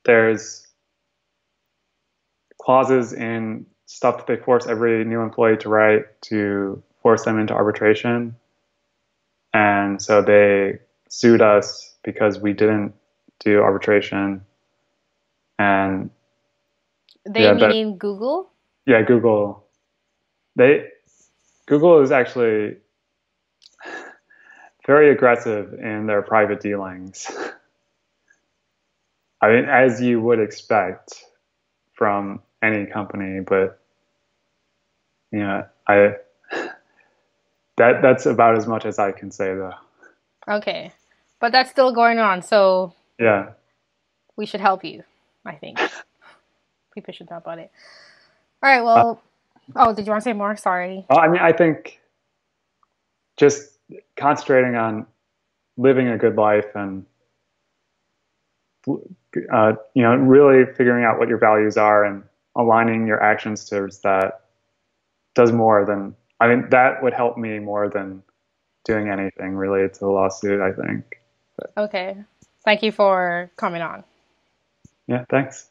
there's clauses in stuff that they force every new employee to write to force them into arbitration. And so they sued us because we didn't do arbitration. And Meaning Google? Yeah, Google. Google is actually very aggressive in their private dealings. I mean, as you would expect from any company, but that's about as much as I can say though. Okay. But that's still going on, so Yeah. we should help you, I think. People should know about it. All right, Uh, well, oh, did you want to say more? Sorry. I mean, I think just concentrating on living a good life and really figuring out what your values are and aligning your actions towards that does more than, I mean, that would help me more than doing anything related to the lawsuit, I think. But, Okay. Thank you for coming on. yeah, thanks.